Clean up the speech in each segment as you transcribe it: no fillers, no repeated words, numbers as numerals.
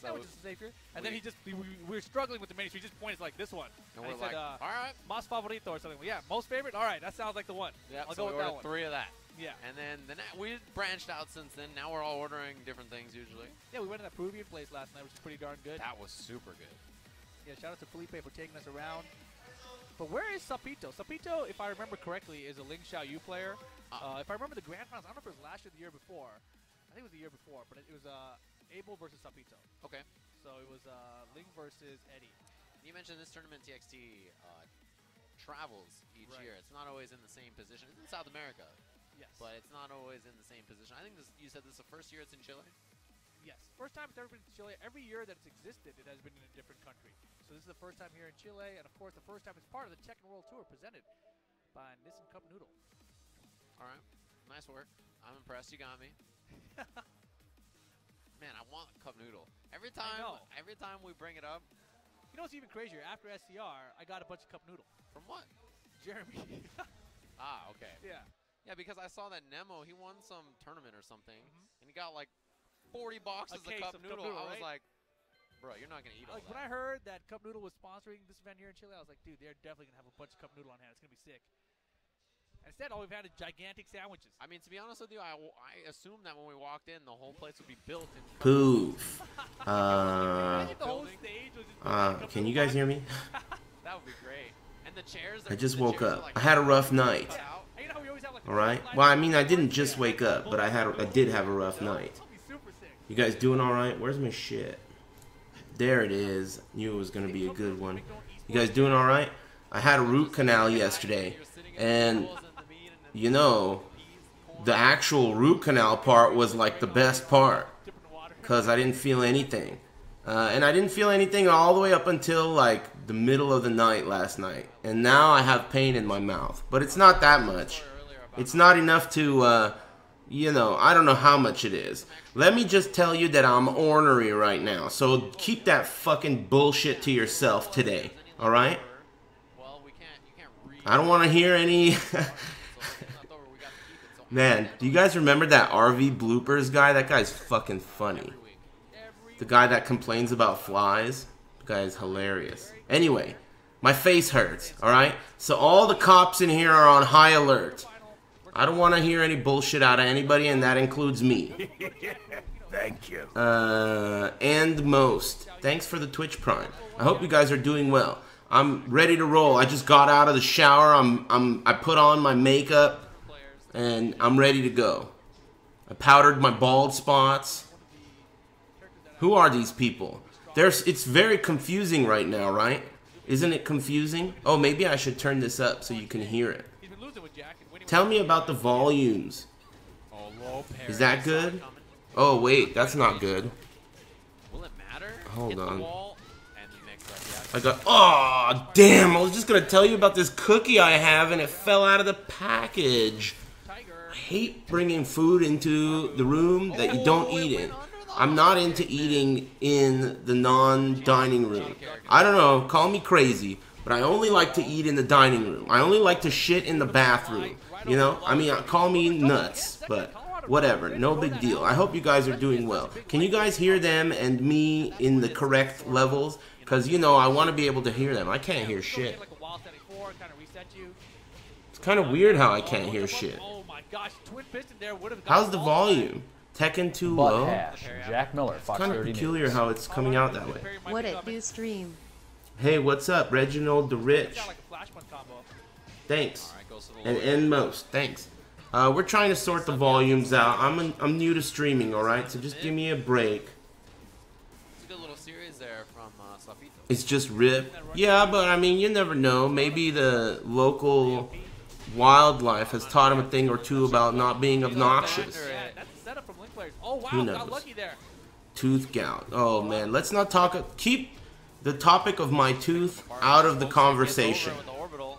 that was just safer. And then we were struggling with the menu, so he just pointed like this one. And he we're said, like, all right. Mas favorito or something. Yeah, most favorite? All right, that sounds like the one. Yeah, I'll so go with that one. 3 of that. Yeah. And then we branched out since then. Now we're all ordering different things usually. Yeah, we went to that Peruvian place last night, which was pretty darn good. That was super good. Yeah, shout out to Felipe for taking us around. But where is Sapito? Sapito, if I remember correctly, is a Ling Xiaoyu player. If I remember the grand finals, I don't know if it was last year or the year before. I think it was the year before, but it was Abel versus Sapito. Okay. So it was Ling versus Eddie. You mentioned this tournament TXT travels each year. It's not always in the same position. It's in South America. Yes. But it's not always in the same position. I think you said this is the first year it's in Chile? Yes. First time it's ever been in Chile. Every year that it's existed, it has been in a different country. So this is the first time here in Chile, and of course the first time it's part of the Tekken World Tour presented by Nissan Cup Noodle. All right. Nice work. I'm impressed. You got me. Man, I want Cup Noodle. Every time we bring it up. You know what's even crazier? After SCR, I got a bunch of Cup Noodle. From what? Jeremy. Okay. Yeah. Yeah, because I saw that Nemo, he won some tournament or something, and he got like 40 boxes of Cup Noodle. I was like, bro, you're not going to eat all that. When I heard that Cup Noodle was sponsoring this event here in Chile, I was like, dude, they're definitely going to have a bunch of Cup Noodle on hand. It's going to be sick. Instead, all we've had is gigantic sandwiches. I mean, to be honest with you, I assumed that when we walked in, the whole place would be built in Poof. Can you guys hear me? That would be great. And the chairs. I just woke up. I had a rough night. Alright? Well, I mean, I didn't just wake up, but I did have a rough night. You guys doing alright? Where's my shit? There it is. Knew it was going to be a good one. You guys doing alright? I had a root canal yesterday, and, you know, the actual root canal part was like the best part, because I didn't feel anything. And I didn't feel anything all the way up until like the middle of the night last night. And now I have pain in my mouth. But it's not that much. It's not enough to, you know, I don't know how much it is. Let me just tell you that I'm ornery right now. So keep that fucking bullshit to yourself today. Alright? I don't want to hear any... Man, do you guys remember that RV bloopers guy? That guy's fucking funny. The guy that complains about flies. The guy is hilarious. Anyway, my face hurts, alright? So all the cops in here are on high alert. I don't want to hear any bullshit out of anybody, and that includes me. Thank you. And most. Thanks for the Twitch Prime. I hope you guys are doing well. I'm ready to roll. I just got out of the shower. I put on my makeup, and I'm ready to go. I powdered my bald spots. Who are these people? It's very confusing right now, right? Isn't it confusing? Oh, maybe I should turn this up so you can hear it. Tell me about the volumes. Is that good? Oh, wait, that's not good. Hold on. I got... Oh, damn, I was just going to tell you about this cookie I have, and it fell out of the package. I hate bringing food into the room that you don't eat in. I'm not into eating in the non-dining room. I don't know, call me crazy, but I only like to eat in the dining room. I only like to shit in the bathroom. You know, I mean, call me nuts, but whatever, no big deal. I hope you guys are doing well. Can you guys hear them and me in the correct levels? Because, you know, I want to be able to hear them. I can't hear shit. It's kind of weird how I can't hear shit. How's the volume? Tekken too low? Jack Miller, it's kind of peculiar how it's coming out that way. What it do stream? Hey, what's up, Reginald the Rich? Thanks. And most, thanks. We're trying to sort the volumes out. I'm new to streaming, alright? So just give me a break. It's a good little series there from Slafito. It's just rip. Yeah, but I mean, you never know. Maybe the local wildlife has taught him a thing or two about not being obnoxious. Who knows? Tooth gout. Oh man, let's not talk. Keep the topic of my tooth out of the conversation.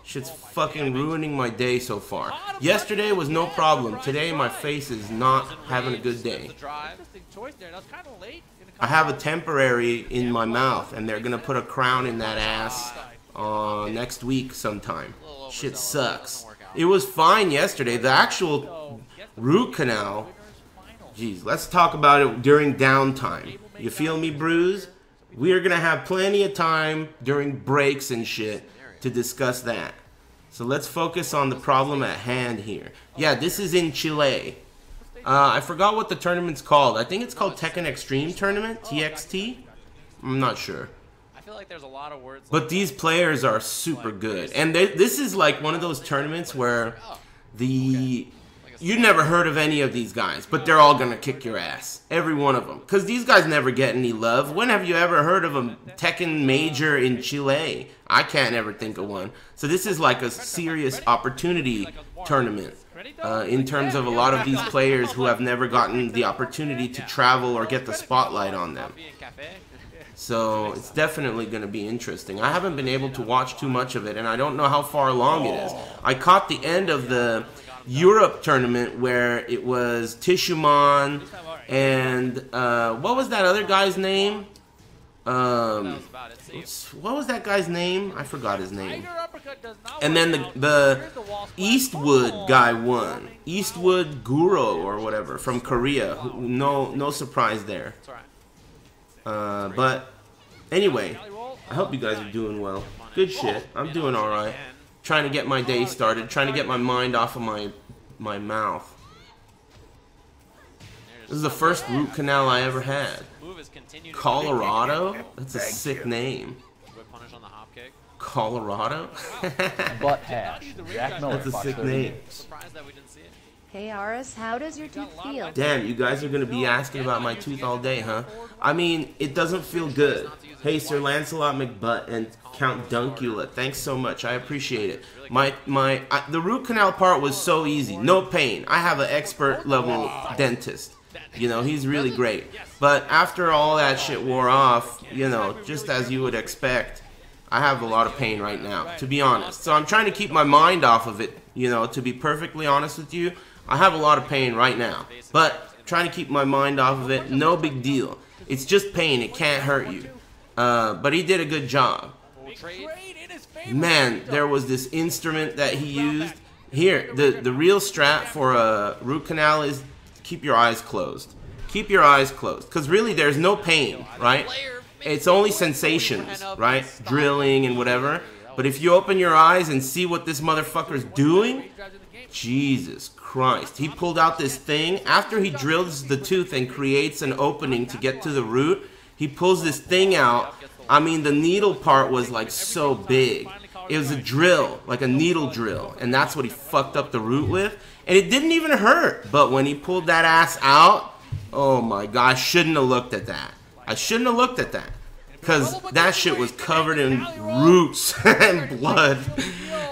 Shit's fucking ruining my day so far. Yesterday was no problem. Today my face is not having a good day. I have a temporary in my mouth, and they're gonna put a crown in that ass next week sometime. Shit sucks. It was fine yesterday. The actual root canal. Jeez, let's talk about it during downtime. You feel me, Bruise? We are going to have plenty of time during breaks and shit to discuss that. So let's focus on the problem at hand here. Yeah, this is in Chile. I forgot what the tournament's called. I think it's called Tekken Extreme Tournament, TXT. I'm not sure. I feel like there's a lot of words. But these players are super good. And this is like one of those tournaments where you never heard of any of these guys, but they're all going to kick your ass. Every one of them. Because these guys never get any love. When have you ever heard of a Tekken major in Chile? I can't ever think of one. So this is like a serious opportunity tournament. In terms of a lot of these players who have never gotten the opportunity to travel or get the spotlight on them. So it's definitely going to be interesting. I haven't been able to watch too much of it, and I don't know how far along it is. I caught the end of the Europe tournament where it was Tishuman and what was that other guy's name? What was that guy's name? I forgot his name. And then the Eastwood guy won. Eastwood Guro or whatever from Korea. No surprise there. But anyway, I hope you guys are doing well. Good shit. I'm doing alright. Trying to get my day started. Trying to get my mind off of my mouth. This is the first root canal I ever had. Colorado? That's a sick name. Colorado? Butt hash. That's a sick name. Hey Aris, how does your tooth feel? Damn, you guys are going to be asking about my tooth all day, huh? I mean, it doesn't feel good. Hey, Sir Lancelot McButt and Count Dunkula, thanks so much. I appreciate it. The root canal part was so easy. No pain. I have an expert level dentist. You know, he's really great. But after all that shit wore off, you know, just as you would expect, I have a lot of pain right now, to be honest. So I'm trying to keep my mind off of it, you know, to be perfectly honest with you. I have a lot of pain right now, but trying to keep my mind off of it, no big deal. It's just pain, it can't hurt you. But he did a good job. Man, there was this instrument that he used. Here, the real strat for a root canal is keep your eyes closed. Keep your eyes closed, because really there's no pain, right? It's only sensations, right? Drilling and whatever. But if you open your eyes and see what this motherfucker's doing, Jesus Christ. He pulled out this thing. After he drills the tooth and creates an opening to get to the root, he pulls this thing out. I mean, the needle part was like so big. It was a drill, like a needle drill. And that's what he fucked up the root with. And it didn't even hurt. But when he pulled that ass out, oh my God, I shouldn't have looked at that. I shouldn't have looked at that. Because that shit was covered in roots and blood.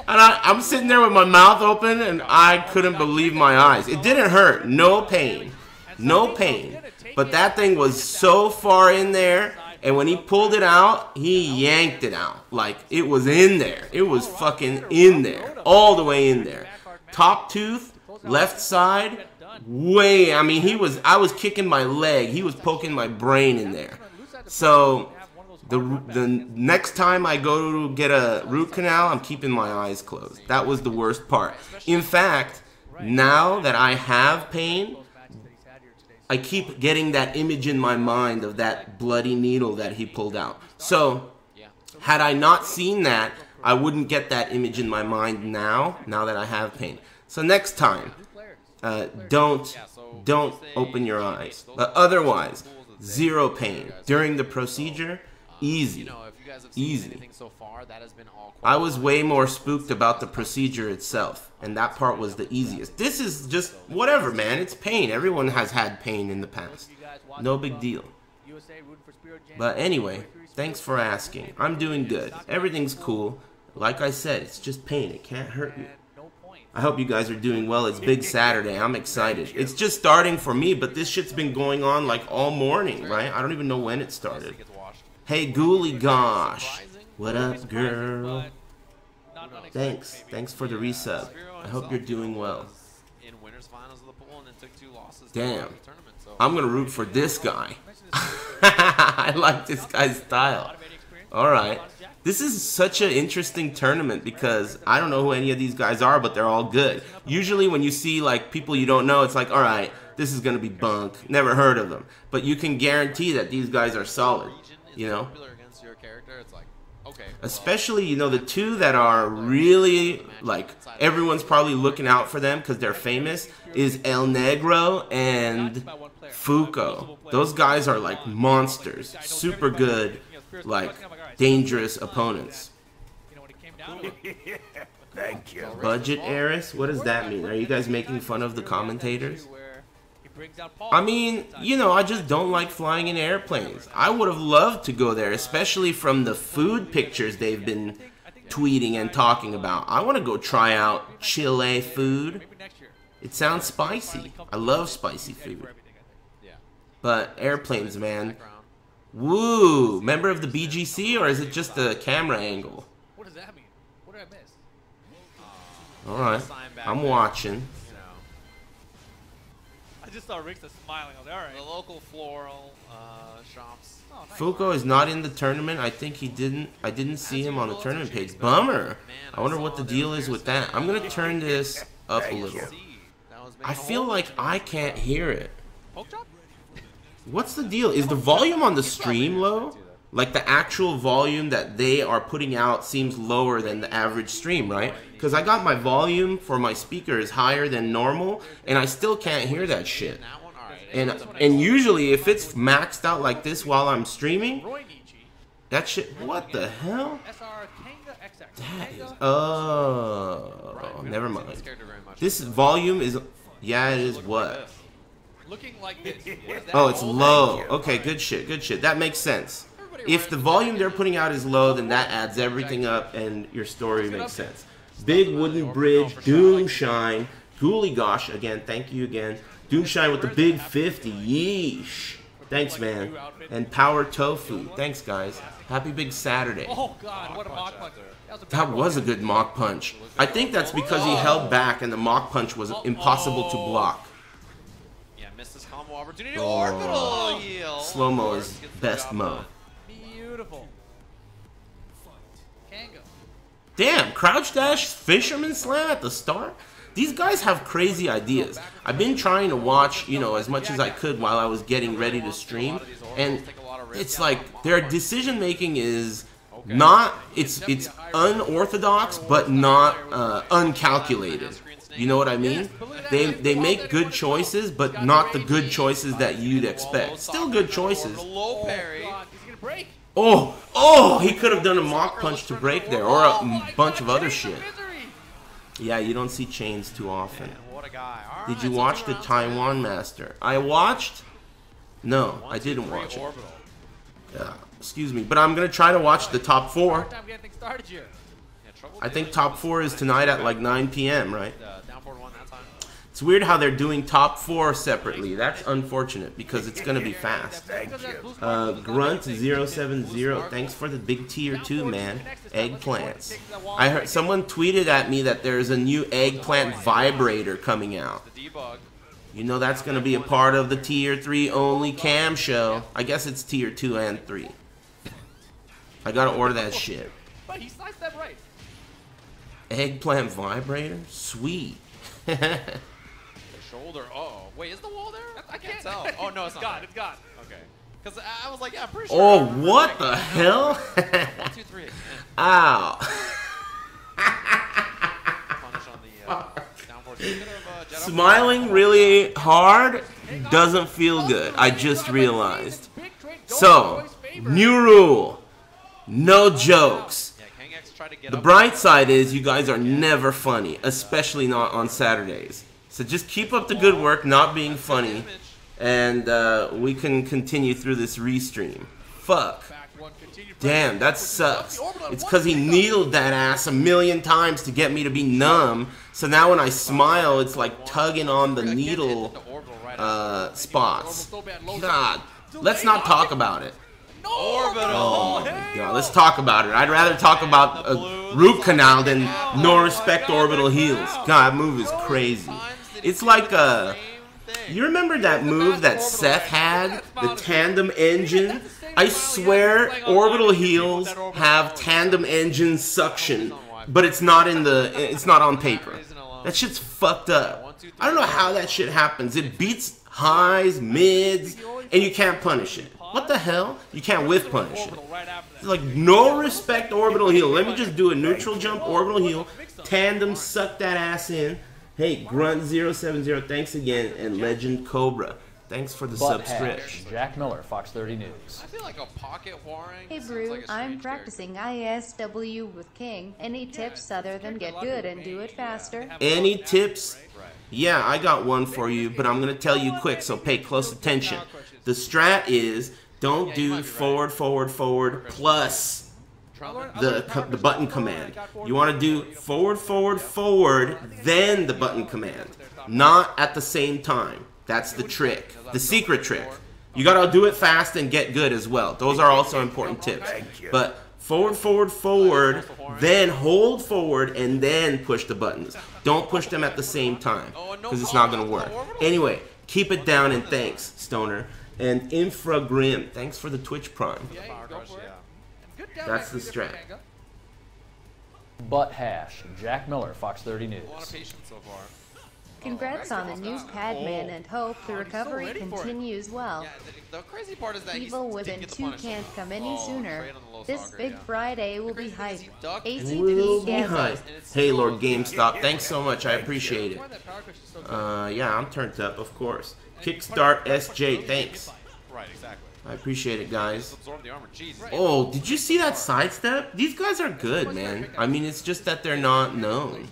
And I'm sitting there with my mouth open and I couldn't believe my eyes. It didn't hurt. No pain. No pain. But that thing was so far in there. And when he pulled it out, he yanked it out. Like, it was in there. It was fucking in there. All the way in there. Top tooth, left side, way. I mean, I was kicking my leg. He was poking my brain in there. So the next time I go to get a root canal, I'm keeping my eyes closed. That was the worst part. In fact, now that I have pain, I keep getting that image in my mind of that bloody needle that he pulled out. So, had I not seen that, I wouldn't get that image in my mind now that I have pain. So next time, don't open your eyes. But otherwise, zero pain. During the procedure, easy. Easy. I was way more spooked about the procedure itself, and that part was the easiest. This is just whatever, man. It's pain. Everyone has had pain in the past. No big deal. But anyway, thanks for asking. I'm doing good. Everything's cool. Like I said, it's just pain. It can't hurt you. I hope you guys are doing well. It's Big Saturday. I'm excited. It's just starting for me, but this shit's been going on like all morning, right? I don't even know when it started. Hey, Ghoulie Gosh. What up, girl? Thanks. Thanks for the resub. I hope you're doing well. Damn. I'm going to root for this guy. I like this guy's style. Alright. This is such an interesting tournament because I don't know who any of these guys are, but they're all good. Usually when you see like people you don't know, it's like, alright, this is going to be bunk. Never heard of them. But you can guarantee that these guys are solid, you know? Especially, you know, the two that are really, like, everyone's probably looking out for them because they're famous, is El Negro and Fuko. Those guys are, like, monsters. Super good, like, dangerous opponents. Thank you. Budget Aris? What does that mean? Are you guys making fun of the commentators? I mean, you know, I just don't like flying in airplanes. I would have loved to go there, especially from the food pictures they've been tweeting and talking about. I want to go try out Chile food. It sounds spicy. I love spicy food. But airplanes, man. Woo! Member of the BGC, or is it just the camera angle? What does that mean? What did I miss? Alright, I'm watching. I just saw Rick's smiling. I was like, alright. The local floral shops. Oh, nice. Fuko is not in the tournament. I think he didn't. I didn't see him on the tournament page. Bummer. I wonder what the deal is with that. I'm gonna turn this up a little. I feel like I can't hear it. What's the deal? Is the volume on the stream low? Like the actual volume that they are putting out seems lower than the average stream, right? Because I got my volume for my speakers higher than normal, and I still can't hear that shit. And usually, if it's maxed out like this while I'm streaming, that shit. What the hell? That is. Oh, never mind. This volume is. Yeah, it is what? Looking like this. Oh, it's low. Okay, good shit, good shit. That makes sense. If the volume they're putting out is low, then that adds everything up, and your story makes sense. Big Wooden Bridge, Doomshine, Ghoulie Gosh, again, thank you again. Doomshine with the big 50, yeesh. Thanks, man. And Power Tofu, thanks, guys. Happy Big Saturday. Oh, God, what a mock punch. That was a good mock punch. I think that's because he held back, and the mock punch was impossible to block. Yeah, missed this combo opportunity. Orbital heal. Slow-mo is best mo. Beautiful. Kango. Damn, crouch dash, fisherman slam at the start? These guys have crazy ideas. I've been trying to watch, you know, as much as I could while I was getting ready to stream, and it's like their decision making is not, it's unorthodox, but not uncalculated. You know what I mean? They make good choices, but not the good choices that you'd expect. Still good choices. Oh, he could have done a mock punch to break there, or a bunch of other shit. Yeah, you don't see chains too often. Did you watch the Taiwan Master? I watched? No, I didn't watch it. Excuse me, but I'm going to try to watch the top 4. I think top 4 is tonight at like 9 p.m., right? It's weird how they're doing top 4 separately. That's unfortunate because it's going to be fast. Grunt070, thanks for the big tier 2, man. Eggplants. I heard someone tweeted at me that there's a new eggplant vibrator coming out. You know that's going to be a part of the tier 3 only cam show. I guess it's tier 2 and 3. I got to order that shit. Eggplant vibrator? Sweet. Shoulder. Oh, wait, is the wall there? I can't tell. Oh no, it's not. It's gone. Okay. Because I was like, yeah, I'm pretty sure. Oh, what the hell? 1, 2, 3. Ow. Punish on the down forward. Smiling really hard doesn't feel good. I just realized. So, new rule. No jokes. The bright side is you guys are never funny, especially not on Saturdays. So just keep up the good work, not being funny, and we can continue through this restream. Fuck. Damn, that sucks. It's because he needled that ass 1,000,000 times to get me to be numb, so now when I smile, it's like tugging on the needle spots. God, let's not talk about it. Oh my God, let's talk about it. I'd rather talk about a root canal than no respect orbital heels. God, that move is crazy. It's like you remember that move that Seth had, the tandem engine? I swear orbital heels have tandem engine suction, but it's not on paper. That shit's fucked up. I don't know how that shit happens. It beats highs, mids, and you can't punish it. What the hell? You can't whiff punish it. It's like, no respect orbital heal. Let me just do a neutral jump, orbital heal, tandem, suck that ass in. Hey, Grunt070, thanks again, and Legend Cobra. Thanks for the subscription. Jack Miller, Fox 30 News. I feel like a pocket warring. Hey Brew, I'm practicing ISW with King. Any tips other than get good and do it faster? Any tips? Yeah, I got one for you, but I'm going to tell you quick, so pay close attention. The strat is, don't do forward, forward, forward, plus the button command. You want to do forward, forward, forward, then the button command. Not at the same time. That's the trick. The secret trick. You gotta do it fast and get good as well. Those are also important tips. But forward, forward, forward, then hold forward and then push the buttons. Don't push them at the same time, because it's not gonna work. Anyway, keep it down and thanks, Stoner. And Infragrim, thanks for the Twitch Prime. That's the strat. Butt hash, Jack Miller, Fox 30 News. A lot of patience so far. Congrats on the new Padman and hope the recovery continues well. Yeah, the crazy part is that Evil within 2 can't come any sooner. This big Friday will be hype. Will be hype. Hey, Lord GameStop, thanks so much. I appreciate it. Yeah, I'm turned up, of course. Kickstart SJ, thanks. Right, exactly. I appreciate it, guys. Oh, did you see that sidestep? These guys are good, man. I mean, it's just that they're not known.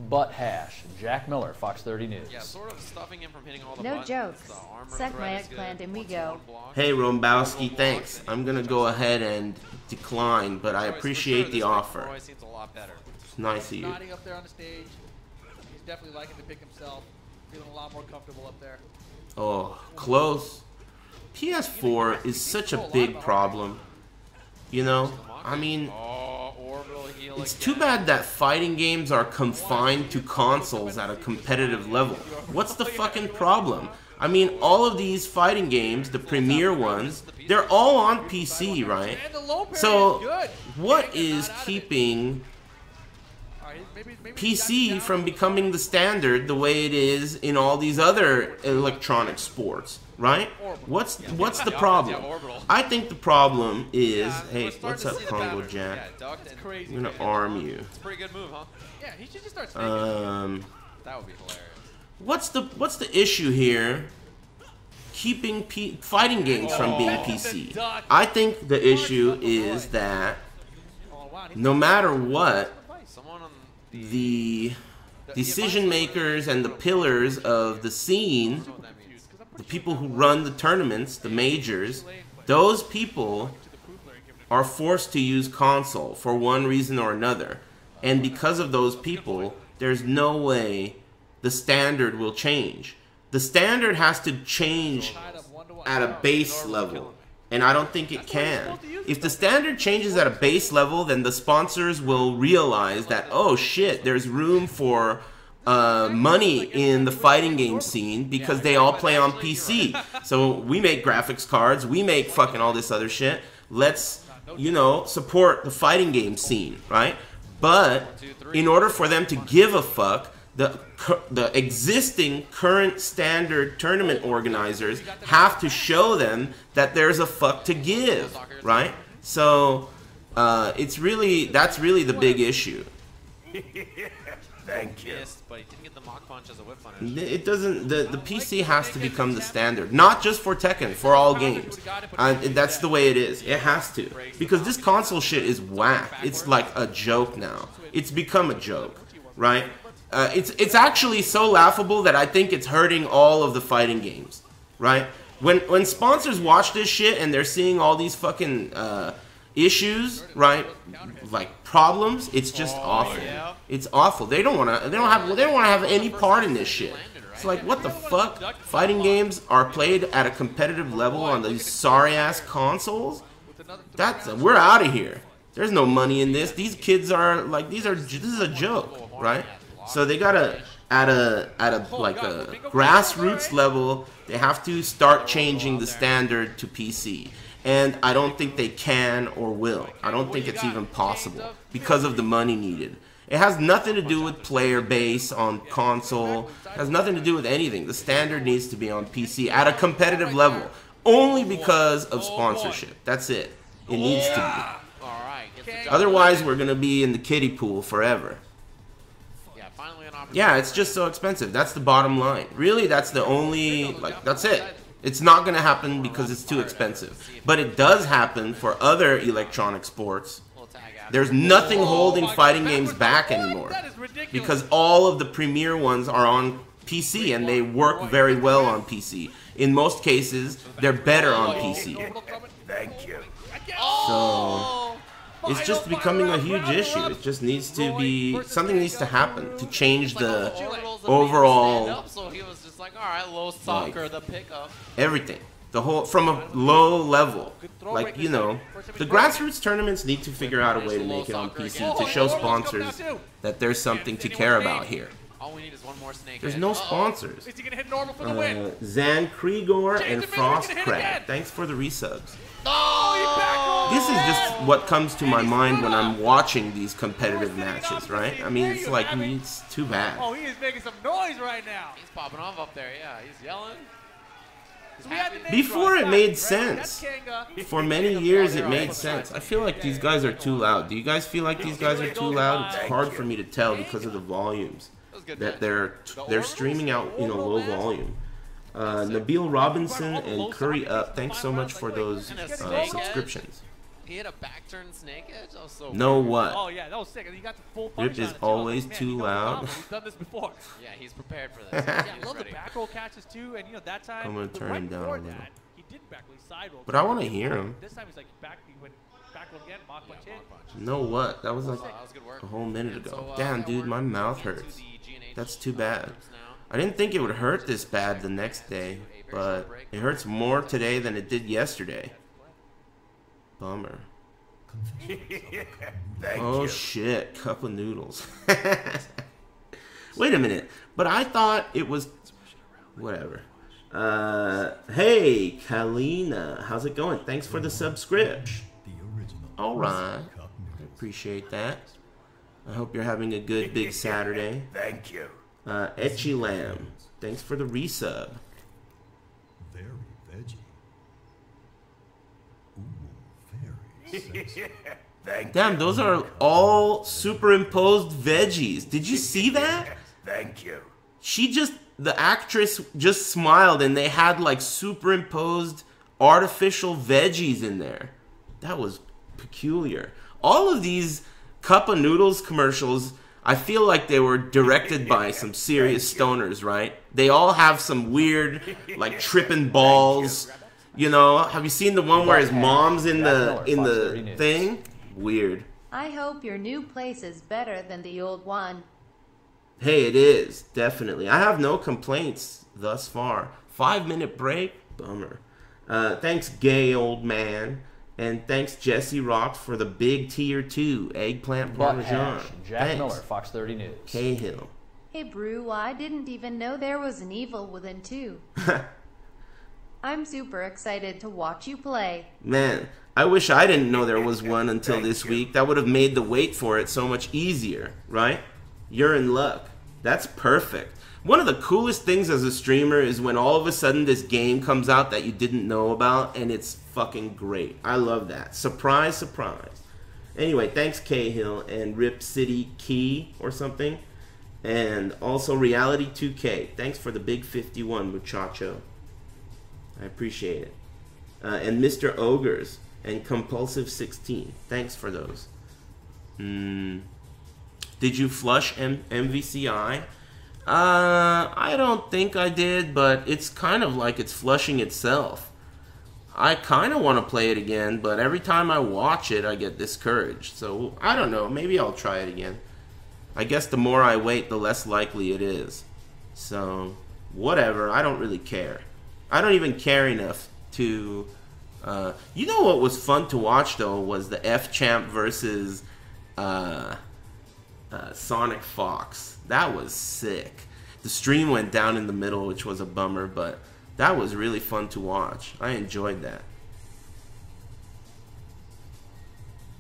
Butt hash, Jack Miller, Fox 30 News. Yeah, sort of stuffing him from hitting all the No buttons. jokes. Suck my eggplant and we go. Hey, Rombowski, thanks. I'm gonna go ahead and decline, but I appreciate the offer. It's nice of you. Nodding up there on the stage. He's definitely liking to pick himself. Feeling a lot more comfortable up there. Oh, close. PS4 is such a big problem. You know? I mean, it's too bad that fighting games are confined to consoles at a competitive level. What's the fucking problem? I mean, all of these fighting games, the premier ones, they're all on PC, right? So, what is keeping PC from becoming the standard the way it is in all these other electronic sports, right? What's the problem? I think the problem is, hey, what's up, Congo Jack? I'm gonna arm you. It's a pretty good move, huh? Yeah, he should just start that would be hilarious. What's the issue here? Keeping fighting games from being PC. I think the issue is that no matter what, the decision makers and the pillars of the scene, the people who run the tournaments, the majors, those people are forced to use console for one reason or another. And because of those people, there's no way the standard will change. The standard has to change at a base level, and I don't think it can. If the standard changes at a base level, then the sponsors will realize that, oh shit, there's room for money in the fighting game scene because they all play on PC. So we make graphics cards, we make fucking all this other shit. Let's, you know, support the fighting game scene, right? But in order for them to give a fuck, the existing current standard tournament organizers have to show them that there's a fuck to give, right? So that's really the big issue. Thank you. But he didn't get the mock punch as a whip punish. It doesn't. The PC has to become the standard, not just for Tekken, for all games. That's the way it is. It has to, because this console shit is whack. It's like a joke now. It's become a joke, right? It's actually so laughable that I think it's hurting all of the fighting games, right? When sponsors watch this shit and they're seeing all these fucking issues, right? Like problems, it's just awful. It's awful. They don't want to have any part in this shit. It's like, what the fuck? Fighting games are played at a competitive level on these sorry ass consoles? We're out of here. There's no money in this. These kids are like, this is a joke, right? So they gotta, at a grassroots level, they have to start changing the standard to PC. And I don't think they can or will. I don't think it's even possible because of the money needed. It has nothing to do with player base on console. It has nothing to do with anything. The standard needs to be on PC at a competitive level. Only because of sponsorship. That's it. It needs to be. Otherwise, we're going to be in the kiddie pool forever. Yeah, it's just so expensive. That's the bottom line. Really, that's the only, like, that's it. It's not going to happen because it's too expensive. But it does happen for other electronic sports. There's nothing holding fighting games back anymore. Because all of the premier ones are on PC and they work very well on PC. In most cases, they're better on PC. Thank you. So it's just becoming a huge issue. It just needs to be, something needs to happen to change the overall, so he was just like, all right, low soccer, the pickup. Everything. The whole, from a low level. Like, you know, the grassroots tournaments need to figure out a way to make it on PC to show sponsors that there's something to care about here. All we need is one more snake. There's no sponsors. Is he gonna hit normal for the win? Zan Krigor and Frostcrag. Thanks for the resubs. This is just what comes to my mind when I'm watching these competitive matches, right? I mean, it's like, it's too bad. Oh, he is making some noise right now. He's popping off up there, yeah. He's yelling. Before it made sense. For many years it made sense. I feel like these guys are too loud. Do you guys feel like these guys are too loud? It's hard for me to tell because of the volumes that they're streaming out, you know, low volume. Nabil Robinson and Curry Up, thanks so much for those subscriptions. He hit a back turn snake edge. That was so know what? Oh yeah, that was sick. And he got the full punch. Rip is always too loud. He's done this before. Yeah, he's prepared for this. Yeah, I love the back roll catches too. And you know that time, I'm gonna turn him down a little. He did back roll, side roll. But I want to hear him. This time he's like back. He went back roll again, mock punch in. Know what? That was like a whole minute ago. Damn, dude, my mouth hurts. That's too bad. I didn't think it would hurt this bad the next day, but it hurts more today than it did yesterday. Bummer. Oh shit, cup of noodles. Wait a minute, but I thought it was whatever. Hey Kalina, how's it going? Thanks for the subscription. Alright, I appreciate that. I hope you're having a good big Saturday. Thank you. Etchy Lamb, thanks for the resub. Very veggie. Ooh, very sexy. Damn, those are all superimposed veggies. Did you see that? Thank you. She just, the actress just smiled and they had like superimposed artificial veggies in there. That was peculiar. All of these Cup of Noodles commercials, I feel like they were directed by some serious stoners, right? They all have some weird, like tripping balls. You know, have you seen the one where his mom's in the thing? Weird. I hope your new place is better than the old one. Hey, it is, definitely. I have no complaints thus far. 5-minute break? Bummer. Thanks, gay old man. And thanks, Jesse Rocks, for the big tier 2 eggplant parmesan. Jack Miller, Fox 30 News. Cahill. Hey, Brew, I didn't even know there was an evil within 2. I'm super excited to watch you play. Man, I wish I didn't know there was one until this week. That would have made the wait for it so much easier, right? You're in luck. That's perfect. One of the coolest things as a streamer is when all of a sudden this game comes out that you didn't know about, and it's fucking great. I love that. Surprise, surprise. Anyway, thanks Cahill and Rip City Key or something. And also Reality 2K. Thanks for the big 51, muchacho. I appreciate it. And Mr. Ogres and Compulsive 16. Thanks for those. Did you flush MVCI? I don't think I did, but it's kind of like it's flushing itself. I kind of want to play it again, but every time I watch it, I get discouraged. So, I don't know. Maybe I'll try it again. I guess the more I wait, the less likely it is. So, whatever. I don't really care. I don't even care enough to... you know what was fun to watch, though, was the F-Champ versus Sonic Fox. That was sick. The stream went down in the middle, which was a bummer, but that was really fun to watch. I enjoyed that.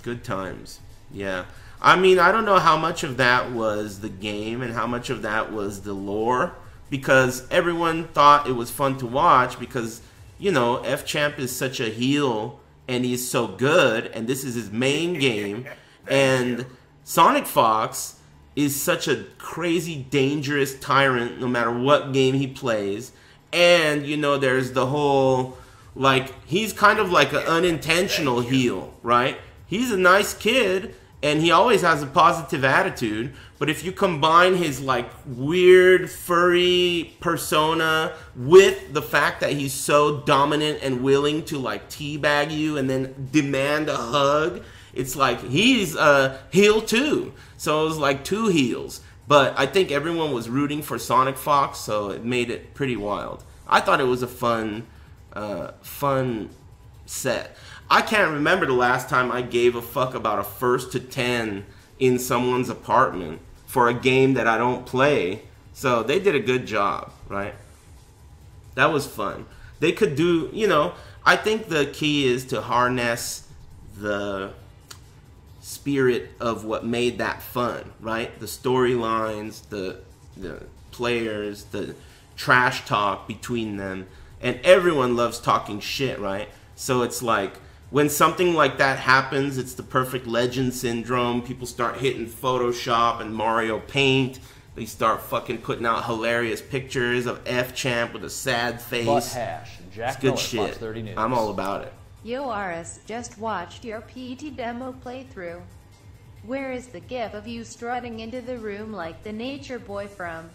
Good times. Yeah. I mean, I don't know how much of that was the game and how much of that was the lore, because everyone thought it was fun to watch because, you know, F-Champ is such a heel and he's so good, and this is his main game, and Sonic Fox is such a crazy, dangerous tyrant no matter what game he plays, and, you know, there's the whole, like, he's kind of like an unintentional heel, right? He's a nice kid, and he always has a positive attitude, but if you combine his, like, weird, furry persona with the fact that he's so dominant and willing to, like, teabag you and then demand a hug, it's like he's a heel too. So it was like two heels. But I think everyone was rooting for Sonic Fox, so it made it pretty wild. I thought it was a fun set. I can't remember the last time I gave a fuck about a 1st to 10 in someone's apartment for a game that I don't play. So they did a good job, right? That was fun. They could do, you know, I think the key is to harness the spirit of what made that fun, right? The storylines, the players, the trash talk between them. And everyone loves talking shit, right? So it's like, when something like that happens, it's the perfect legend syndrome. People start hitting Photoshop and Mario Paint. They start fucking putting out hilarious pictures of F-Champ with a sad face. Butt hash. Jack It's good Miller, shit. Fox 30 News. I'm all about it. Yo Aris, just watched your PT demo playthrough. Where is the gif of you strutting into the room like the nature boy from?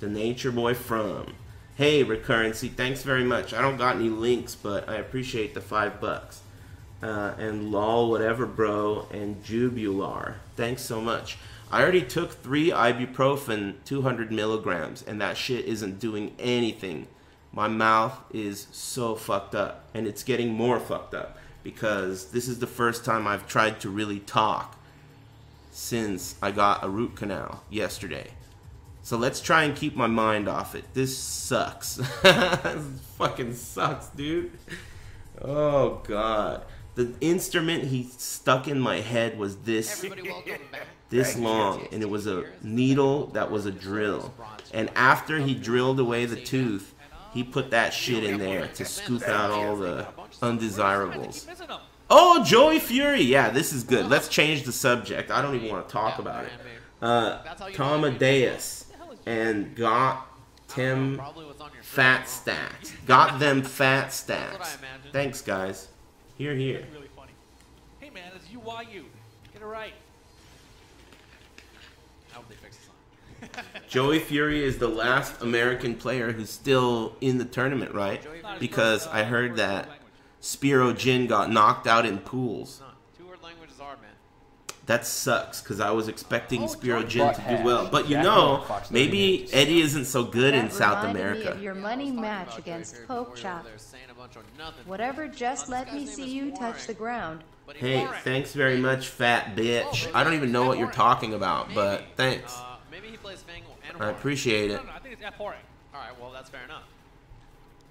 The Nature Boy from. Hey, Recurrency, thanks very much. I don't got any links, but I appreciate the $5. And lol, whatever, bro, and Jubular. Thanks so much. I already took 3 ibuprofen, 200 milligrams, and that shit isn't doing anything. My mouth is so fucked up, and it's getting more fucked up, because this is the first time I've tried to really talk since I got a root canal yesterday. So let's try and keep my mind off it. This sucks. This fucking sucks, dude. Oh, God. The instrument he stuck in my head was this long. And it was a needle that was a drill. And after he drilled away the tooth, he put that shit in there to scoop out all the undesirables. Oh, Joey Fury. Yeah, this is good. Let's change the subject. I don't even want to talk about it. Tom Amadeus. And got them fat stacks. Got them fat stacks. Thanks, guys. Here, here. Really funny. Hey, man, it's UYU. Get it right. I hope they fix this on. Joey Fury is the last American player who's still in the tournament, right? Because I heard that Spiro Jin got knocked out in pools. 2-word languages are, man. That sucks, because I was expecting Spiro Jin to do well. But you know, maybe Eddie isn't so good in South America. Me of your money match against Poke Chop. Whatever, just let me see you touch the ground. Hey, thanks very much, fat bitch. I don't even know what you're talking about, but thanks. Maybe he plays Fang and I appreciate it. No, I think it's F4. Alright, well, that's fair enough.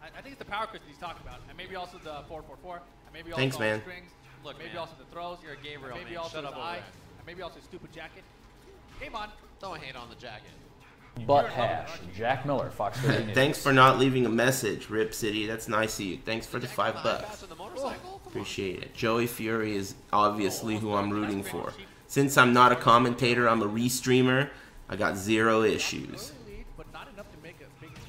I think it's the power crystal he's talking about, and maybe also the 444, and maybe also Thanks, all man. the strings. Look, maybe man, also the throws. you're a Gabriel, maybe man. also Shut his up over eye, there. and maybe also his stupid jacket. Game on. Don't hate on the jacket. Butt hash. Jack Miller, Fox 30 News. Thanks for not leaving a message, Rip City. That's nice of you. Thanks for the $5. Faster than the motorcycle? Appreciate it. Joey Fury is obviously who I'm rooting for. Since I'm not a commentator, I'm a restreamer. I got 0 issues.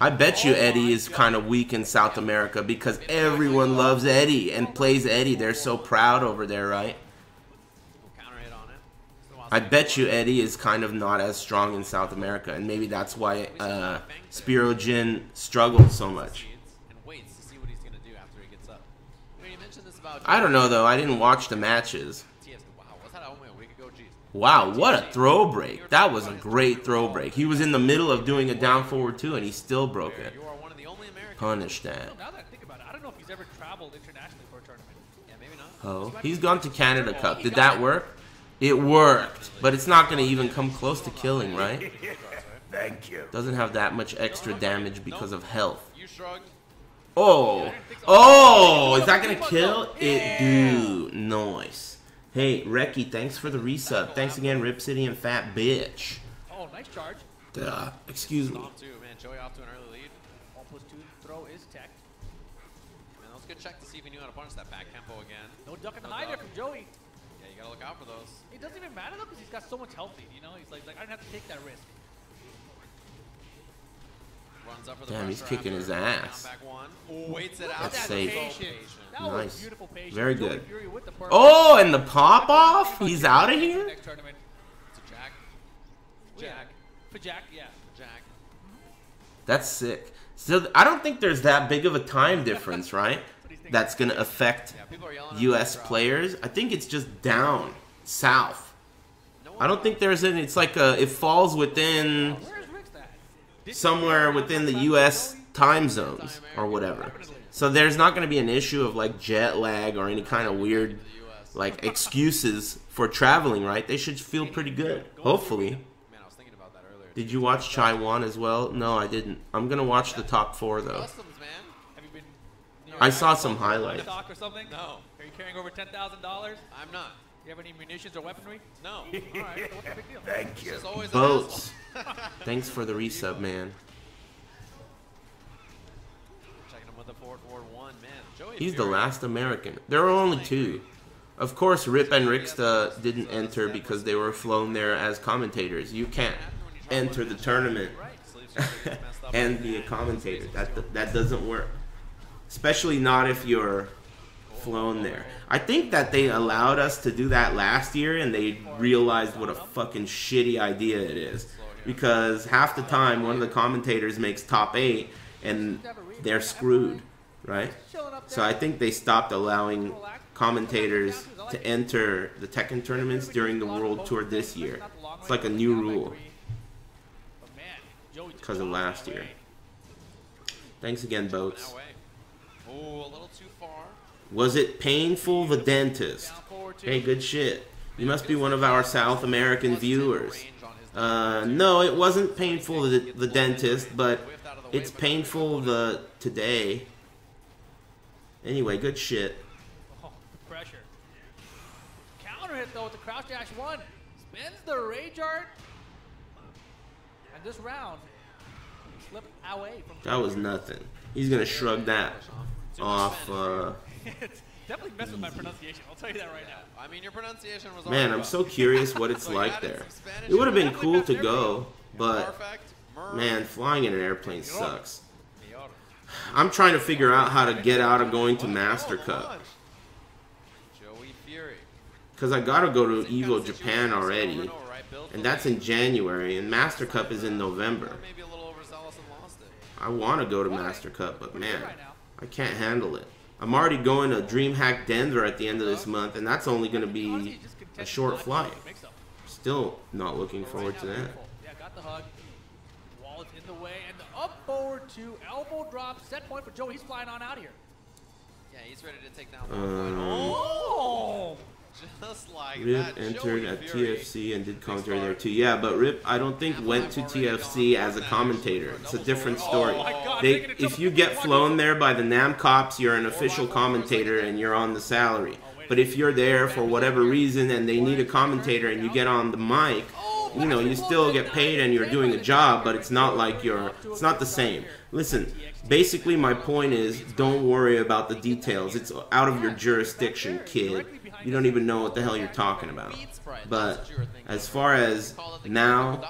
I bet you Eddie is kind of weak in South America because everyone loves Eddie and plays Eddie. They're so proud over there, right? I bet you Eddie is kind of not as strong in South America, and maybe that's why Spiro Jin struggled so much. I don't know, though. I didn't watch the matches. Wow, what a throw break. That was a great throw break. He was in the middle of doing a down forward 2, and he still broke it. Punish that. Now that I think about it, I don't know if he's ever traveled internationally for a tournament. Yeah, maybe not. Oh, he's gone to Canada Cup. Did that work? It worked, but it's not going to even come close to killing, right? Thank you. Doesn't have that much extra damage because of health. You shrugged. Oh, oh, is that going to kill? It do. Nice. Hey, Reki, thanks for the resub. Thanks again, Rip City and Fat Bitch. Oh, nice charge. Excuse me. Off too, man. Joey off to an early lead. 1+2 throw is tech. Man, that was a good check to see if he knew how to punch that back tempo again. No duck in the high there from Joey. Yeah, you gotta look out for those. It doesn't even matter though because he's got so much health lead, you know? He's like I don't have to take that risk. Runs up for the Damn, he's pressure kicking his after. ass. Down back one. Waits it out. That's safe. That was Nice. beautiful patience. Very Joey good. Fury with the perfect. Oh, and the pop off? He's out of here? Next tournament. It's a jack. Jack. For Jack, yeah. Jack. That's sick. So I don't think there's that big of a time difference, right? That's going to affect U.S. players. I think it's just down, south. I don't think there's any, it's like it falls within, somewhere within the U.S. time zones or whatever. So there's not going to be an issue of like jet lag or any kind of weird like excuses for traveling, right? They should feel pretty good, hopefully. Did you watch Chai Wan as well? No, I didn't. I'm going to watch the top 4 though. I saw some highlights. Or something? No. Are you carrying over $10,000? I'm not. You have any munitions or weaponry? No. All right, so what's the big deal? Thank you. It's always an Boats. asshole. Thanks for the resub, man. Checking him with the 4-4-1, man. Joey He's the Fury. last American. There are only 2. Of course, Rip and Rixta didn't enter because they were flown there as commentators. You can't enter the tournament and be a commentator. That doesn't work. Especially not if you're flown there. I think that they allowed us to do that last year and they realized what a fucking shitty idea it is. Because half the time one of the commentators makes top 8 and they're screwed, right? So I think they stopped allowing commentators to enter the Tekken tournaments during the World Tour this year. It's like a new rule because of last year. Thanks again, Boats. Oh, a little too far. Was it painful, the dentist? Hey, good shit. You must be one of our South American viewers. No, it wasn't painful, the dentist, but it's painful today. Anyway, good shit. Oh, the pressure. Counter hit though with the crouch dash 1. Spins the rage art. And this round slipped away from. That was nothing. He's gonna shrug that off. Definitely messed with my pronunciation. I'll tell you that right now. I mean, your pronunciation was. Man, I'm so curious what it's like there. It would have been cool to go, but man, flying in an airplane sucks. I'm trying to figure out how to get out of going to Master Cup. Joey Fury. Because I gotta go to Evo Japan already, and that's in January, and Master Cup is in November. Maybe a little overzealous and lost it. I want to go to Master Cup, but man, I can't handle it. I'm already going to DreamHack Denver at the end of this month, and that's only going to be a short flight. Still not looking forward to that. Yeah, got the hug. Wallet's in the way, and the up forward 2, elbow drop, set point for Joey. He's flying on out of here. Yeah, he's ready to take down one. Oh! Just like Rip that. entered Joey at Fury. TFC and did commentary there too. Yeah, but Rip, I don't think went to TFC as a commentator. It's a different story. If you get flown there by the NAM cops, you're an official commentator and you're on the salary. But if you're there for whatever reason and they need a commentator and you get on the mic, you know, you still get paid and you're doing a job, but it's not like it's not the same. Listen, basically my point is don't worry about the details. It's out of your jurisdiction, kid. You don't even know what the hell you're talking about. But as far as now,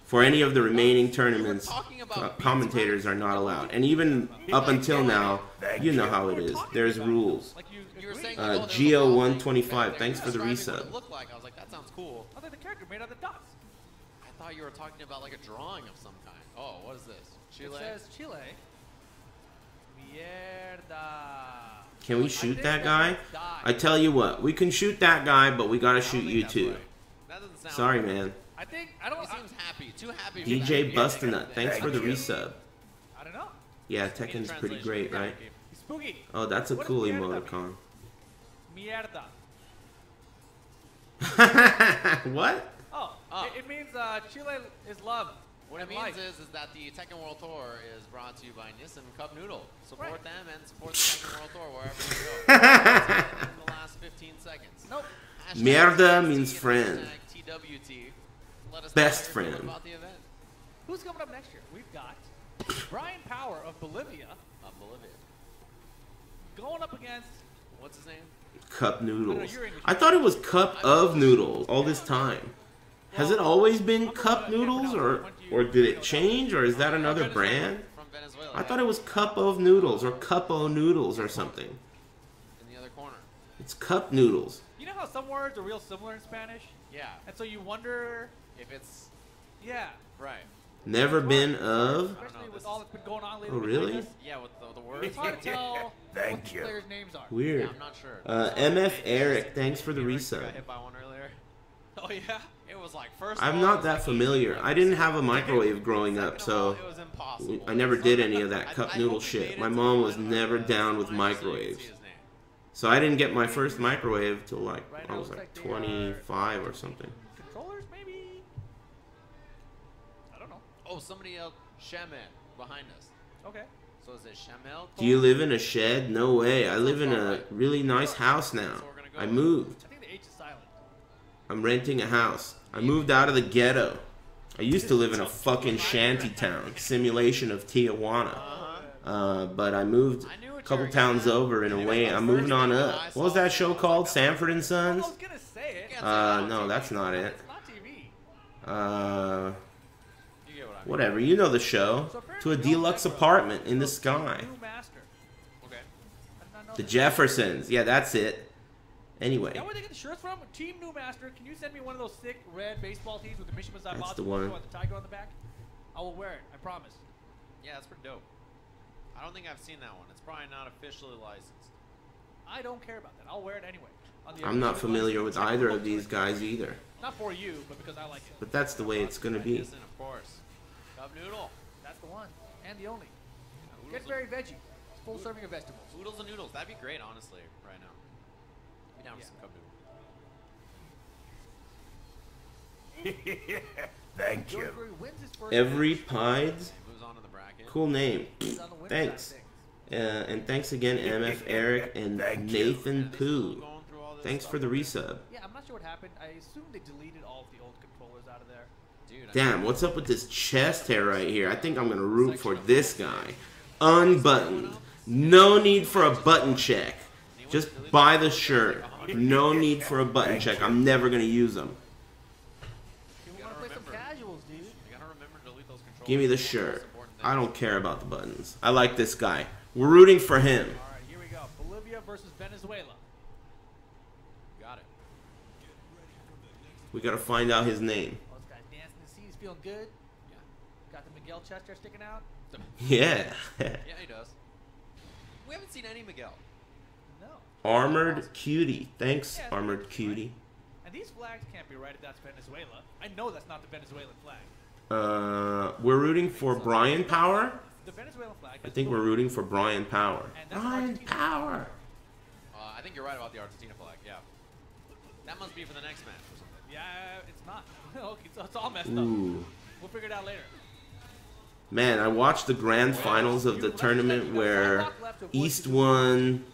for any of the remaining tournaments, commentators are not allowed. And even up until now, you know how it is. There's rules. Geo125, thanks for the resub. I was like, that sounds cool. I thought the character made out of dots. I thought you were talking about like a drawing of some kind. Oh, what is this? Chile? It says Chile. Mierda. Can we shoot that guy? I tell you what, we can shoot that guy, but we gotta shoot you too. Sorry, man. I don't. He seems happy. Too happy. DJ Bustinut, thanks for the resub. I don't know. Yeah, Tekken's pretty great, right? He's spooky. Oh, that's a cool emoticon. Mierda. What? Oh, it means Chile is love. What it means is that the Tekken World Tour is brought to you by Nissan Cup Noodle. Support them and support the Tekken World Tour wherever you go. In the last 15 seconds. Nope. Mierda means friend. TWT. Let us Best know friend. about the event. Who's coming up next year? We've got Brian Power of Bolivia Bolivia. going up against, What's his name? Cup Noodles. I thought it was Cup of Noodles all this time. Has it always been Cup Noodles, or did it change, or is that another brand? From Venezuela. I thought it was Cup of Noodles or Cup-o Noodles or something. In the other corner. It's Cup Noodles. you know how some words are real similar in Spanish? Yeah. And so you wonder, If it's yeah. right. Never been of. Especially with all that's been going on lately. Oh, behind really? us, Yeah, with the words. It's hard to tell what Thank the you. players' names are. Weird. Yeah, I'm not sure. MF Eric, thanks for the Got resub. hit by one earlier. Oh, yeah? It was like first. I'm ball, not it was that like familiar. 80 I didn't have a microwave growing up, Second of all, so it was impossible. I never did any of that cup I noodle hope he shit. made My it to mom the was final, never but down with so you can see microwaves. his name. So I didn't get my first microwave till like, I was like 25 or something. Controllers, maybe? I don't know. Oh, somebody else. Shaman behind us. Okay. So is it Shamel? Do you live in a shed? No way. I live in a really nice house now. I moved. I think the H is silent. I'm renting a house. I moved out of the ghetto. I used to live in a fucking shanty town, simulation of Tijuana. But I moved a couple towns over in a way. I'm moving on up. What was that show called? Sanford and I Sons? was going to say it. No, that's not it. It's not TV. You get what I mean. Whatever. You know the show. To a deluxe apartment in the sky. New master. Okay. I did not know The that. Jeffersons. Yeah, that's it. Anyway. Is that where they get the shirts from? Team New Master. Can you send me one of those sick red baseball tees with the Mishima That's Zaibatsu the logo one. and the tiger on the back? I will wear it. I promise. Yeah, that's pretty dope. I don't think I've seen that one. It's probably not officially licensed. I don't care about that. I'll wear it anyway. On the I'm not officially familiar with licensed either channel. of these guys either. Not for you, but because I like it. But that's the way it's gonna be. Listen, of course. Cup noodle. That's the one. And the only. Yeah, Get oodles very veggie. It's full serving of vegetables. Oodles and noodles. That'd be great, honestly, right now. Be down for Yeah. some cup noodle. Thank George you. Brewery wins his first Every match. Pides. Moves on to the bracket. Cool name. He's on the winning Thanks. side of things. And thanks again, MF Eric and Thank you. Nathan Yeah, they still Pooh. going through all this Thanks stuff. for the resub. Yeah, I'm not sure what happened. I assume they deleted all of the old controllers out of there. Dude, Damn, what's up with this chest hair right here? I think I'm gonna root for this guy. Unbuttoned. No need for a button check. Just buy the shirt. No need for a button check. I'm never gonna use them. You gotta want to play some remember. casuals, dude. You gotta remember to delete those controls. Give me the That's the most shirt. important thing. I don't care about the buttons. I like this guy. We're rooting for him. All right, here we go. Bolivia versus Venezuela. Got it. We gotta find out his name. Oh, this guy dancing in the sea. He's feeling good. Yeah. Got the Miguel chest hair sticking out. Yeah. Yeah, he does. We haven't seen any Miguel. No. Armored Cutie. Thanks, Armored Cutie. And these flags can't be right if that's Venezuela. I know that's not the Venezuelan flag. We're rooting for Brian Power. The Venezuelan flag. I think we're rooting for Brian Power. And that's Brian Argentina. Power. I think you're right about the Argentina flag. Yeah. That must be for the next match or something. Yeah, it's not. Okay, so it's all messed up. Ooh. We'll figure it out later. Man, I watched the grand finals of the tournament where East won,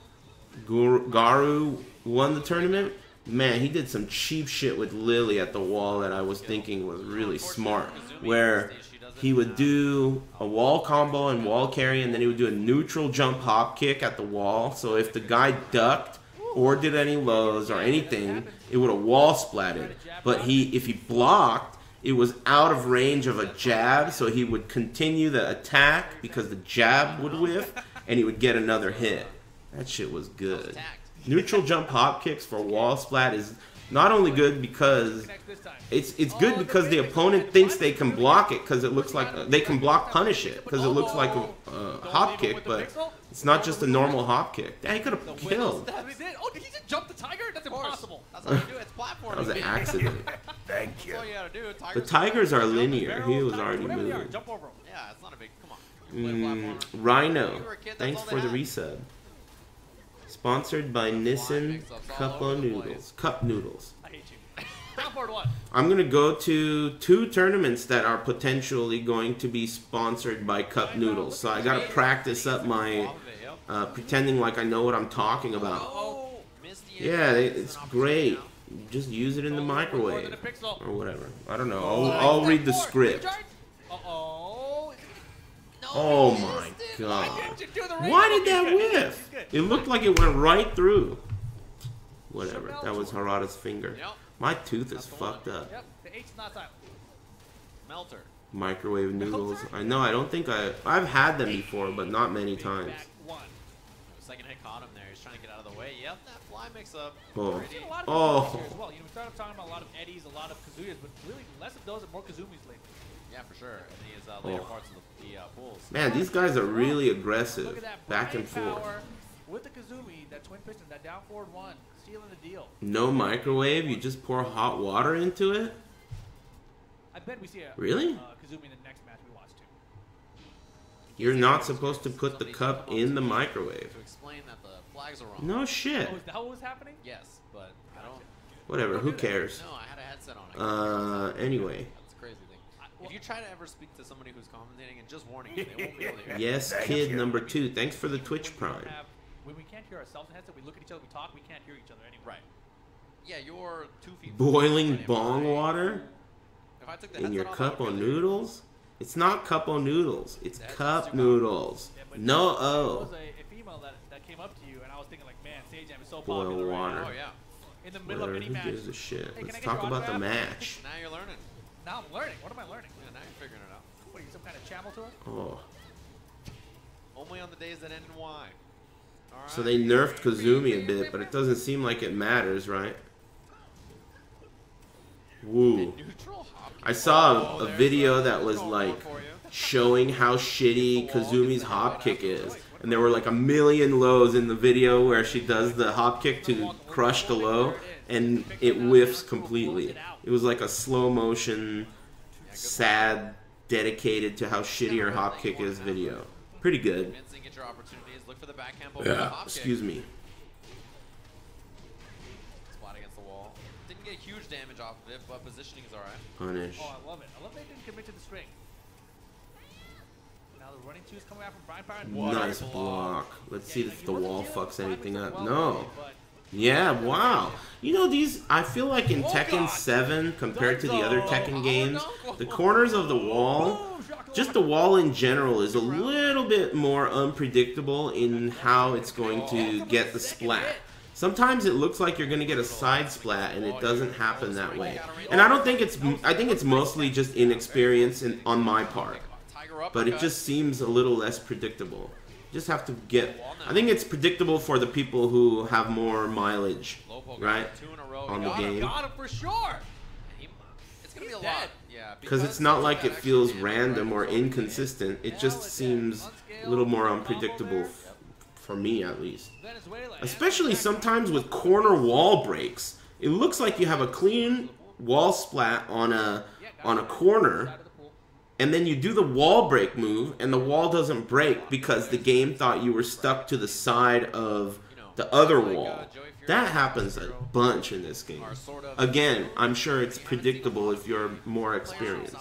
Garu won the tournament. Man, he did some cheap shit with Lily at the wall that I was thinking was really smart. Where he would do a wall combo and wall carry, and then he would do a neutral jump hop kick at the wall. So if the guy ducked or did any lows or anything, it would have wall splatted. But if he blocked, it was out of range of a jab, so he would continue the attack because the jab would whiff, and he would get another hit. That shit was good. Neutral jump hop kicks for wall splat is not only good because it's good because the opponent thinks they can block it because it looks like they can block punish it because it looks like a hop kick, but it's not just a normal hop kick. Yeah, he could have killed. Oh, did he just jump the tiger? That's impossible. That's how you do it. It's platforming. That was an accident. Thank you. That's all you gotta do. The tigers are linear. He was already moving. Jump over him. Yeah, it's not a big. Come on. You play platformer. Rhino, thanks for the resub. Sponsored by Nissan Cup Noodles. Cup Noodles. I hate you. Top board one. I'm gonna go to 2 tournaments that are potentially going to be sponsored by Cup Noodles. So I gotta practice up my pretending like I know what I'm talking about. Oh, missed the Yeah, it's great. just use it in the microwave or whatever. I don't know. Oh, I'll read the script. Uh-oh. Oh my god. Why did that whiff? It looked like it went right through. Whatever. That was Harada's finger. My tooth is fucked up. Yep, the H's not silent. Melter. Microwave noodles. I know, I don't think I've had them before, but not many times. Second hit caught him there. He's trying to get out of the way. Yep, that fly mix up. Oh. Oh. As well. You know, we started talking about a lot of Eddies, a lot of Kazuyas, but really less of those and more Kazumis lately. Yeah, for sure. And these later parts of the pools. Man, these guys are really aggressive. Look at that back and forth. With the Kazumi, that twin piston, that down forward one, sealing the deal. No microwave? You just pour hot water into it? I bet we see a really? Kazumi in the next match we watch too. You're not supposed to put the cup in the microwave. To explain that the flags are wrong. No shit. Oh, is that what was happening? Yes, but I don't. Whatever, who cares? No, I had a headset on. Anyway. That's a crazy thing. If you try to ever speak to somebody who's commentating, and just warning you, they won't be able to hear you. Yes, kid number 2. Thanks for the Twitch Prime. When we can't hear ourselves in the headset, we look at each other, we talk, we can't hear each other anyway. Right. Yeah, you're 2 feet. Boiling bong water If I took the in your off, cup of noodles? It's not cup of noodles. It's cup noodles. Yeah, No There O. was a female that came up to you, and I was thinking like, man, Sage Jam is so Boil popular water. right now. Oh yeah. In the middle Whatever, of any who match. gives a shit? Hey, Let's can I get talk your about the autograph? match. Now you're learning. Now I'm learning. What am I learning? Yeah, now you're figuring it out. What are you, some kind of channel to it? Oh. Only on the days that end in Y. All right. So they nerfed Kazumi a bit, but it doesn't seem like it matters, right? Woo. I saw a video that was like showing how shitty Kazumi's hop kick is. And there were like a million lows in the video where she does the hop kick to crush the low, and it whiffs completely. It was like a slow motion, sad, dedicated to how shitty her hop kick is video. Pretty good. Yeah, excuse me. Splat against the wall. Didn't get huge damage off of it, but positioning is alright. Punish. Oh, I love it. I love they didn't commit to the string. Now the running two is coming out from Brian Power. Nice block. Let's see if the wall fucks anything up. No. Yeah, wow. You know, these, I feel like in Tekken 7, compared to the other Tekken games, the corners of the wall, just the wall in general, is a little bit more unpredictable in how it's going to get the splat. Sometimes it looks like you're going to get a side splat, and it doesn't happen that way. And I don't think it's, I think it's mostly just inexperience on my part. But it just seems a little less predictable. Just have to get, I think it's predictable for the people who have more mileage, right, on the game. Got him for sure. It's gonna be a lot. Yeah, because it's not like it feels random or inconsistent. It just seems a little more unpredictable for me, at least. Especially sometimes with corner wall breaks. It looks like you have a clean wall splat on a corner, and then you do the wall break move, and the wall doesn't break because the game thought you were stuck to the side of the other wall. That happens a bunch in this game. Again, I'm sure it's predictable if you're more experienced.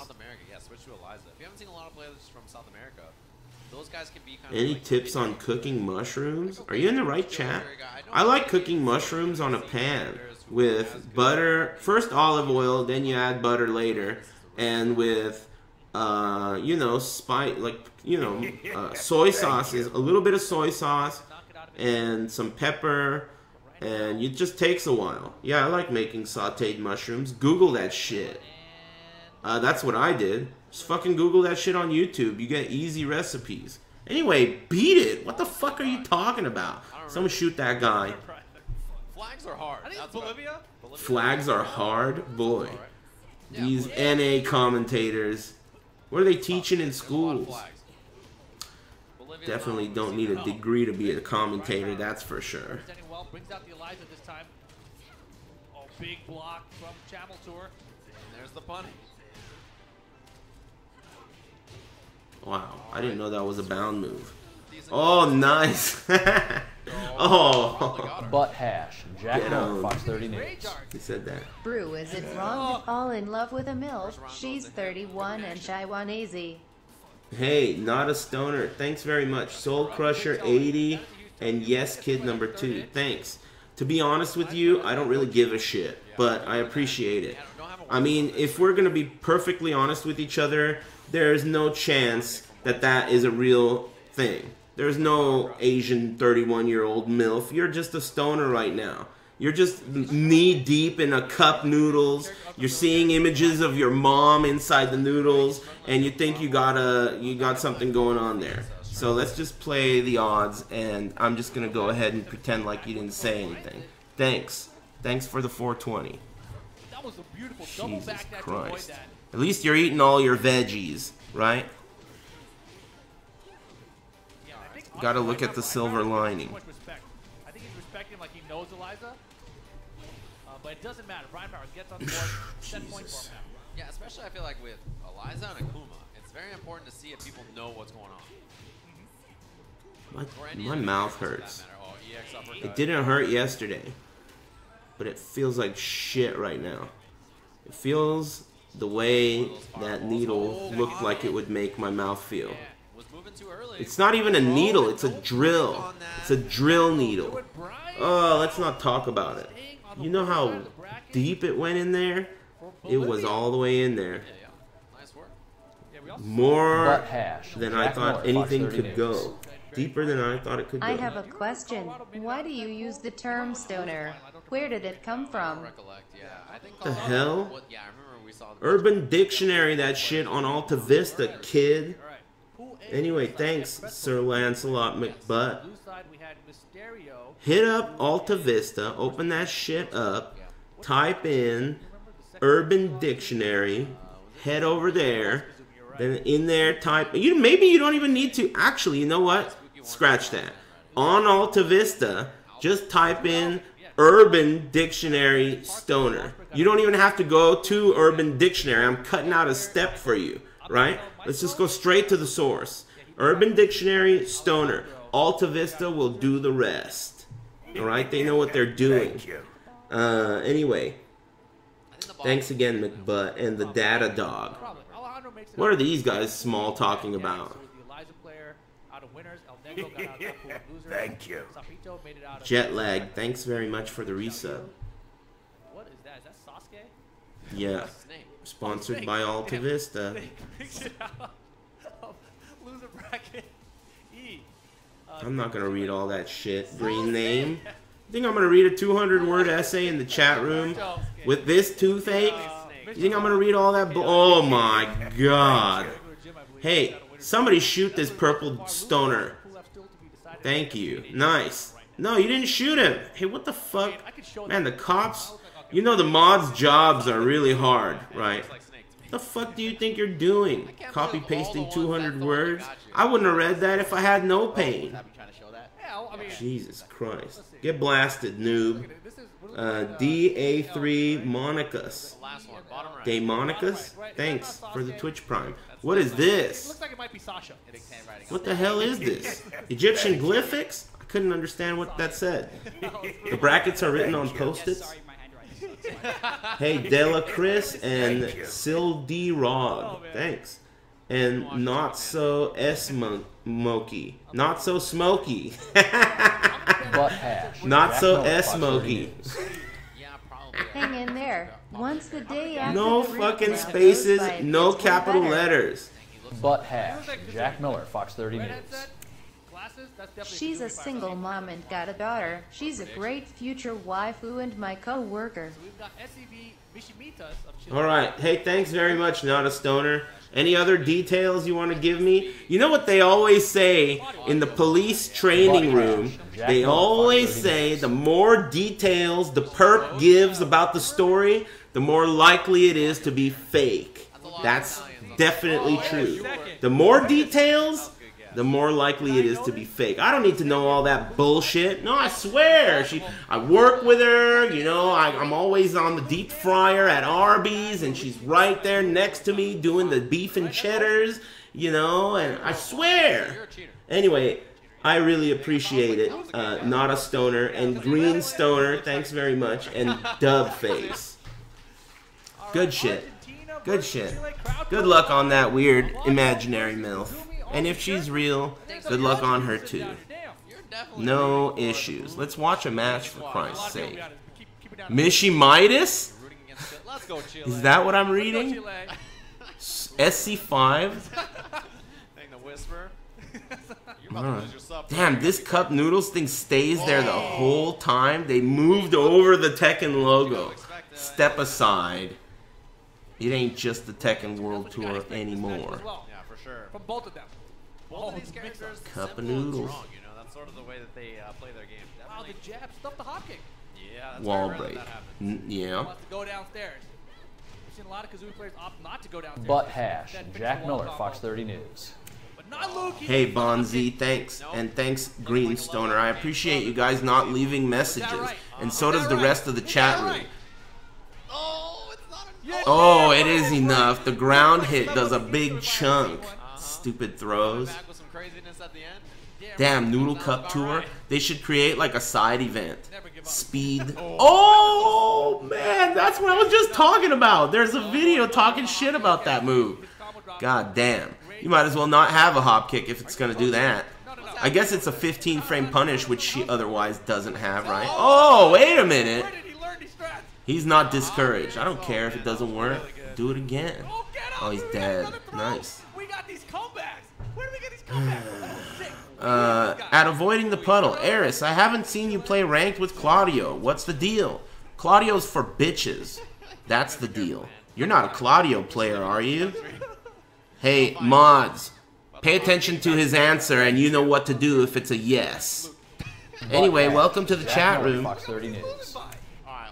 Any tips on cooking mushrooms? Are you in the right chat? I like cooking mushrooms on a pan with butter, first olive oil, then you add butter later, and with you know, soy sauce is a little bit of soy sauce and some pepper, and it just takes a while. Yeah, I like making sauteed mushrooms. Google that shit. That's what I did. Just fucking Google that shit on YouTube. You get easy recipes. Anyway, beat it. What the fuck are you talking about? Someone shoot that guy. Flags are hard. That's Bolivia? Flags are hard? Boy. These NA commentators. What are they teaching in schools? Definitely don't need a degree to be a commentator, that's for sure. Brings out the Eliza this time. Oh, big block from Channel Tour. There's the bunny. Wow, I didn't know that was a bound move. Oh, nice. Oh. Butt hash. Jack Miller, Fox 30 News. He said that. Brew, is it wrong to fall in love with a MILF? She's 31 and Taiwanese. Hey, not a stoner. Thanks very much. Soul Crusher 80 and Yes Kid number 2. Thanks. to be honest with you, I don't really give a shit, but I appreciate it. I mean, if we're going to be perfectly honest with each other, there's no chance that that is a real thing. There's no Asian 31-year-old MILF. You're just a stoner right now. You're just knee-deep in a cup noodles. You're seeing images of your mom inside the noodles, and you think you got something going on there. So let's just play the odds, and I'm just going to go ahead and pretend like you didn't say anything. Thanks. Thanks for the 420. That was a beautiful double Jesus back that Christ. that. At least you're eating all your veggies, right? Yeah, I think Gotta look at the silver lining. Too much respect. I think he's respecting him like he knows Eliza. But it doesn't matter. Brian Power gets on the board, 10 points for him now. Yeah, especially I feel like with Eliza and Akuma, it's very important to see if people know what's going on. My mouth hurts. Oh, EX uppercut. It didn't hurt yesterday, but it feels like shit right now. It feels the way that needle looked like it would make my mouth feel. It's not even a needle, it's a drill. It's a drill needle. Oh, let's not talk about it. You know how deep it went in there? It was all the way in there. More than I thought anything could go. Deeper than I thought it could go. I have a question. Why do you use the term stoner? Where did it come from? The hell? Urban Dictionary that shit on Alta Vista, kid. Anyway, thanks, Sir Lancelot McButt. Hit up Alta Vista, open that shit up, type in Urban Dictionary, head over there, then in there type, maybe you don't even need to, actually, you know what? Scratch that. On Alta Vista, just type in Urban Dictionary Stoner. You don't even have to go to Urban Dictionary. I'm cutting out a step for you, right? Let's just go straight to the source. Urban Dictionary Stoner. Alta Vista will do the rest. Alright? They know what they're doing. Anyway. Thanks again, McButt and the Data Dog. What are these guys small talking about? Thank you. Jet lag. Thanks very much for the resub. What is that? Is that Sasuke? Yeah. Sponsored by Alta Vista. Loser bracket E. I'm not going to read all that shit. Green name. You think I'm going to read a 200-word essay in the chat room with this toothache? You think I'm going to read all that? Oh my god. Hey, somebody shoot this purple stoner. Thank you. Nice. No, you didn't shoot him. Hey, what the fuck? Man, the cops... You know the mods' jobs are really hard, right? What the fuck do you think you're doing? Copy-pasting 200 words? I wouldn't have read that if I had no pain. Jesus Christ. Get blasted, noob. DA3 Monicus. Daemonicus? Thanks for the Twitch Prime. What is this? Looks like it might be Sasha. What the hell is this? Egyptian glyphics? I couldn't understand what that said. The brackets are written on post-its? Hey, Della Chris and Sil D Rod. Thanks. And Not So Smoky. Not So Smoky. Not So S-Smoky. Hang in there. Once the day after No fucking spaces, no capital letters. Butt hash. Jack Miller, Fox 30 News. She's a single mom and got a daughter. She's a great future waifu and my co-worker. Alright, hey, thanks very much, Not a Stoner. Any other details you want to give me? You know what they always say in the police training room? They always say the more details the perp gives about the story, the more likely it is to be fake. That's definitely true. The more details, the more likely it is to be fake. I don't need to know all that bullshit. No, I swear. I work with her, you know, I'm always on the deep fryer at Arby's, and she's right there next to me doing the beef and cheddars, you know, and I swear. Anyway, I really appreciate it. Not a Stoner and Green Stoner, thanks very much, and Dubface. Good shit. Good shit. Good luck on that weird imaginary MILF. And if she's real, good luck on her too. No issues. Let's watch a match for Christ's sake. Mishi-mitis? Let's go, Chile. Is that what I'm reading? SC5? The whisper. Damn, this cup noodles thing stays there the whole time. They moved over the Tekken logo. Step aside. It ain't just the Tekken World Tour anymore. Yeah, for sure. From both of them. Both of these characters, cup of noodles. Strong, you know, that's sort of the way that they play their game. Wow, the jab stuffed the hop kick. Yeah, that's wall very rare break. that happens. Yeah. Wants to go downstairs. We've seen a lot of Kazooie players opt not to go downstairs. Butt hash. Jack Miller, Fox 30 News. But not Luke. Hey Bonzi, thanks, and thanks Greenstoner. I appreciate you guys not leaving messages, and so does the rest of the chat room. Oh, it's not enough. Oh, it is enough. The ground hit does a big chunk. Stupid throws. Back with some craziness at the end. Damn, Noodle Cup Tour. They should create like a side event. Speed. Oh, man, that's what I was just talking about. There's a video talking shit about that move. God damn. You might as well not have a hop kick if it's going to do that. I guess it's a 15-frame punish, which she otherwise doesn't have, right? Oh, wait a minute. He's not discouraged. I don't care if it doesn't work. Do it again. Oh, he's dead. Nice. We got these comebacks. Where do we get these comebacks? At avoiding the puddle, Aris, I haven't seen you play ranked with Claudio. What's the deal? Claudio's for bitches. That's the deal. You're not a Claudio player, are you? Hey, mods, pay attention to his answer and you know what to do if it's a yes. Anyway, welcome to the chat room. Fox 30 News.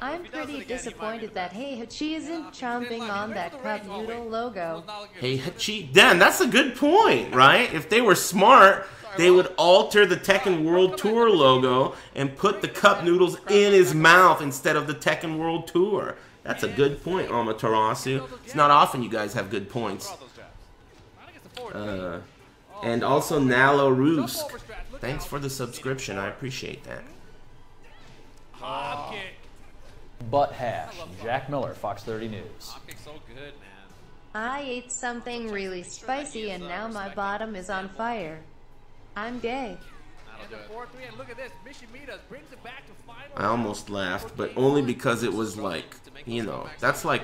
I'm pretty disappointed that Hey Hachi isn't chomping on that cup noodle logo. Hey Hachi, damn, that's a good point, right? If they were smart, they would alter the Tekken World Tour logo and put the cup noodles in his mouth instead of the Tekken World Tour. That's a good point, Amaterasu. It's not often you guys have good points. And also Nalo Roosk. Thanks for the subscription. I appreciate that. Butt hash. Jack Miller, Fox 30 News. So good, man. I ate something really spicy and now my bottom is on fire. I'm gay. I almost laughed, but only because it was like, you know, that's like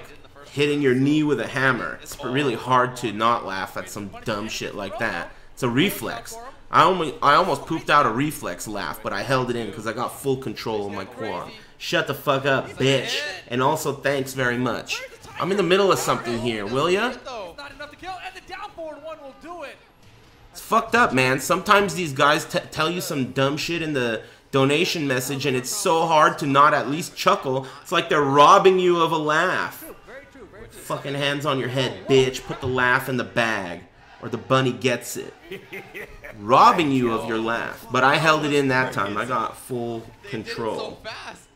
hitting your knee with a hammer. It's really hard to not laugh at some dumb shit like that. It's a reflex. I almost pooped out a reflex laugh, but I held it in because I got full control of my quad. Shut the fuck up, bitch. And also, thanks very much. I'm in the middle of something here, will ya? It's fucked up, man. Sometimes these guys tell you some dumb shit in the donation message, and it's so hard to not at least chuckle. It's like they're robbing you of a laugh. Fucking hands on your head, bitch. Put the laugh in the bag, or the bunny gets it. Robbing you of your laugh. But I held it in that time. I got full control.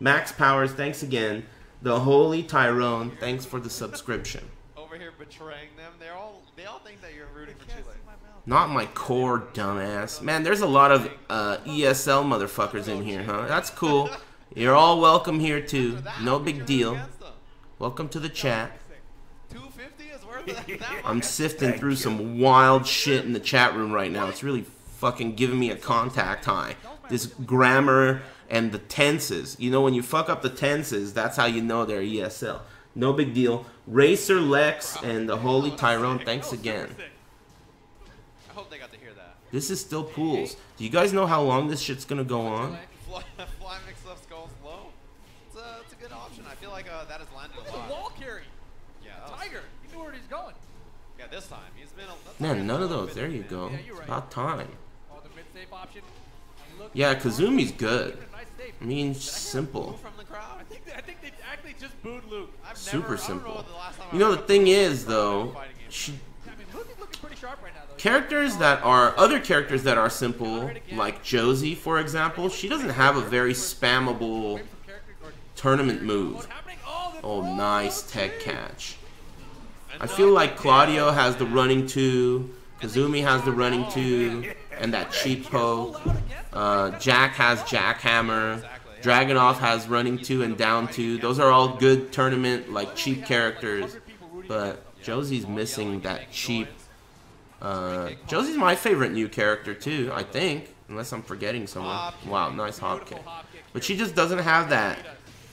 Max Powers, thanks again. The Holy Tyrone, thanks for the subscription. Over here betraying them. They all think that you're rooting for Chile. Not my core, dumbass. Man, there's a lot of ESL motherfuckers in here, huh? That's cool. You're all welcome here, too. No big deal. Welcome to the chat. 250 is worth that. I'm sifting through some wild shit in the chat room right now. It's really fucking giving me a contact high. This grammar and the tenses. You know, when you fuck up the tenses, that's how you know they're ESL. No big deal. Racer Lex and the Holy Tyrone, thanks again. I hope they got to hear that. This is still pools. Do you guys know how long this shit's gonna go on? Fly mix left skulls low. It's a good option. I feel like that has landed a lot. Wall carry. Yeah, Tiger. He knew where he's going. Yeah, this time he's been. Man, none of those. There you go. It's about time. Oh, the mid-safe option. Yeah, Kazumi's good. I mean, simple. From the crowd. I think they actually just booed Luke. Super simple. You know, the thing is, though, characters that are, other characters that are simple, like Josie, for example, she doesn't have a very spammable tournament move. Oh, nice tech catch. I feel like Claudio has the running 2, Kazumi has the running 2, and that cheap poke. Jack has Jackhammer. Dragunov has running 2 and down 2. Those are all good tournament, like, cheap characters. But Josie's missing that cheap. Josie's my favorite new character, too, I think. Unless I'm forgetting someone. Wow, nice hop kick. But she just doesn't have that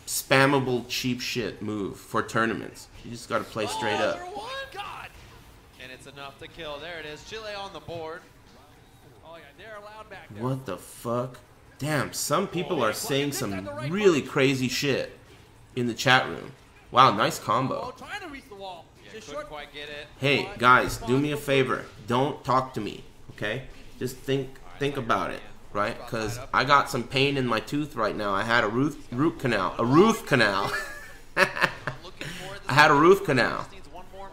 spammable cheap shit move for tournaments. You just got to play straight up. And it's enough to kill. There it is. Chile on the board. Oh, yeah, they're allowed back there. What the fuck? Damn, some people are saying some really crazy shit in the chat room. Wow, nice combo. Trying to reach the wall. Yeah, couldn't quite get it. Hey, guys, do me a favor. Don't talk to me, okay? Just think about it, right? Because I got some pain in my tooth right now. I had a root canal. A root canal. I had a root canal.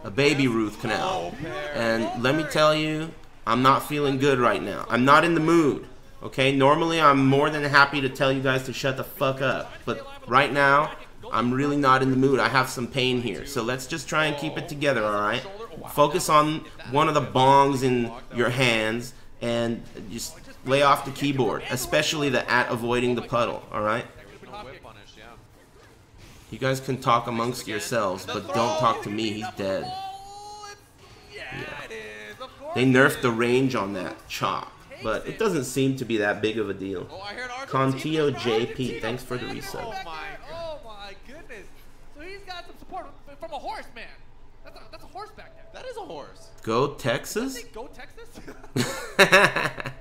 A baby root canal. And let me tell you, I'm not feeling good right now. I'm not in the mood, okay? Normally, I'm more than happy to tell you guys to shut the fuck up. But right now, I'm really not in the mood. I have some pain here. So let's just try and keep it together, alright? Focus on one of the bongs in your hands and just lay off the keyboard, especially the avoiding the puddle, alright? You guys can talk amongst yourselves, but don't talk to me. He's dead. Yeah. They nerfed the range on that chop, but it doesn't seem to be that big of a deal. Contio JP, thanks for the resub. Oh my goodness. So he's got some support from a horse, man. That's a horse back there. That is a horse. Go Texas? Go Texas?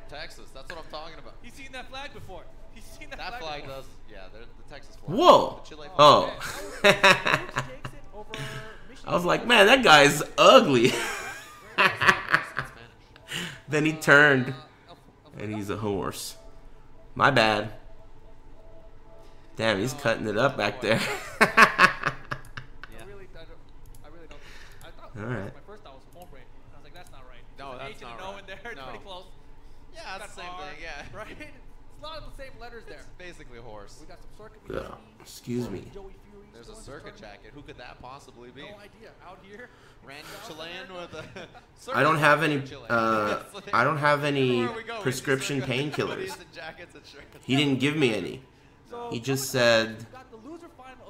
Texas, that's what I'm talking about. He's seen that flag before. He's seen that flag before. does, yeah, they're the Texas flag. Whoa! Oh. I was like, man, that guy's ugly. Then he turned, and he's a horse. My bad. Damn, he's cutting it up back there. All right. My first thought was home rate. I was like, that's not right. No, that's not right. In there. It's pretty close. Yeah, that's the same thing. Yeah. Right? It's a lot of the same letters there. It's basically a horse. We got some circuit. Excuse me. There's a circuit jacket. Who could that possibly be? No idea. Out here. Random Chilean with a. I don't have any. I don't have any prescription painkillers. He didn't give me any. He just said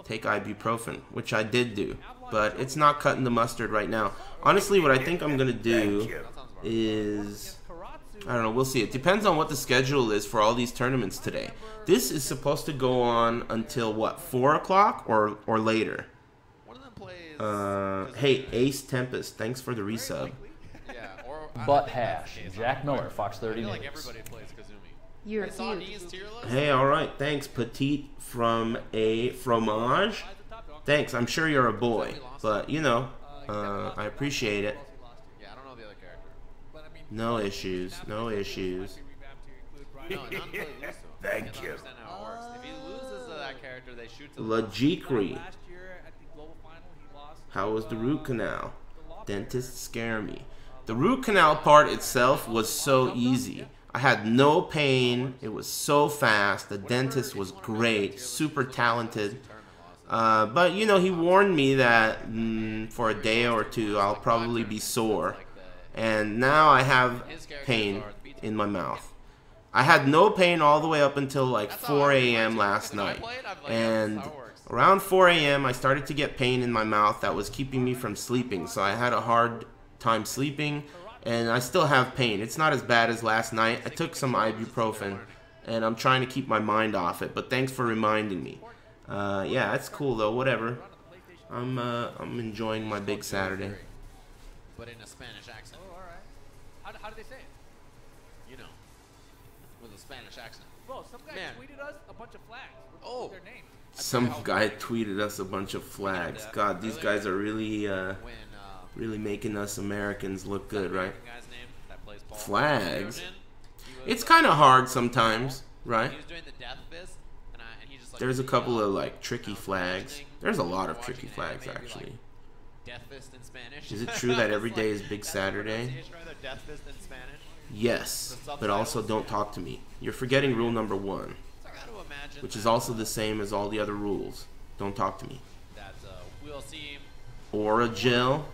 take ibuprofen, which I did do, but it's not cutting the mustard right now. Honestly, what I think I'm gonna do is, I don't know, we'll see. It depends on what the schedule is for all these tournaments today. This is supposed to go on until what, 4 o'clock or later? Hey, Ace Tempest, thanks for the resub. Butt hash. Jack Miller, Fox 30 News. You're cute. Hey, alright, thanks, Petite from a fromage. Thanks, I'm sure you're a boy, but you know, I appreciate it. Yeah, I don't know the other character. No issues, no issues. Thank you. If he loses that character, they shoot to Logicry. How was the root canal? Dentists scare me. The root canal part itself was so easy. I had no pain. It was so fast. The dentist was great, super talented. But you know, he warned me that for a day or two I'll probably be sore. And now I have pain in my mouth. I had no pain all the way up until like 4 a.m. last night. And around 4 a.m. I started to get pain in my mouth that was keeping me from sleeping. So I had a hard time sleeping. And I still have pain. It's not as bad as last night. I took some ibuprofen. And I'm trying to keep my mind off it. But thanks for reminding me. Yeah, that's cool though. Whatever. I'm enjoying my big Saturday. But in a Spanish accent. Oh, all right. How do they say it? You know, with a Spanish accent. Bro, some guy tweeted us a bunch of flags. Oh. Their names. Some guy tweeted us a bunch of flags. God, these guys are really, really making us Americans look good, right? Flags. It's kind of hard sometimes, right? There's a couple of like tricky flags. There's a lot of tricky flags actually. Is it true that every day is Big Saturday? Yes, but also don't talk to me. You're forgetting rule number 1, which is also the same as all the other rules. Don't talk to me. Aura gel?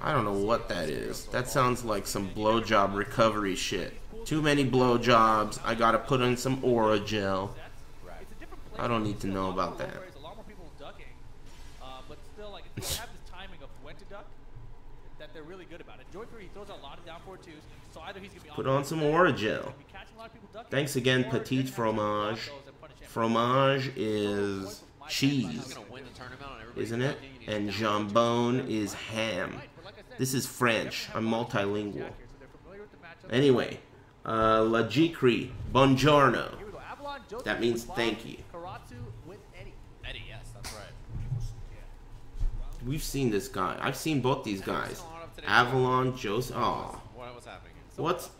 I don't know what that is. That sounds like some blowjob recovery shit. Too many blowjobs. I gotta put in some aura gel. I don't need to know about that. that they're really good about it. Joyper, he throws a lot of down forward twos, so either he's going to be Put on some Oragel. Thanks again, Petite Fromage. Fromage is cheese, isn't it? And jambon is ham. This is French. I'm multilingual. Anyway, La Jicri, buongiorno. That means thank you. Eddie, yes, that's right. We've seen this guy. I've seen both these guys. Avalon, Joseph. Oh. What's happening? What's.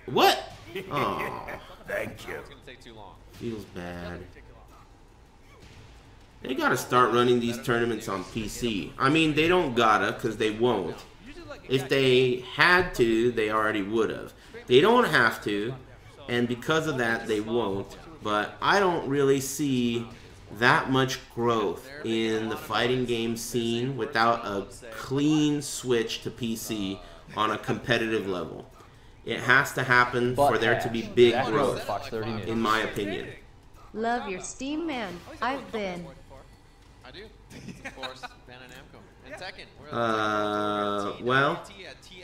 What? Oh. Thank you. It's going to take too long. Feels bad. They gotta start running these tournaments on PC. I mean, they don't gotta, because they won't. If they had to, they already would have. They don't have to, and because of that, they won't. But I don't really see that much growth in the fighting game scene without a clean switch to PC on a competitive level. It has to happen for there to be big growth, in my opinion. Love your Steam, man. I've been. I do. Of course, Bandai Namco. And Tekken. Well,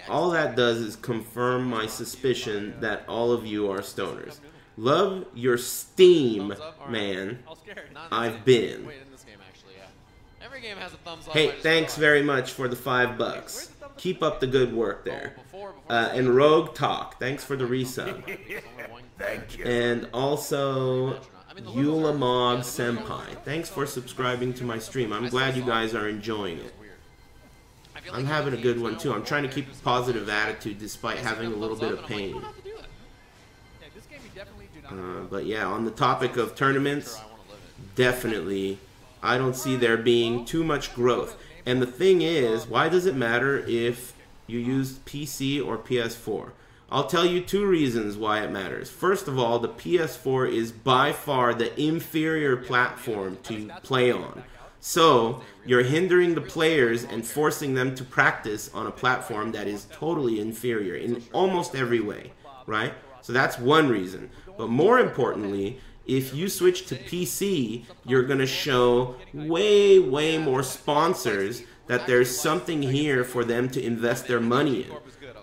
all that does is confirm my suspicion that all of you are stoners. Love your Steam, man. I've been. Every game has a thumbs up. Hey, thanks very much for the $5. Keep up the good work there. And Rogue Talk, thanks for the resub. Thank you. And also Yulamog Senpai, thanks for subscribing to my stream. I'm glad you guys are enjoying it. I'm having a good one too. I'm trying to keep a positive attitude despite having a little bit of pain. But yeah, on the topic of tournaments, definitely, I don't see there being too much growth. And the thing is, why does it matter if you use PC or PS4? I'll tell you two reasons why it matters. First of all, the PS4 is by far the inferior platform to play on. So, you're hindering the players and forcing them to practice on a platform that is totally inferior in almost every way, right? So that's one reason. But more importantly, if you switch to PC, you're going to show way, way more sponsors that there's something here for them to invest their money in.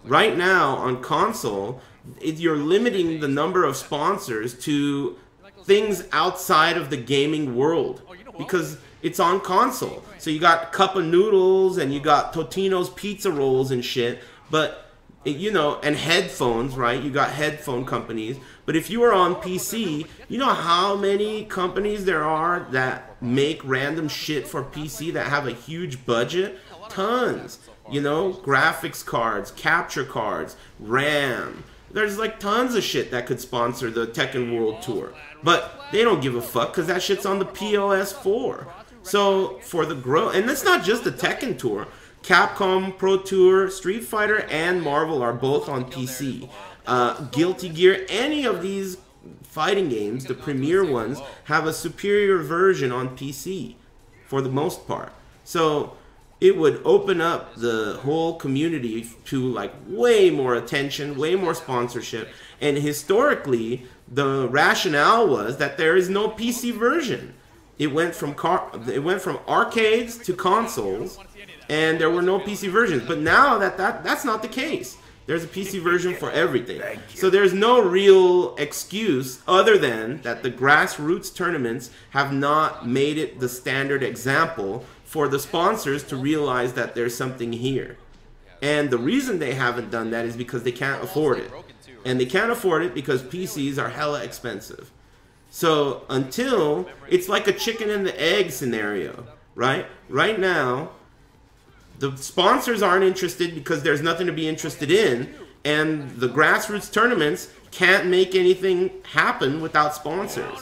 Right now, on console, you're limiting the number of sponsors to things outside of the gaming world because it's on console. So you got Cup of Noodles and you got Totino's Pizza Rolls and shit, but you know, and headphones, right? You got headphone companies. But if you are on PC, you know how many companies there are that make random shit for PC that have a huge budget? Tons. You know, graphics cards, capture cards, RAM. There's like tons of shit that could sponsor the Tekken World Tour. But they don't give a fuck because that shit's on the POS4. So for the growth, and that's not just the Tekken Tour. Capcom Pro Tour, Street Fighter, and Marvel are both on PC. Guilty Gear, any of these fighting games, the premier ones, have a superior version on PC for the most part. So it would open up the whole community to like way more attention, way more sponsorship. And historically, the rationale was that there is no PC version. It went from arcades to consoles, and there were no PC versions. But now that's not the case. There's a PC version for everything. So there's no real excuse other than that the grassroots tournaments have not made it the standard example for the sponsors to realize that there's something here. And the reason they haven't done that is because they can't afford it. And they can't afford it because PCs are hella expensive. So until, it's like a chicken and the egg scenario, right? Right now, the sponsors aren't interested because there's nothing to be interested in, and the grassroots tournaments can't make anything happen without sponsors.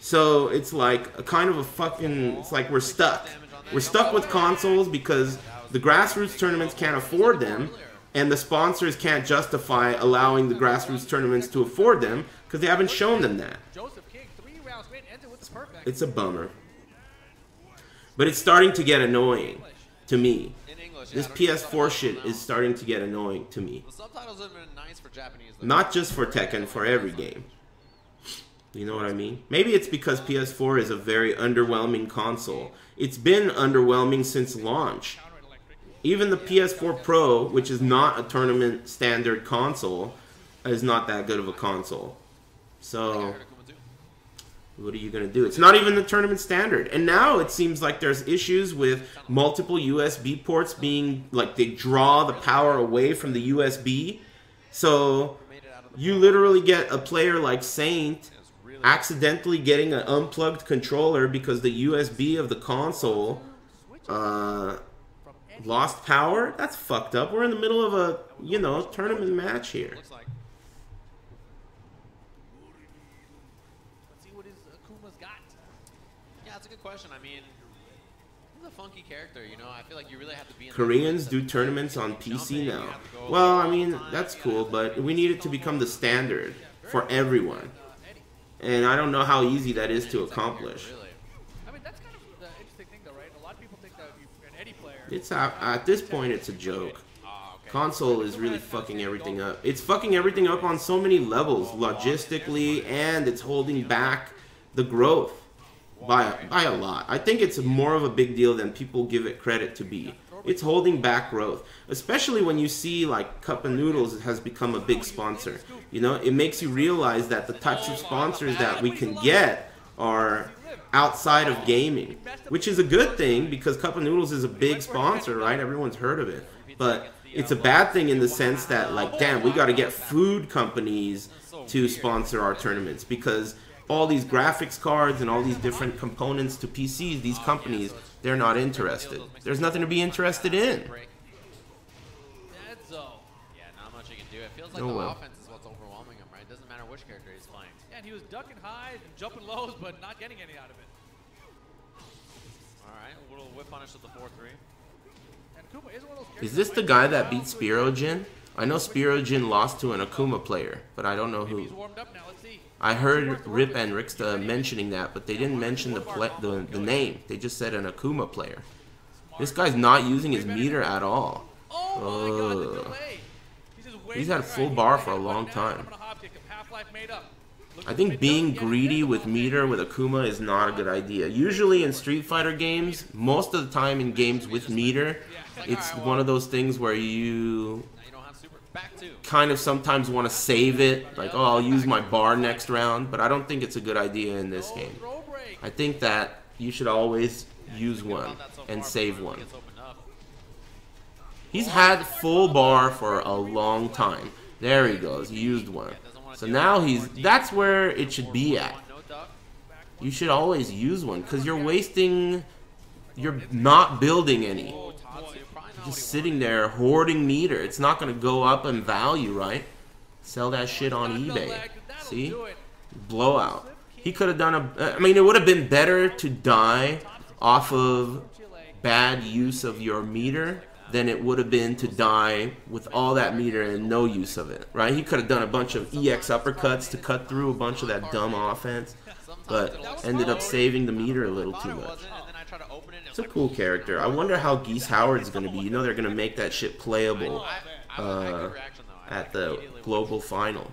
So it's like a kind of a fucking, it's like we're stuck. We're stuck with consoles because the grassroots tournaments can't afford them, and the sponsors can't justify allowing the grassroots tournaments to afford them because they haven't shown them that. It's a bummer. But it's starting to get annoying to me. This PS4 shit is starting to get annoying to me. Not just for Tekken, for every game. You know what I mean? Maybe it's because PS4 is a very underwhelming console. It's been underwhelming since launch. Even the PS4 Pro, which is not a tournament standard console, is not that good of a console. So, what are you going to do? It's not even the tournament standard. And now it seems like there's issues with multiple USB ports being, like, they draw the power away from the USB. So, you literally get a player like Saint accidentally getting an unplugged controller because the USB of the console lost power. That's fucked up. We're in the middle of a, you know, tournament match here. Let's see what his Akuma's got. Yeah, that's a good question. I mean, he's a funky character, you know. I feel like you really have to be in Koreans do tournaments on PC now. Well, I mean, that's cool, but we need it to become the standard for everyone. And I don't know how easy that is to accomplish. I mean, that's kind of the interesting thing, though, right? A lot of people think that you're an Eddie player. It's at this point, it's a joke. Console is really fucking everything up. It's fucking everything up on so many levels, logistically, and it's holding back the growth by a lot. I think it's more of a big deal than people give it credit to be. It's holding back growth, especially when you see like Cup of Noodles has become a big sponsor. You know, it makes you realize that the types of sponsors that we can get are outside of gaming, which is a good thing because Cup of Noodles is a big sponsor, right? Everyone's heard of it. But it's a bad thing in the sense that, like, damn, we got to get food companies to sponsor our tournaments because all these graphics cards and all these different components to PCs, these companies, they're not interested. There's nothing to be interested in. Yeah, not much you can do. It feels like the offense is what's overwhelming him, right? It doesn't matter which character he's playing. Yeah, and he was ducking highs and jumping lows, but not getting any out of it. All right, a little whip punish with the 4-3. Is this the guy that beat Spirojin? I know Spirojin lost to an Akuma player, but I don't know who. I heard Rip and Rixta mentioning that, but they didn't mention the name. They just said an Akuma player. This guy's not using his meter at all. He's had a full bar for a long time. I think being greedy with meter with Akuma is not a good idea. Usually in Street Fighter games, most of the time in games with meter, it's one of those things where you kind of sometimes want to save it. Like, oh, I'll use my bar next round. But I don't think it's a good idea in this game. I think that you should always use one and save one. He's had full bar for a long time. There he goes. He used one. So now that's where it should be at. You should always use one because you're not building any. You're just sitting there hoarding meter. It's not going to go up in value, right? Sell that shit on eBay. See? Blowout. He could have done I mean, it would have been better to die off of bad use of your meter than it would have been to die with all that meter and no use of it, right? He could have done a bunch of EX uppercuts to cut through a bunch of that dumb offense, but ended up saving the meter a little too much. It's a cool character. I wonder how Geese Howard's going to be. You know they're going to make that shit playable at the global final.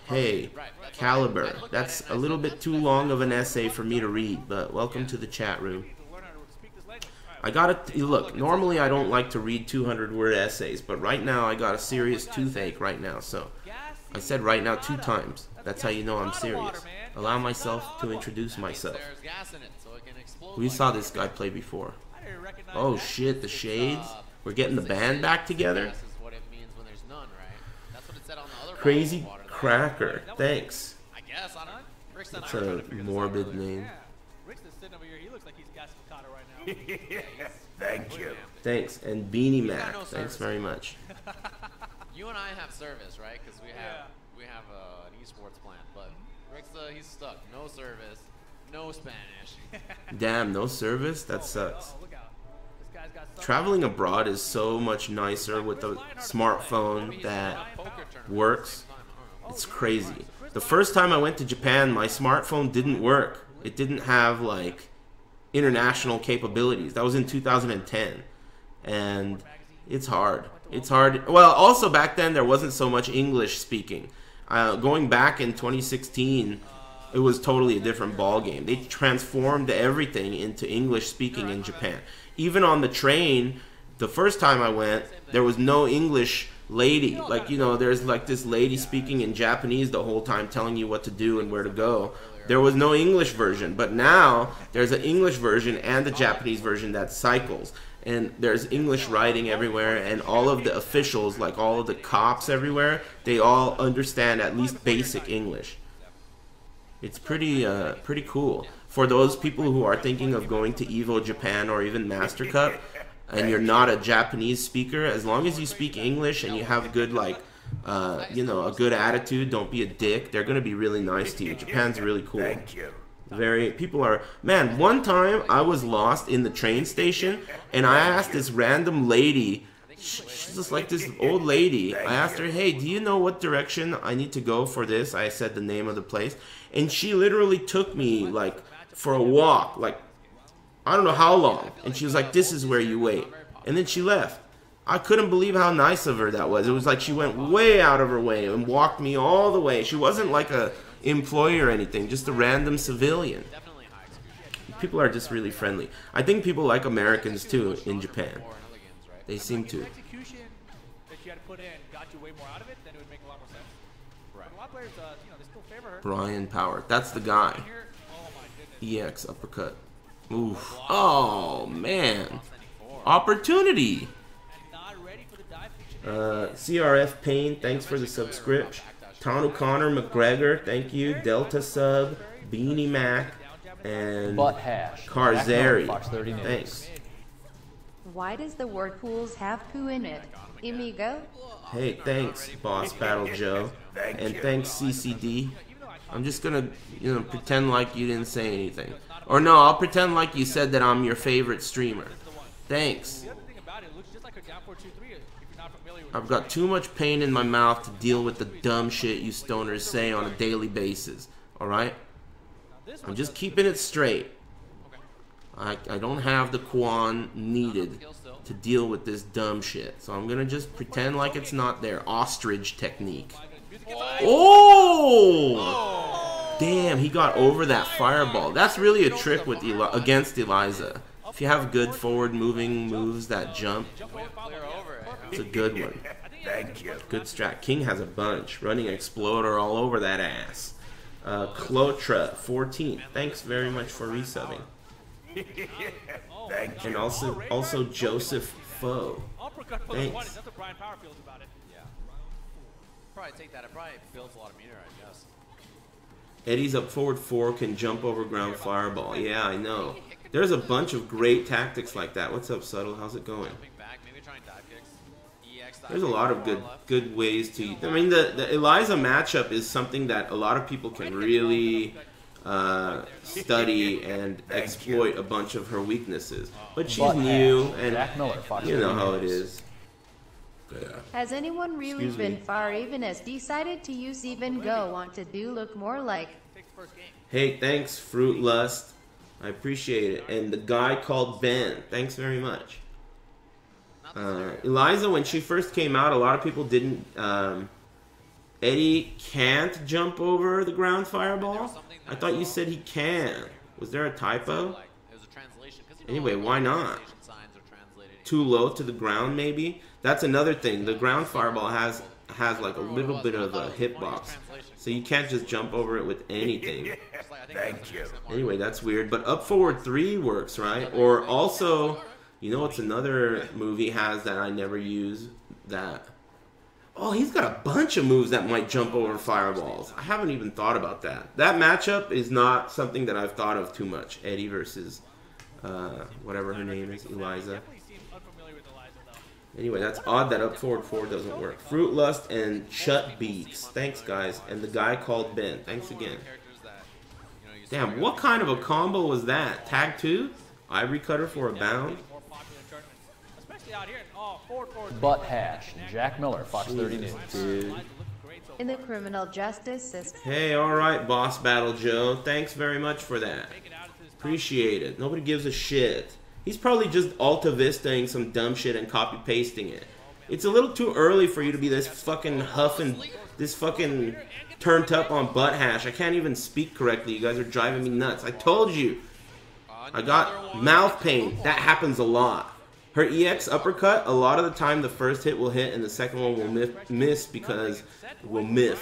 Hey, Caliber. That's a little bit too long of an essay for me to read, but welcome to the chat room. I gotta look. Normally, I don't like to read 200-word essays, but right now I got a serious toothache right now. So I said right now 2 times. That's how you know I'm serious. Allow myself to introduce myself. We saw this guy play before. Oh shit, the Shades. We're getting the band back together. Crazy Cracker. Thanks. That's a morbid name. Thank you. Thanks, and Beanie Mac. Thanks very much. You and I have service, right? Because we have an esports plant, but Rick's he's stuck. No service, no Spanish. Damn, no service? That sucks. Traveling abroad is so much nicer with a smartphone that works. It's crazy. The first time I went to Japan, my smartphone didn't work. It didn't have, like, international capabilities. That was in 2010. And it's hard. It's hard. Well, also back then there wasn't so much English speaking. Going back in 2016, it was totally a different ball game. They transformed everything into English speaking in Japan. Even on the train, the first time I went, there was no English lady. Like, you know, there's like this lady speaking in Japanese the whole time, telling you what to do and where to go. There was no English version, but now there's an English version and a Japanese version that cycles. And there's English writing everywhere, and all of the officials, like all of the cops everywhere, they all understand at least basic English. It's pretty cool. For those people who are thinking of going to Evo Japan or even Master Cup, and you're not a Japanese speaker, as long as you speak English and you have good, like, you know, a good attitude, don't be a dick, they're going to be really nice to you. Japan's really cool. Thank you. People are, man, one time I was lost in the train station, and I asked this random lady, she's just like this old lady, I asked her, hey, do you know what direction I need to go for this? I said the name of the place, and she literally took me, like, for a walk, like, I don't know how long, and she was like, this is where you wait, and then she left. I couldn't believe how nice of her that was. It was like she went way out of her way and walked me all the way. She wasn't like a employee or anything, just a random civilian. People are just really friendly. I think people like Americans too in Japan. They seem to. Execution that you had to put in got you way more out of it, then it would make a lot more sense. Right. But a lot of players, you know, they still favor her. Brian Power. That's the guy. Oh my goodness. EX uppercut. Oof. Oh man. Opportunity. CRF Payne, thanks for the subscription. Tonu Connor McGregor, thank you. Delta Sub, Beanie Mac, and Karzeri. Thanks. Why does the word pools have poo in it? Imigo? Hey, thanks, Boss Battle Joe. And thanks, CCD. I'm just gonna, you know, pretend like you didn't say anything. Or no, I'll pretend like you said that I'm your favorite streamer. Thanks. I've got too much pain in my mouth to deal with the dumb shit you stoners say on a daily basis. Alright? I'm just keeping it straight. I don't have the Quan needed to deal with this dumb shit. So I'm gonna just pretend like it's not there. Ostrich technique. Oh! Damn, he got over that fireball. That's really a trick with against Eliza. If you have good forward moving moves that jump, it's a good one. Thank you. Good strat. King has a bunch. Running Exploder all over that ass. Clotra, 14. Thanks very much for resubbing. Thank you. And also Joseph Foe. Thanks. Probably take that. It probably builds a lot of meter, I guess. Eddie's up forward 4, can jump over ground fireball. Yeah, I know. There's a bunch of great tactics like that. What's up, Subtle? How's it going? There's a lot of good ways to. I mean, the Eliza matchup is something that a lot of people can really study and exploit a bunch of her weaknesses. But she's new, and you know how it is. Yeah. Has anyone really been far even as decided to use even go want to do look more like? Hey, thanks, Fruit Lust. I appreciate it. And the guy called Ben, thanks very much. Eliza, when she first came out, a lot of people didn't. Eddie can't jump over the ground fireball? I thought you said he can. Was there a typo? Anyway, why not? Too low to the ground, maybe? That's another thing. The ground fireball has like a little bit of a hitbox. So you can't just jump over it with anything. Thank you. Anyway, that's weird. But up forward 3 works, right? Or also, you know what's another move he has that I never use? That. Oh, he's got a bunch of moves that might jump over fireballs. I haven't even thought about that. That matchup is not something that I've thought of too much. Eddie versus whatever her name is, Eliza. Anyway, that's odd that up forward 4 doesn't work. Fruit Lust and Chut Beats. Thanks, guys. And the guy called Ben. Thanks again. Damn, what kind of a combo was that? Tag 2? Ivory Cutter for a bound? Butt Hash. Jack Miller, Fox 30 News. Dude. In the criminal justice system. Hey, alright, Boss Battle Joe. Thanks very much for that. Appreciate it. Nobody gives a shit. He's probably just Alta Vistaing some dumb shit and copy-pasting it. It's a little too early for you to be this fucking huffing, this fucking turned up on butt hash. I can't even speak correctly. You guys are driving me nuts. I told you. I got mouth pain. That happens a lot. Her EX uppercut, a lot of the time the first hit will hit and the second one will miss because, you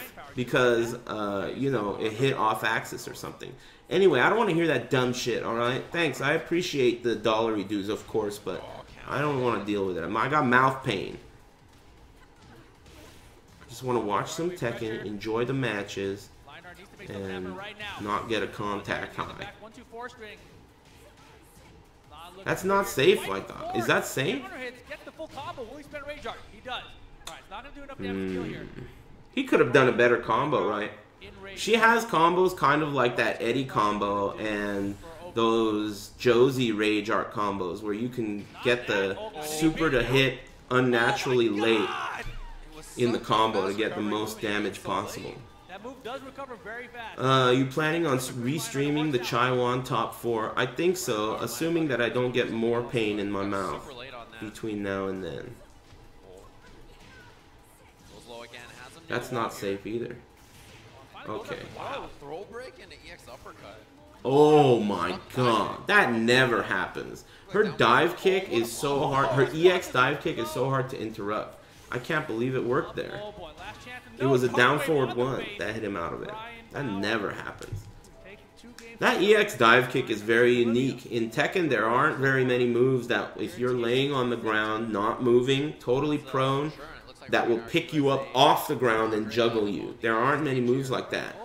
know, it hit off axis or something. Anyway, I don't want to hear that dumb shit, alright? Thanks, I appreciate the dollary dues, of course, but I don't want to deal with it. I got mouth pain. I just want to watch some Tekken, enjoy the matches, and not get a contact high. That's not safe like that. Is that safe? He could have done a better combo, right? She has combos kind of like that Eddie combo and those Josie Rage Art combos where you can get the super to hit unnaturally late in the combo to get the most damage possible. You planning on restreaming the Chaiwan top 4? I think so, assuming that I don't get more pain in my mouth between now and then. That's not safe either. Okay. Oh my god, that never happens. Her dive kick is so hard. Her EX dive kick is so hard to interrupt. I can't believe it worked there. It was a down forward one that hit him out of it. That never happens. That EX dive kick is very unique. In Tekken, there aren't very many moves that, if you're laying on the ground, not moving, totally prone, that will pick you up off the ground and juggle you. There aren't many moves like that.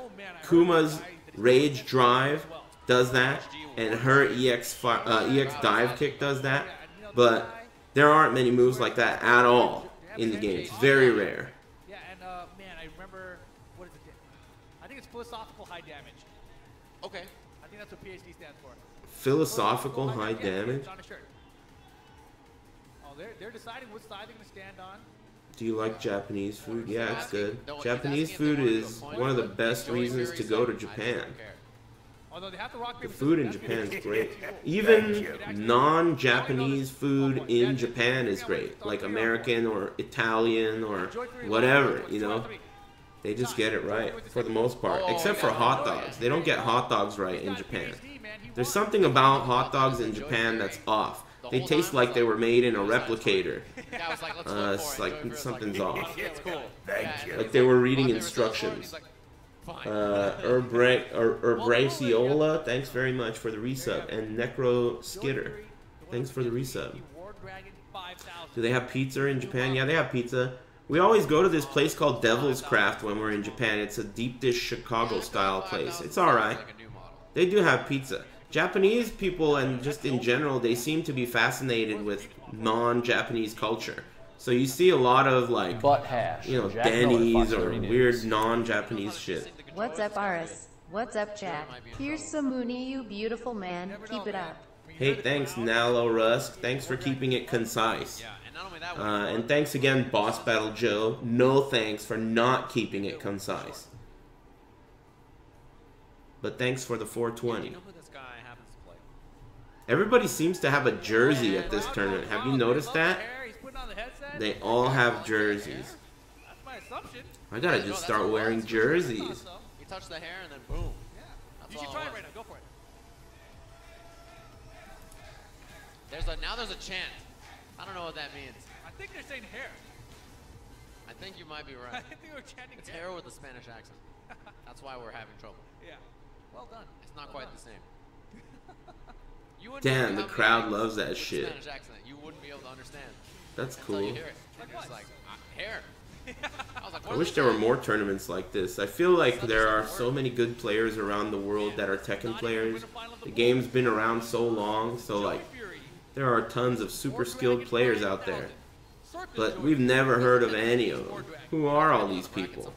Kuma's Rage Drive does that, and her EX dive kick does that, but there aren't many moves like that at all in the game. It's very rare. Yeah, and man, I remember, what is it? I think it's philosophical high damage. Okay. I think that's what PhD stands for. Philosophical high damage? Oh, they're deciding which side they're going to stand on. Do you like Japanese food? Yeah, it's good. Japanese food is one of the best reasons to go to Japan. The food in Japan is great. Even non-Japanese food in Japan is great. Like American or Italian or whatever, you know. They just get it right for the most part. Except for hot dogs. They don't get hot dogs right in Japan. There's something about hot dogs in Japan that's off. They taste like they were made in a replicator. It's like something's off. Like they were reading instructions. Herbraciola, thanks very much for the resub. And Necro Skitter, thanks for the resub. Do they have pizza in Japan? Yeah, they have pizza. We always go to this place called Devil's Craft when we're in Japan. It's a deep dish Chicago style place. It's alright. They do have pizza. Japanese people, and just in general, they seem to be fascinated with non-Japanese culture. So you see a lot of, like, you know, Denny's or weird non-Japanese shit. What's up, Aris? What's up, Jack? Here's some Mooney, you beautiful man. Keep it up. Hey, thanks, Nalo Rusk. Thanks for keeping it concise. And thanks again, Boss Battle Joe. No thanks for not keeping it concise. But thanks for the 420. Everybody seems to have a jersey at this tournament. Have you noticed that? They all have jerseys. I gotta just start wearing jerseys. You touch the hair and then boom. You should try it right now. Go for it. Now there's a chant. I don't know what that means. I think they're saying hair. I think you might be right. I think they were chanting it's hair with a Spanish accent. That's why we're having trouble. Yeah. Well done. It's not quite the same. Damn, the crowd loves that shit. Spanish accent. You wouldn't be able to understand. That's cool. You hear it. And you're just like, hair. I wish there were more tournaments like this. I feel like there are so many good players around the world that are Tekken players. The game's been around so long, so like there are tons of super skilled players out there. But we've never heard of any of them. Who are all these people?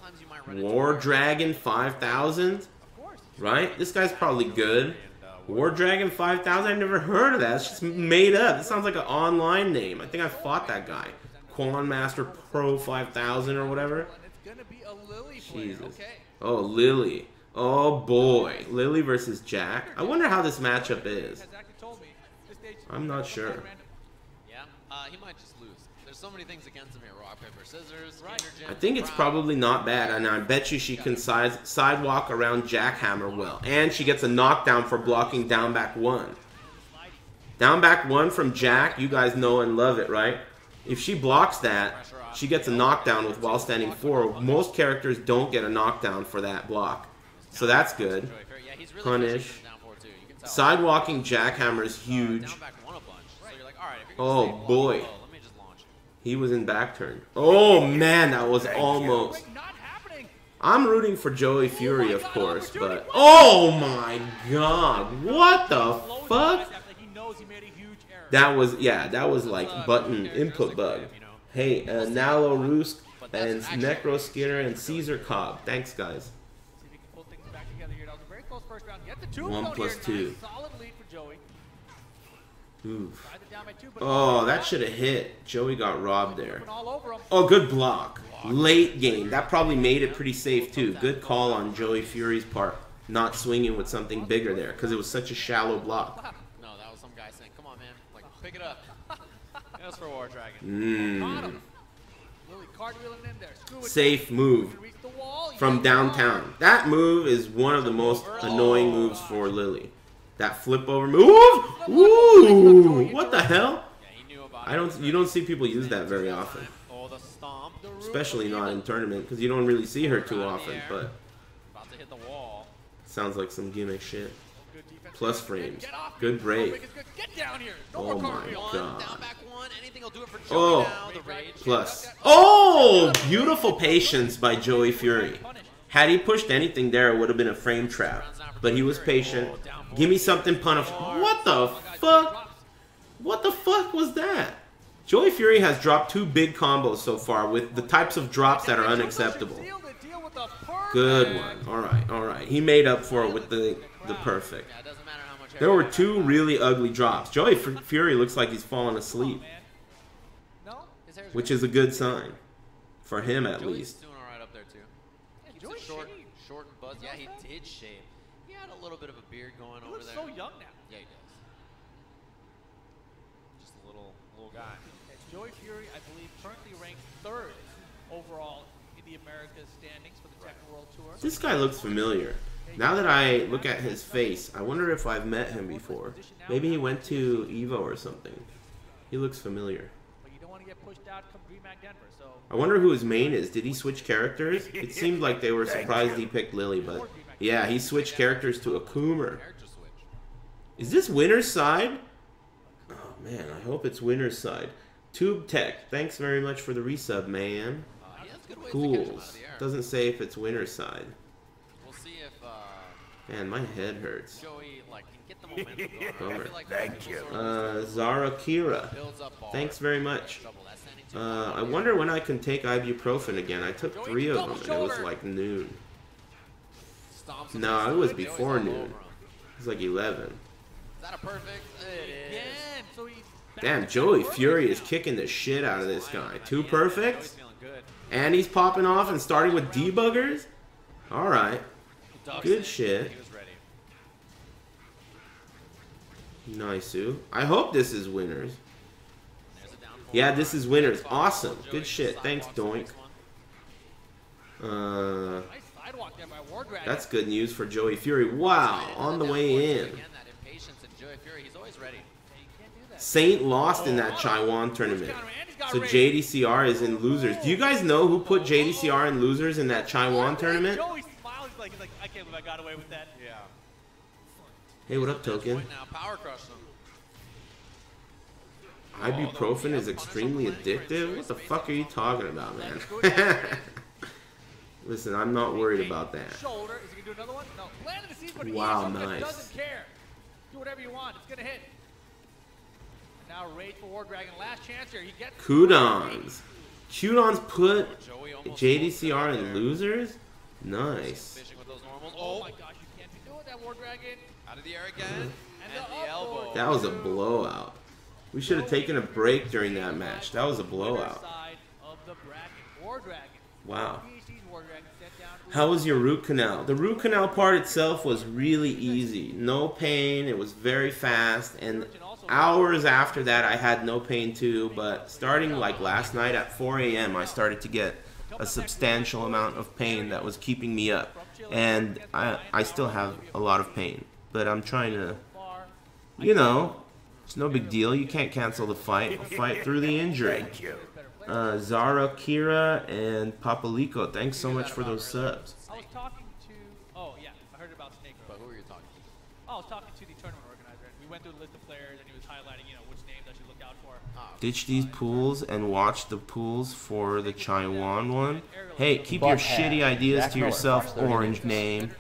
War Dragon 5000? Right? This guy's probably good. War Dragon 5000? I've never heard of that. It's just made up. It sounds like an online name. I think I fought that guy. Quan Master Pro 5000 or whatever. Jesus. Oh, Lily. Oh boy. Lily versus Jack. I wonder how this matchup is. I'm not sure. Yeah, he might just lose. There's so many things against him here. Rock, paper, scissors. Right. I think it's probably not bad, and I bet you she can sidewalk around jackhammer well. And she gets a knockdown for blocking down back 1. Down back 1 from Jack, you guys know and love it, right? If she blocks that, she gets a knockdown with while standing 4. Most characters don't get a knockdown for that block. So that's good. Punish. Sidewalking jackhammer is huge. Oh boy. He was in back turn. Oh man, that was almost. I'm rooting for Joey Fury, of course, but oh my god, what the fuck? That was, yeah, that was like button input bug. Hey, Nalo Rusk and Necro Skinner and Caesar Cobb. Thanks, guys. 1+2. Oof. Oh, that should have hit. Joey got robbed there. Oh, good block. Late game. That probably made it pretty safe, too. Good call on Joey Fury's part. Not swinging with something bigger there, because it was such a shallow block. No, that was some guy saying, come on, man. Like, pick it up. That was for War Dragon. Safe move from downtown. That move is one of the most annoying moves for Lily. That flip over move. Ooh, what the hell? You don't see people use that very often. Especially not in tournament, because you don't really see her too often, but sounds like some gimmick shit. Plus frames. Good break. Oh my god. Oh, plus. Oh, beautiful patience by Joey Fury. Had he pushed anything there, it would have been a frame trap. But he was patient. Give me something punish. What the fuck? What the fuck was that? Joey Fury has dropped 2 big combos so far with the types of drops that are unacceptable. Good one. Alright, alright. He made up for it with the perfect. There were 2 really ugly drops. Joey Fury looks like he's fallen asleep. Which is a good sign. For him, at least. Doing alright up there, too. Short and buzz. Yeah, he did shave. He had a little bit of a beard going over there. He looks so young now. Yeah, he does. Just a little guy. Joey Fury, I believe, currently ranked 3rd overall in the Americas standings for the Tekken World Tour. This guy looks familiar. Now that I look at his face, I wonder if I've met him before. Maybe he went to EVO or something. He looks familiar. But you don't want to get pushed out come DreamHack Denver, so I wonder who his main is. Did he switch characters? It seemed like they were surprised he picked Lily, but yeah, he switched characters to a Coomer. Is this winner's side? Oh man, I hope it's winner's side. Tube Tech, thanks very much for the resub, man. Cools. Doesn't say if it's winner's side. We'll see if man, my head hurts. Joey can get the momentum going. Thank you. Zara Kira, thanks very much. I wonder when I can take ibuprofen again. I took 3 of them and it was like noon. No, it was before noon. It was like 11. Is that a perfect? It is. Damn, Joey Fury is kicking the shit out of this guy. 2 perfects? And he's popping off and starting with debuggers? Alright. Good shit. Nice. I hope this is winners. Yeah, this is winners. Awesome. Good shit. Thanks, Doink. That's good news for Joey Fury. Wow, on the way in. Saint lost in that Chaiwan tournament. So JDCR is in losers. Do you guys know who put JDCR in losers in that Chaiwan tournament? I can't believe I got away with that. Yeah. Hey, what up, Token? Ibuprofen is extremely addictive? What the fuck are you talking about, man? Listen, I'm not worried about that. Wow, nice. Do whatever you want. It's going to hit. Now Rage for War Dragon. Last chance here. He gets Kudons. Kudons put JDCR in losers? Nice. Oh my gosh, you can't be doing that, War Dragon. Out of the air again. And the elbow. That was a blowout. We should have taken a break during that match. That was a blowout. Wow. How was your root canal? The root canal part itself was really easy. No pain. It was very fast. And hours after that, I had no pain too, but starting like last night at 4 a.m., I started to get a substantial amount of pain that was keeping me up. And I still have a lot of pain, but I'm trying to, you know, it's no big deal. You can't cancel the fight. I'll fight through the injury. Zara, Kira, and Papalico, thanks so much for those subs. I was talking to, oh yeah, I heard about Snake. But who were you talking to? Oh, I was talking to the tournament organizer. We went through the list of players, and he was highlighting, you know, which names I should look out for. Ditch these pools and watch the pools for the Chaiwan one. Hey, keep your shitty ideas to yourself, orange name.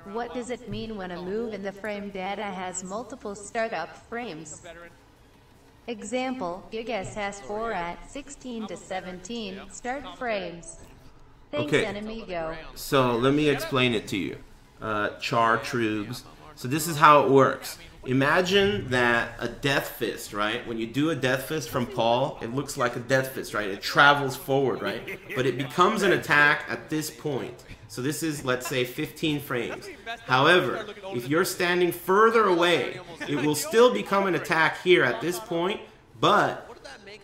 What does it mean when a move in the frame data has multiple startup frames? Example, Gigas has 4 at 16 to 17 start frames. Thanks, Okay, Enemigo. so let me explain it to you. Chartrugs. So this is how it works. Imagine that a death fist, right? When you do a death fist from Paul, it looks like a death fist, right? It travels forward, right? But it becomes an attack at this point. So this is, let's say, 15 frames. However, if you're standing further away, it will still become an attack here at this point, but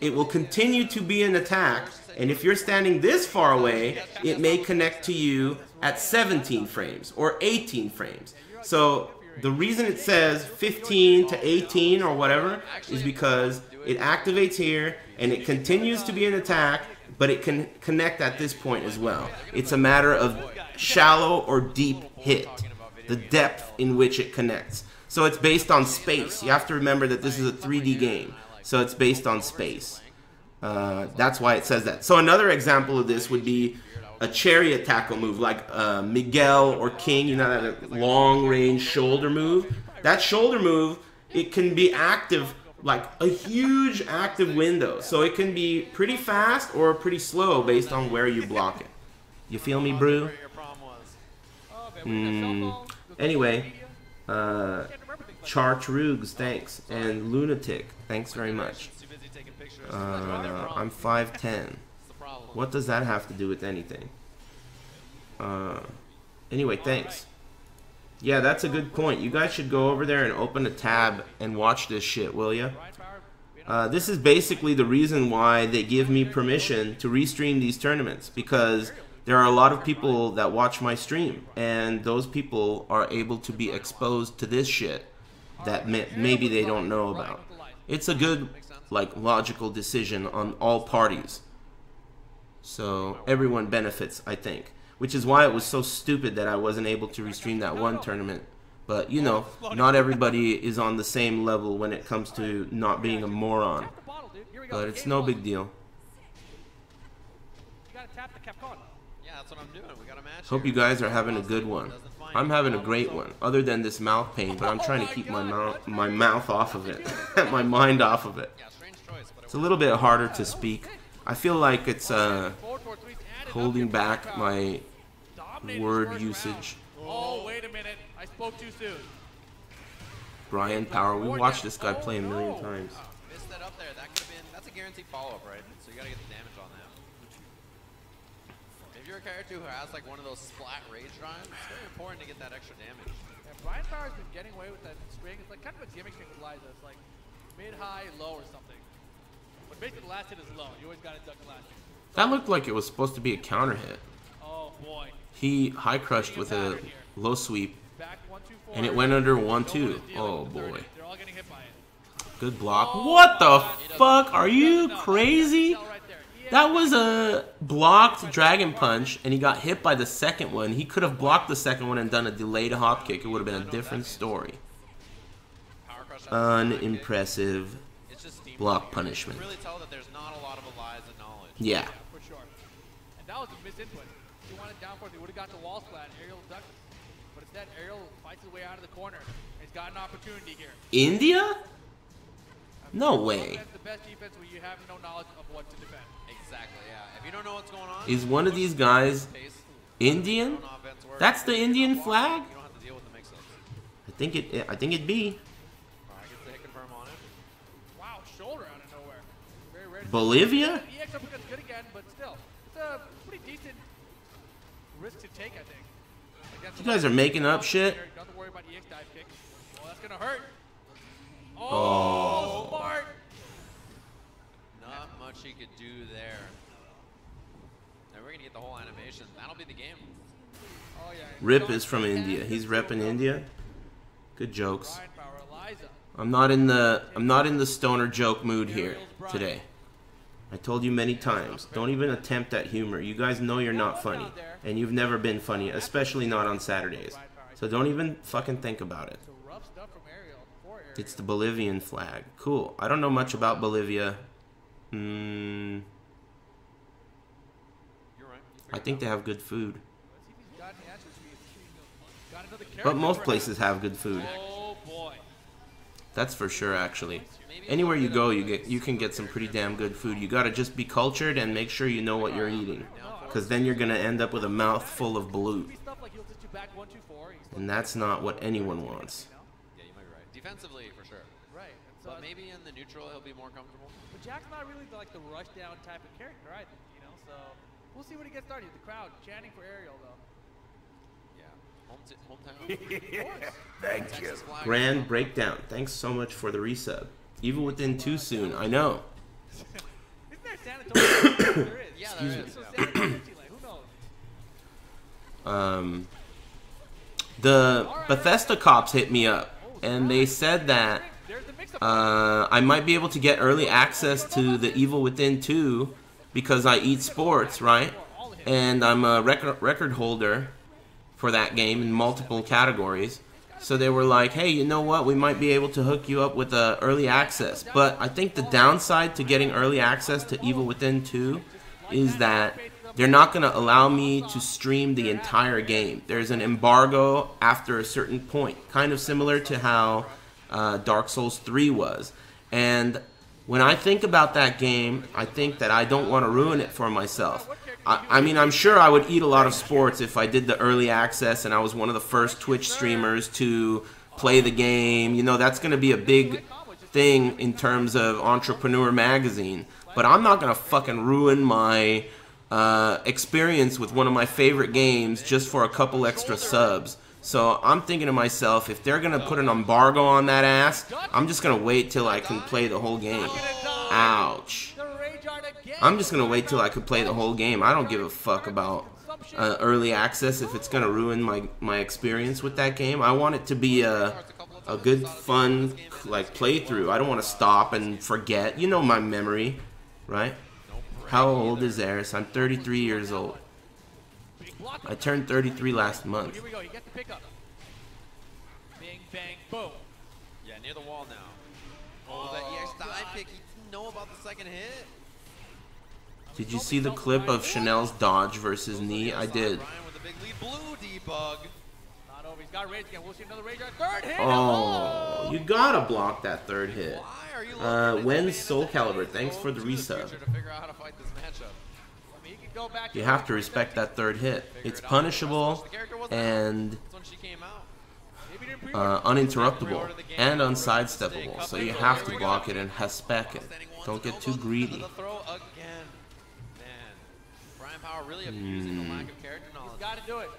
it will continue to be an attack. And if you're standing this far away, it may connect to you at 17 frames or 18 frames. So the reason it says 15 to 18 or whatever is because it activates here and it continues to be an attack, but it can connect at this point as well. It's a matter of shallow or deep hit, the depth in which it connects. So it's based on space. You have to remember that this is a 3D game, so it's based on space. That's why it says that. So another example of this would be a chariot tackle move, like Miguel or King, you know, that long range shoulder move. That shoulder move, it can be active, like a huge active window. So it can be pretty fast or pretty slow based on where you block it. You feel me, Brew? Anyway, Chartrugs, thanks. And Lunatic, thanks very much. I'm 5'10". What does that have to do with anything? Anyway, thanks. Yeah, that's a good point. You guys should go over there and open a tab and watch this shit, will ya? This is basically the reason why they give me permission to restream these tournaments, because there are a lot of people that watch my stream, and those people are able to be exposed to this shit that maybe they don't know about. It's a good, like, logical decision on all parties. So everyone benefits, I think. Which is why it was so stupid that I wasn't able to restream that one tournament. But, you know, not everybody is on the same level when it comes to not being a moron. But it's no big deal. Hope you guys are having a good one. I'm having a great one, other than this mouth pain, but I'm trying to keep my mouth off of it, my mind off of it. It's a little bit harder to speak. I feel like it's holding back my word usage. Oh, wait a minute. I spoke too soon. Brian Power, we watched this guy play a million times. Missed that up there. That could have been, that's a guaranteed follow-up, right? So you gotta get the damage on that. If you're a character who has like one of those splat rage drives, it's very important to get that extra damage. Yeah, Brian Power's been getting away with that string. It's like kind of a gimmick thing with Liza. It's like mid, high, low or something. But basically the last hit is low. You always gotta duck the last hit. That looked like it was supposed to be a counter hit. Oh boy. He high crushed with a low sweep, and it went under 1-2. Oh boy. Good block. What the fuck? Are you crazy? That was a blocked dragon punch, and he got hit by the second one. He could have blocked the second one and done a delayed hop kick. It would have been a different story. Unimpressive block punishment. Yeah. For sure. And that was a misinput. If he wanted down force, he would have got the wall splat and Ariel ducked it. But instead, Ariel fights his way out of the corner. He's got an opportunity here. India? No way. That's the best defense when you have no knowledge of what to defend. Exactly, yeah. If you don't know what's going on, is one of these guys Indian? That's the Indian flag? you don't have to deal with the mix-ups. I think it'd be. Gets the hit confirm on it. Wow, shoulder out of nowhere. Very rare. Bolivia? The EX uppercut's good again, but still, it's a pretty decent risk to take, I think. You guys are making up shit. Don't worry about EX dive kick. Well, that's gonna hurt. Oh, smart. Not much he could do there. Now we're gonna get the whole animation. That'll be the game. Oh, yeah. Rip is from India. He's repping India. Good jokes. I'm not in the stoner joke mood here today. I told you many times, don't even attempt at humor. You guys know you're not funny, and you've never been funny, especially not on Saturdays. So don't even fucking think about it. It's the Bolivian flag. Cool. I don't know much about Bolivia. I think they have good food. But most places have good food. That's for sure, actually. Anywhere you go, you can get some pretty damn good food. You gotta just be cultured and make sure you know what you're eating, because then you're gonna end up with a mouth full of balut, and that's not what anyone wants. Yeah, you might be right. Defensively, for sure. Right. But maybe in the neutral, he'll be more comfortable. But Jack's not really like the rush down type of character, I think. You know, so we'll see when he gets started. The crowd chanting for Ariel, though. Hometown. Thank you. Grand Breakdown. Thanks so much for the resub. Evil Within 2 soon. I know. Isn't there San Antonio? There is. Yeah, Excuse there me. is. So San Antonio, who knows? The Bethesda cops hit me up, and they said that I might be able to get early access to the Evil Within 2 because I eat sports, right? And I'm a record holder for that game in multiple categories. So they were like, hey, you know what? We might be able to hook you up with early access. But I think the downside to getting early access to Evil Within 2 is that they're not going to allow me to stream the entire game. There's an embargo after a certain point, kind of similar to how Dark Souls 3 was. And when I think about that game, I think that I don't want to ruin it for myself. I mean, I'm sure I would eat a lot of sports if I did the early access and I was one of the first Twitch streamers to play the game. You know, that's going to be a big thing in terms of Entrepreneur Magazine. But I'm not going to fucking ruin my experience with one of my favorite games just for a couple extra subs. So I'm thinking to myself, if they're going to put an embargo on that ass, I'm just going to wait till I can play the whole game. Ouch. I'm just going to wait till I can play the whole game. I don't give a fuck about early access if it's going to ruin my experience with that game. I want it to be a good, fun, like, playthrough. I don't want to stop and forget. You know my memory, right? How old is Aris? I'm 33 years old. I turned 33 last month. Here we go. He gets the pickup. Bing, bang, boom. Yeah, near the wall now. Oh, that EX dive kick. He didn't know about the second hit. Did you see the clip of Chanel's dodge versus knee? I did. Oh, you gotta block that third hit. When's Soul Calibur? Thanks for the resub. You have to respect that third hit. It's punishable and uninterruptible and unsidesteppable, so you have to block it and haspec it. Don't get too greedy. Really abusing the lack of character knowledge. He's got to do it.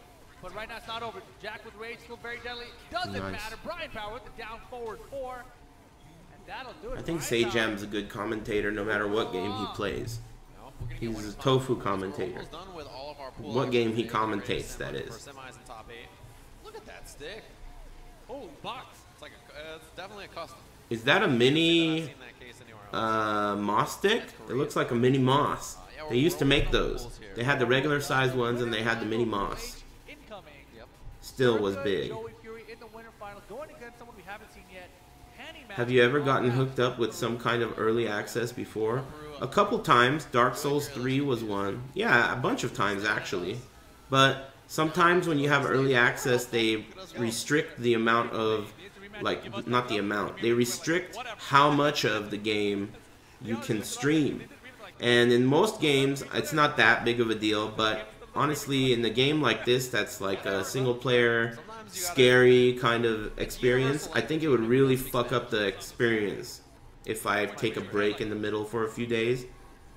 But right now it's not over. Jack with rage, still very deadly. Doesn't matter. Brian Power with the down forward 4. And that'll do it. I think Sajam's a good commentator no matter what game he plays. He's a tofu commentator. What game he commentates, that is. Look at that stick. Oh, box. It's like it's definitely a custom. Is that a mini moss stick? It looks like a mini moss. They used to make those. They had the regular size ones and they had the mini moss. Still was big. Have you ever gotten hooked up with some kind of early access before? A couple times. Dark Souls 3 was one. Yeah, a bunch of times actually. But sometimes when you have early access, they restrict the amount of, like, not the amount. They restrict how much of the game you can stream. And in most games, it's not that big of a deal, but honestly, in a game like this, that's like a single-player, scary kind of experience, I think it would really fuck up the experience if I take a break in the middle for a few days.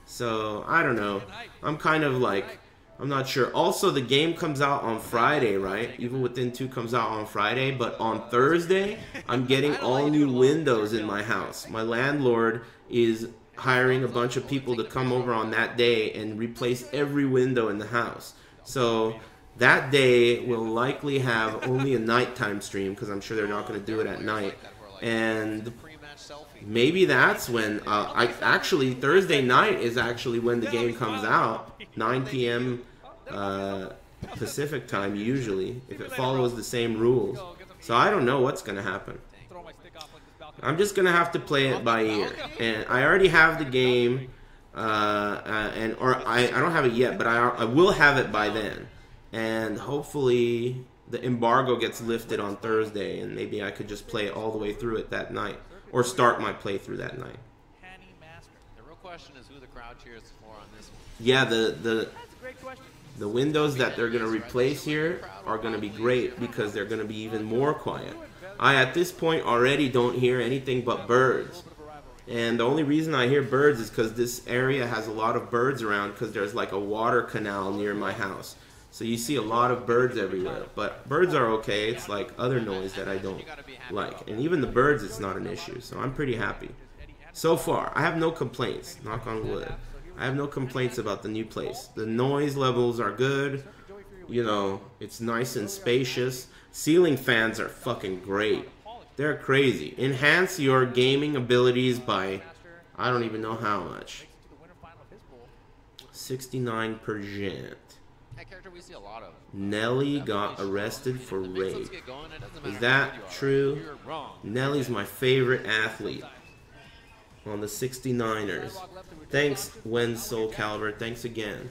So, I don't know. I'm kind of like I'm not sure. Also, the game comes out on Friday, right? Evil Within 2 comes out on Friday, but on Thursday, I'm getting all new windows in my house. My landlord is hiring a bunch of people to come over on that day and replace every window in the house. So that day will likely have only a nighttime stream because I'm sure they're not going to do it at night. And maybe that's when, actually Thursday night is actually when the game comes out, 9 p.m. Pacific time usually, if it follows the same rules. So I don't know what's going to happen. I'm just going to have to play it by ear. And I already have the game, I don't have it yet, but I will have it by then. And hopefully the embargo gets lifted on Thursday, and maybe I could just play all the way through it that night. Or start my playthrough that night. The real question is who the crowd cheers for on this one. Yeah, the windows that they're going to replace here are going to be great because they're going to be even more quiet. I, at this point, already don't hear anything but birds. And the only reason I hear birds is because this area has a lot of birds around because there's like a water canal near my house. So you see a lot of birds everywhere. But birds are okay. It's like other noise that I don't like. And even the birds, it's not an issue. So I'm pretty happy. So far, I have no complaints. Knock on wood. I have no complaints about the new place. The noise levels are good. You know, it's nice and spacious. Ceiling fans are fucking great. They're crazy. Enhance your gaming abilities by, I don't even know how much. 69%. That character we see a lot of. Nelly got arrested for rape. Is that true? Nelly's my favorite athlete on the 69ers. Thanks, Wen Soul Calibur. Thanks again.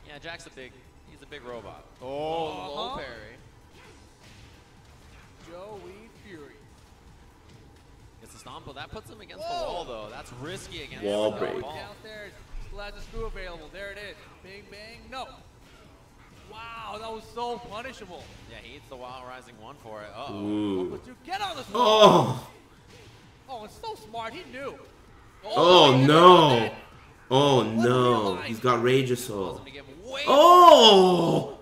Yeah, Jack's he's a big robot. Oh, low parry. Joey Fury. It's a stomp, but that puts him against the wall, though. That's risky against wall the break. Downstairs, still has a screw available. There it is. Bing, bang, no. Wow, that was so punishable. Yeah, he eats the Wild Rising 1 for it. Uh-oh. Ooh. Get on the spot. Oh! Oh, it's so smart. He knew. Oh no! Oh no! He's got Rage Assault. Oh!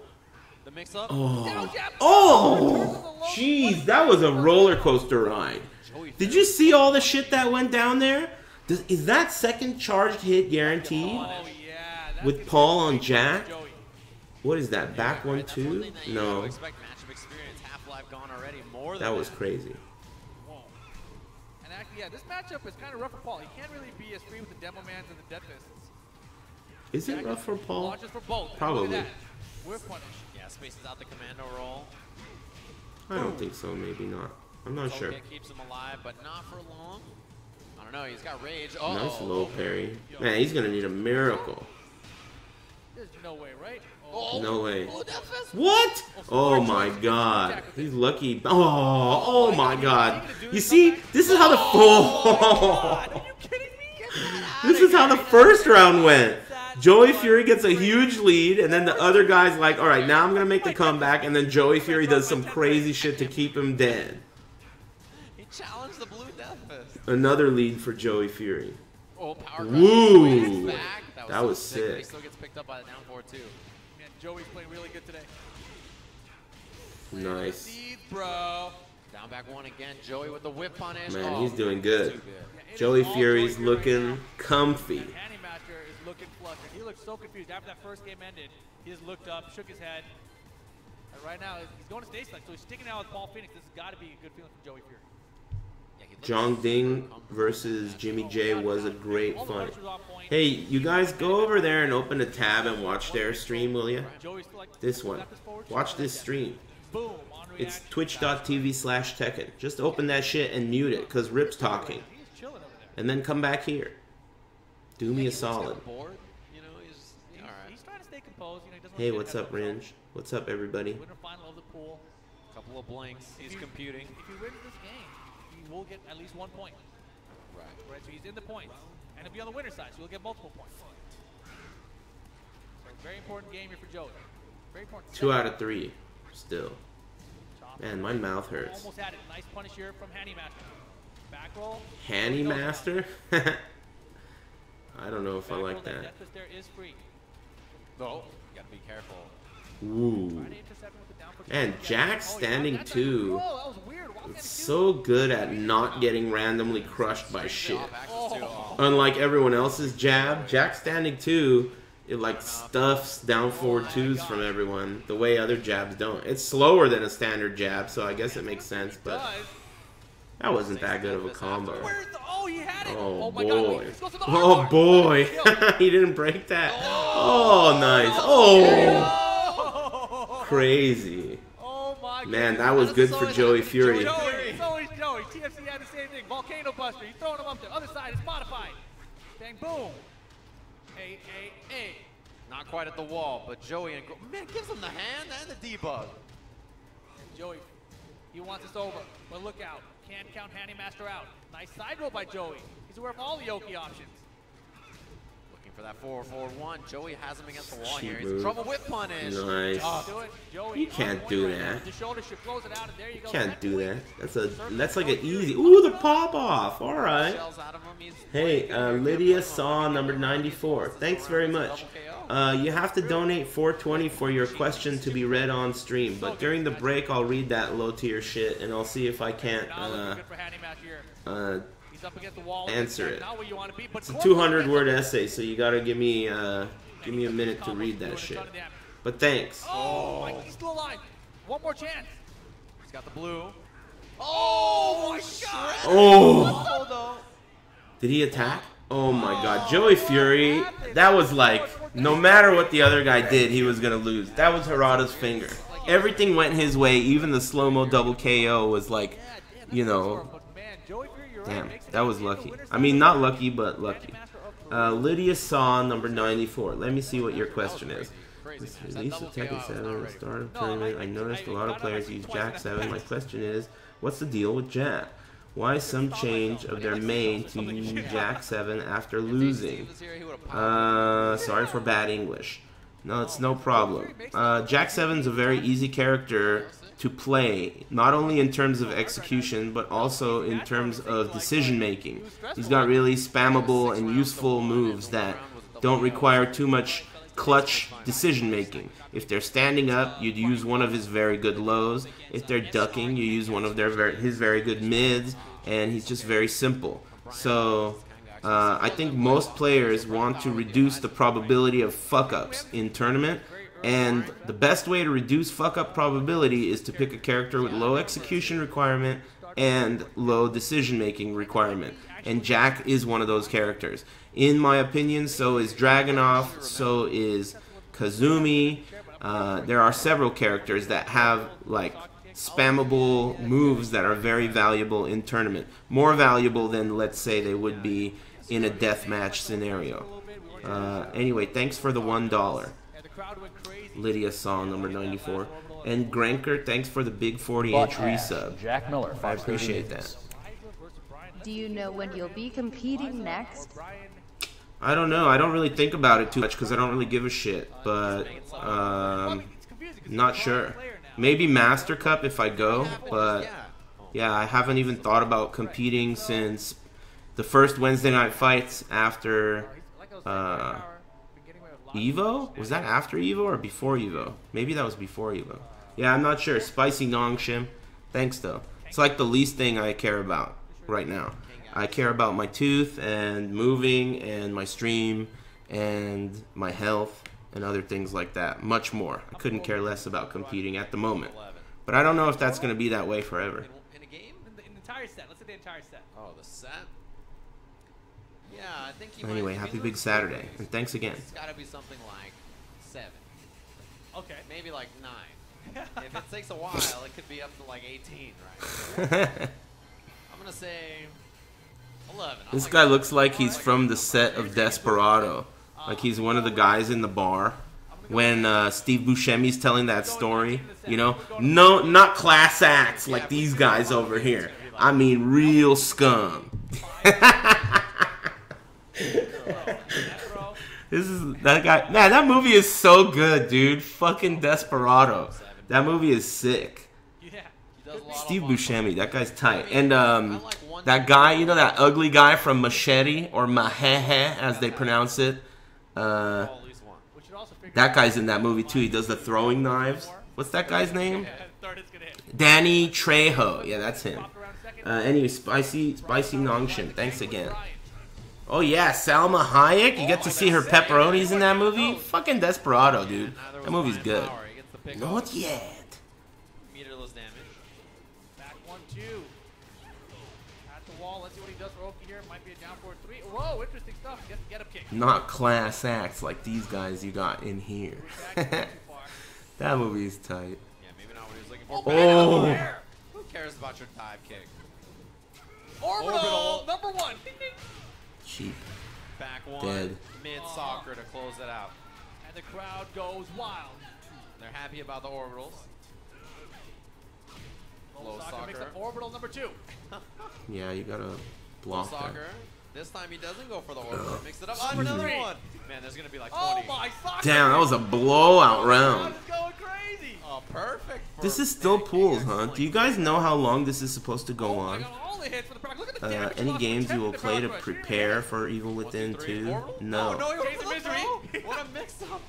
The mix up. Oh! Oh! Jeez, that was a roller coaster ride. Did you see all the shit that went down there? Is that second charged hit guaranteed? Oh, yeah. With Paul on Jack? What is that? Back one too? No. That was crazy. And actually, yeah, this matchup is kind of rough for Paul. He can't really be as free with the Demo Mans and the Dead Fists. Is it rough for Paul? Launches for both. Probably. We're punished. Yeah, spaces out the commando roll. I don't think so. Maybe not. I'm not sure. Keeps him alive, but not for long. I don't know. He's got rage. Oh. Nice low parry. Man, he's gonna need a miracle. There's no way, right? Oh. No way. What? Oh my god. He's lucky. Oh my god. You see, this is how the This is how the first round went. Joey Fury gets a huge lead, and then the other guy's like, all right, now I'm going to make the comeback, and then Joey Fury does some crazy shit to keep him dead. He challenged the blue Death Fist. Another lead for Joey Fury. Oh, power Woo! That was sick. sick. He still gets picked up by the down 4-2. Man, Joey's playing really good today. Nice. Bro. Down back one again. Joey with the whip punish. Man, he's doing good. Joey Fury's looking comfy. Looking flustered. He looked so confused after that first game ended. He just looked up, shook his head. And right now, he's going to stage select, so he's sticking out with Paul Phoenix. This has got to be a good feeling for Joey Fury. Zhang Ding versus Jimmy J was a great fight. Hey, you guys go over there and open a tab and watch their stream, will you? This one. Watch this stream. It's twitch.tv/Tekken. Just open that shit and mute it, because Rip's talking. And then come back here. Do me a solid. He's trying to stay composed. Hey, what's up, Ringe? What's up, everybody? Couple of blinks. He's computing. If he wins this game, he will get at least 1 point. Right. So he's in the points. And he'll be on the winner's side, so he'll get multiple points. So very important game here for Joey. Very important. 2 out of 3. Still. Man, my mouth hurts. Almost had it. Nice punish here from Hanny Master. Back roll. Hanny Master? I don't know if I like that. There is free. No. gotta be careful. Ooh. And Jack standing 2. It's so good at not getting randomly crushed by shit. Unlike everyone else's jab, Jack standing 2, it like stuffs down forward 2s from everyone the way other jabs don't. It's slower than a standard jab, so I guess it makes sense, but that wasn't that good of a combo. Oh boy. Oh boy. He didn't break that. Oh, nice. Oh. Crazy. Man, that was good for Joey Fury. So is Joey. TFC had the same thing. Volcano Buster. He's throwing him up the other side. It's modified. Bang, boom. A. Not quite at the wall, but Joey and man gives him the hand and the debug. Joey, he wants this over, but look out. Can't count Handy Master out. Nice side roll by Joey. He's aware of all the Yoki options. Looking for that 4-4-1. Joey has him against the wall here. He's in trouble with punish. Nice. You can't do that. You can't do that. That's like an easy. Ooh, the pop off. All right. Hey, Lydia Saw number 94. Thanks very much. You have to donate $4.20 for your question to be read on stream, but during the break I'll read that low tier shit and I'll see if I can't answer it. It's a 200-word essay, so you gotta give me a minute to read that shit. But thanks. Oh, he's still alive. One more chance. He's got the blue. Oh my god! Oh! Did he attack? Oh my god, Joey Fury, that was like, no matter what the other guy did, he was gonna lose. That was Harada's finger. Everything went his way, even the slow-mo double KO was like, you know, damn, that was lucky. I mean, not lucky, but lucky. Lydia Saw, number 94. Let me see what your question is. Release of Tekken 7, start of tournament. I noticed a lot of players use Jack 7. My question is, what's the deal with Jack? Why some change of their main to Jack 7 after losing? Sorry for bad English. No, it's no problem. Jack 7's a very easy character to play, not only in terms of execution, but also in terms of decision making. He's got really spammable and useful moves that don't require too much clutch decision making. If they're standing up, you'd use one of his very good lows. If they're ducking, you use one of his very good mids, and he's just very simple. So I think most players want to reduce the probability of fuck-ups in tournament, and the best way to reduce fuck-up probability is to pick a character with low execution requirement and low decision-making requirement. And Jack is one of those characters. In my opinion, so is Dragunov, so is Kazumi. There are several characters that have like spammable moves that are very valuable in tournament. More valuable than, let's say, they would be in a deathmatch scenario. Anyway, thanks for the $1. Lydia Saw, number 94. And Granker, thanks for the big 40-inch resub. Jack Miller, I appreciate that. Do you know when you'll be competing next? I don't know. I don't really think about it too much because I don't really give a shit. But, not sure. Maybe Master Cup if I go. But, yeah, I haven't even thought about competing since the first Wednesday night fights after Evo? Was that after Evo or before Evo? Maybe that was before Evo. Yeah, I'm not sure. Spicy Nongshim. Thanks, though. It's like the least thing I care about right now. I care about my tooth and moving and my stream and my health and other things like that. Much more. I couldn't care less about competing at the moment. But I don't know if that's going to be that way forever. In a game? In the entire set. Let's say the entire set. Oh, the set? Yeah, I think he Anyway, happy big Saturday. And thanks again. It's got to be something like 7. Okay. Maybe like 9. If it takes a while, it could be up to like 18, right? I'm going to say 11. This guy looks like he's from the set of Desperado. Like he's one of the guys in the bar when Steve Buscemi's telling that story. You know? No, not class acts like these guys over here. I mean real scum. This is that guy. Man, that movie is so good, dude. Fucking Desperado. That movie is sick. Steve Buscemi, that guy's tight. And that guy, you know, that ugly guy from Machete or Mahehe, as they pronounce it. That guy's in that movie too. He does the throwing knives. What's that guy's name? Danny Trejo. Yeah, that's him. Anyway, spicy Nongshin. Thanks again. Oh yeah, Salma Hayek. You get to see her pepperonis in that movie. Fucking Desperado, dude. That movie's good. Not yet. Meterless damage. Back 1-2. At the wall. Let's see what he does for Oki here. Might be a down forward 3. Whoa, interesting stuff. Gets the get-up kick. Not class acts like these guys you got in here. That movie is tight. Yeah, maybe not what he was looking for. Oh. Who cares about your dive kick? Orbital number 1. Cheap. Back one. Dead. Mid soccer to close it out. And the crowd goes wild. They're happy about the orbitals. Low soccer soccer. makes up orbital number 2. Yeah, you gotta Low block soccer. that. This time he doesn't go for the orbital. Mix it up. Oh, another one. Man, there's gonna be like 20. Oh my soccer. Damn, that was a blowout round. It's going crazy. Oh, perfect. This is still pools, huh? Do you guys know how long this is supposed to go on? Any games you will play to prepare for Evil Within 2? No. Oh, no, what a mix-up.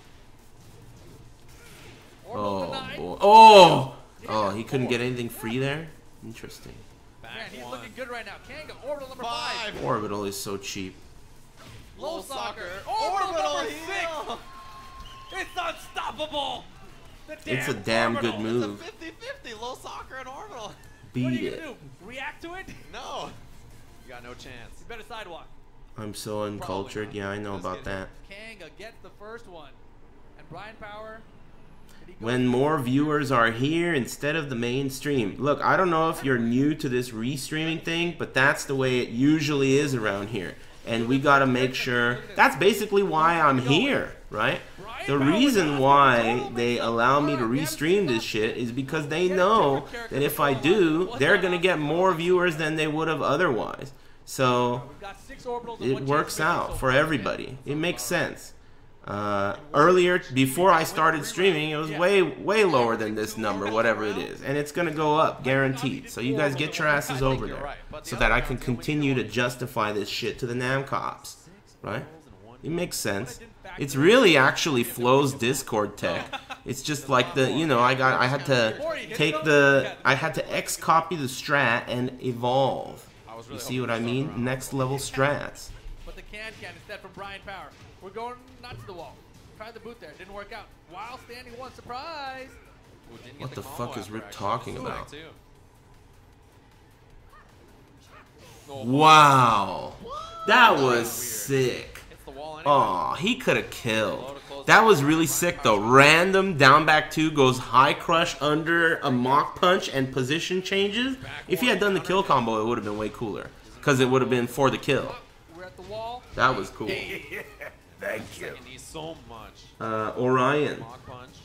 Oh, boy. Oh! Oh, he couldn't get anything free there? Interesting. Man, he's looking good right now. Kanga, orbital number 5. Orbital is so cheap. Low soccer. Orbital number 6. It's unstoppable. It's a damn good move. It's a 50-50. Low soccer and orbital. Beat it. Do? React to it? No. You got no chance. You better sidewalk. I'm so uncultured. Yeah, I know about that. Kanga gets the first one. And Brian Power. When more viewers are here instead of the mainstream. Look, I don't know if you're new to this restreaming thing, but that's the way it usually is around here. And we gotta make sure, that's basically why I'm here, right? The reason why they allow me to restream this shit is because they know that if I do, they're gonna get more viewers than they would have otherwise. So, it works out for everybody. It makes sense. Earlier, before I started streaming, it was way lower than this number, whatever it is. And it's gonna go up, guaranteed. So you guys get your asses over there, so that I can continue to justify this shit to the Namcops, right? It makes sense. It's really actually Flo's Discord tech. It's just like the, you know, I had to X copy the strat and evolve. You see what I mean? Next level strats. But the can instead from Brian Power. We're going not to the wall. Tried the boot there, didn't work out. While standing one, surprise. What the fuck is Rick talking about? Wow, that was sick. Oh, he could have killed. That was really sick though. Random down back 2 goes high crush under a mock punch and position changes. If he had done the kill combo, it would have been way cooler because it would have been for the kill. That was cool. Thank you. So much. Orion,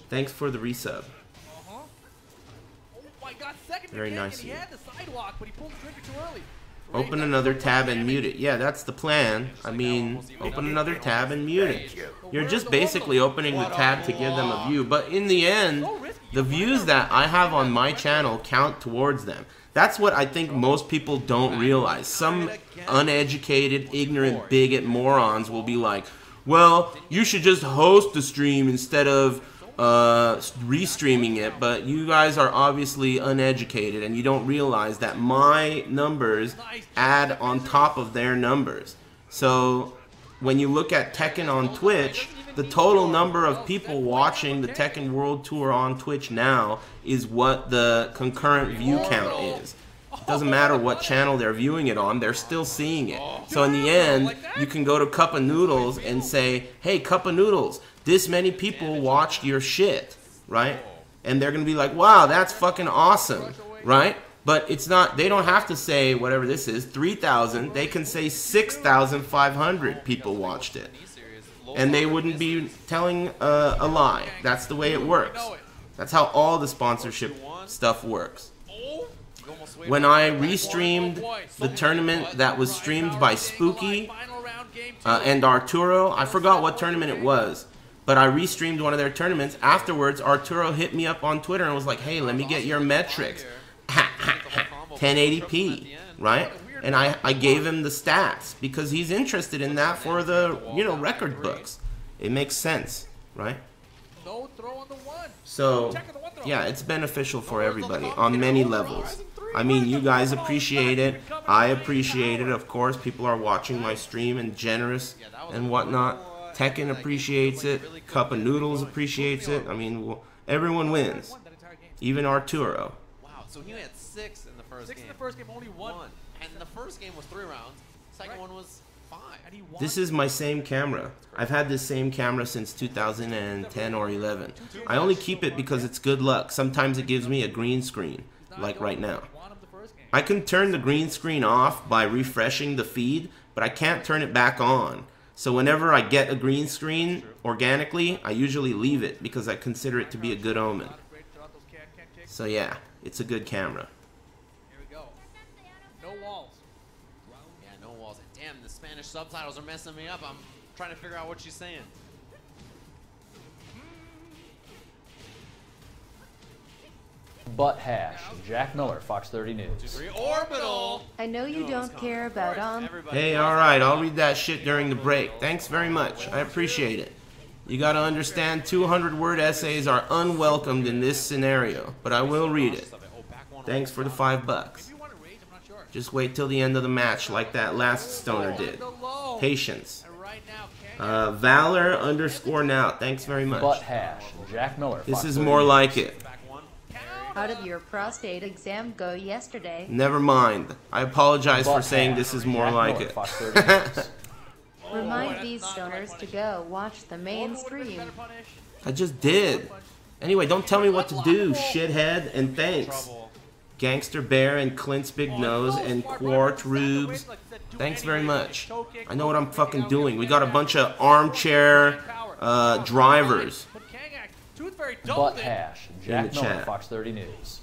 thanks for the resub. Oh my God, second Very nice. He had the sidewalk, but he pulled the trigger too early. Open another tab and mute it. Yeah, that's the plan. I mean, open another tab and mute it. You're just basically opening the tab to give them a view. But in the end, the views that I have on my channel count towards them. That's what I think most people don't realize. Some uneducated, ignorant, bigot morons will be like, well, you should just host the stream instead of restreaming it, but you guys are obviously uneducated and you don't realize that my numbers add on top of their numbers. So when you look at Tekken on Twitch, the total number of people watching the Tekken World Tour on Twitch now is what the concurrent view count is. It doesn't matter what channel they're viewing it on, they're still seeing it. So in the end, you can go to Cup of Noodles and say, hey, Cup of Noodles, this many people watched your shit, right? And they're going to be like, wow, that's fucking awesome, right? But it's not, they don't have to say whatever this is, 3,000. They can say 6,500 people watched it. And they wouldn't be telling a lie. That's the way it works. That's how all the sponsorship stuff works. When I restreamed the tournament that was streamed by Spooky and Arturo, I forgot what tournament it was, but I restreamed one of their tournaments. Afterwards, Arturo hit me up on Twitter and was like, hey, let me get your metrics. 1080p, right? And I gave him the stats because he's interested in that for the, you know, record books. It makes sense, right? No throw on the one. So, yeah, it's beneficial for everybody on many levels. I mean, you guys appreciate it. I appreciate it. Of course, people are watching my stream and generous and whatnot. Tekken appreciates it. Cup of Noodles appreciates it. I mean, well, everyone wins. Even Arturo. Wow, so he had 6 in the first game. 6 in the first game, only 1. And the first game was 3 rounds. Second one was 5. This is my same camera. I've had this same camera since 2010 or 11. I only keep it because it's good luck. Sometimes it gives me a green screen, like right now. I can turn the green screen off by refreshing the feed, but I can't turn it back on. So whenever I get a green screen organically, I usually leave it because I consider it to be a good omen. So yeah, it's a good camera. Here we go. No walls. Yeah, no walls. Damn, the Spanish subtitles are messing me up. I'm trying to figure out what she's saying. Butt hash. Jack Miller, Fox 30 News. Orbital. I know you don't care about Hey, alright, I'll read that shit during the break. Thanks very much. I appreciate it. You gotta understand 200-word essays are unwelcomed in this scenario, but I will read it. Thanks for the $5. Just wait till the end of the match like that last stoner did. Patience. Valor _ now. Thanks very much. Butt hash. Jack Miller. This is more like it. How did your prostate exam go yesterday? Never mind. I apologize for saying this is more like it. Remind these stoners to go watch the main stream. I just did. Anyway, don't tell me what to do, shithead, and thanks. Gangster Bear and Clint's Big Nose and Quart Rubes. Thanks very much. I know what I'm fucking doing. We got a bunch of armchair drivers. Butt hash. Jack Miller, Fox 30 News.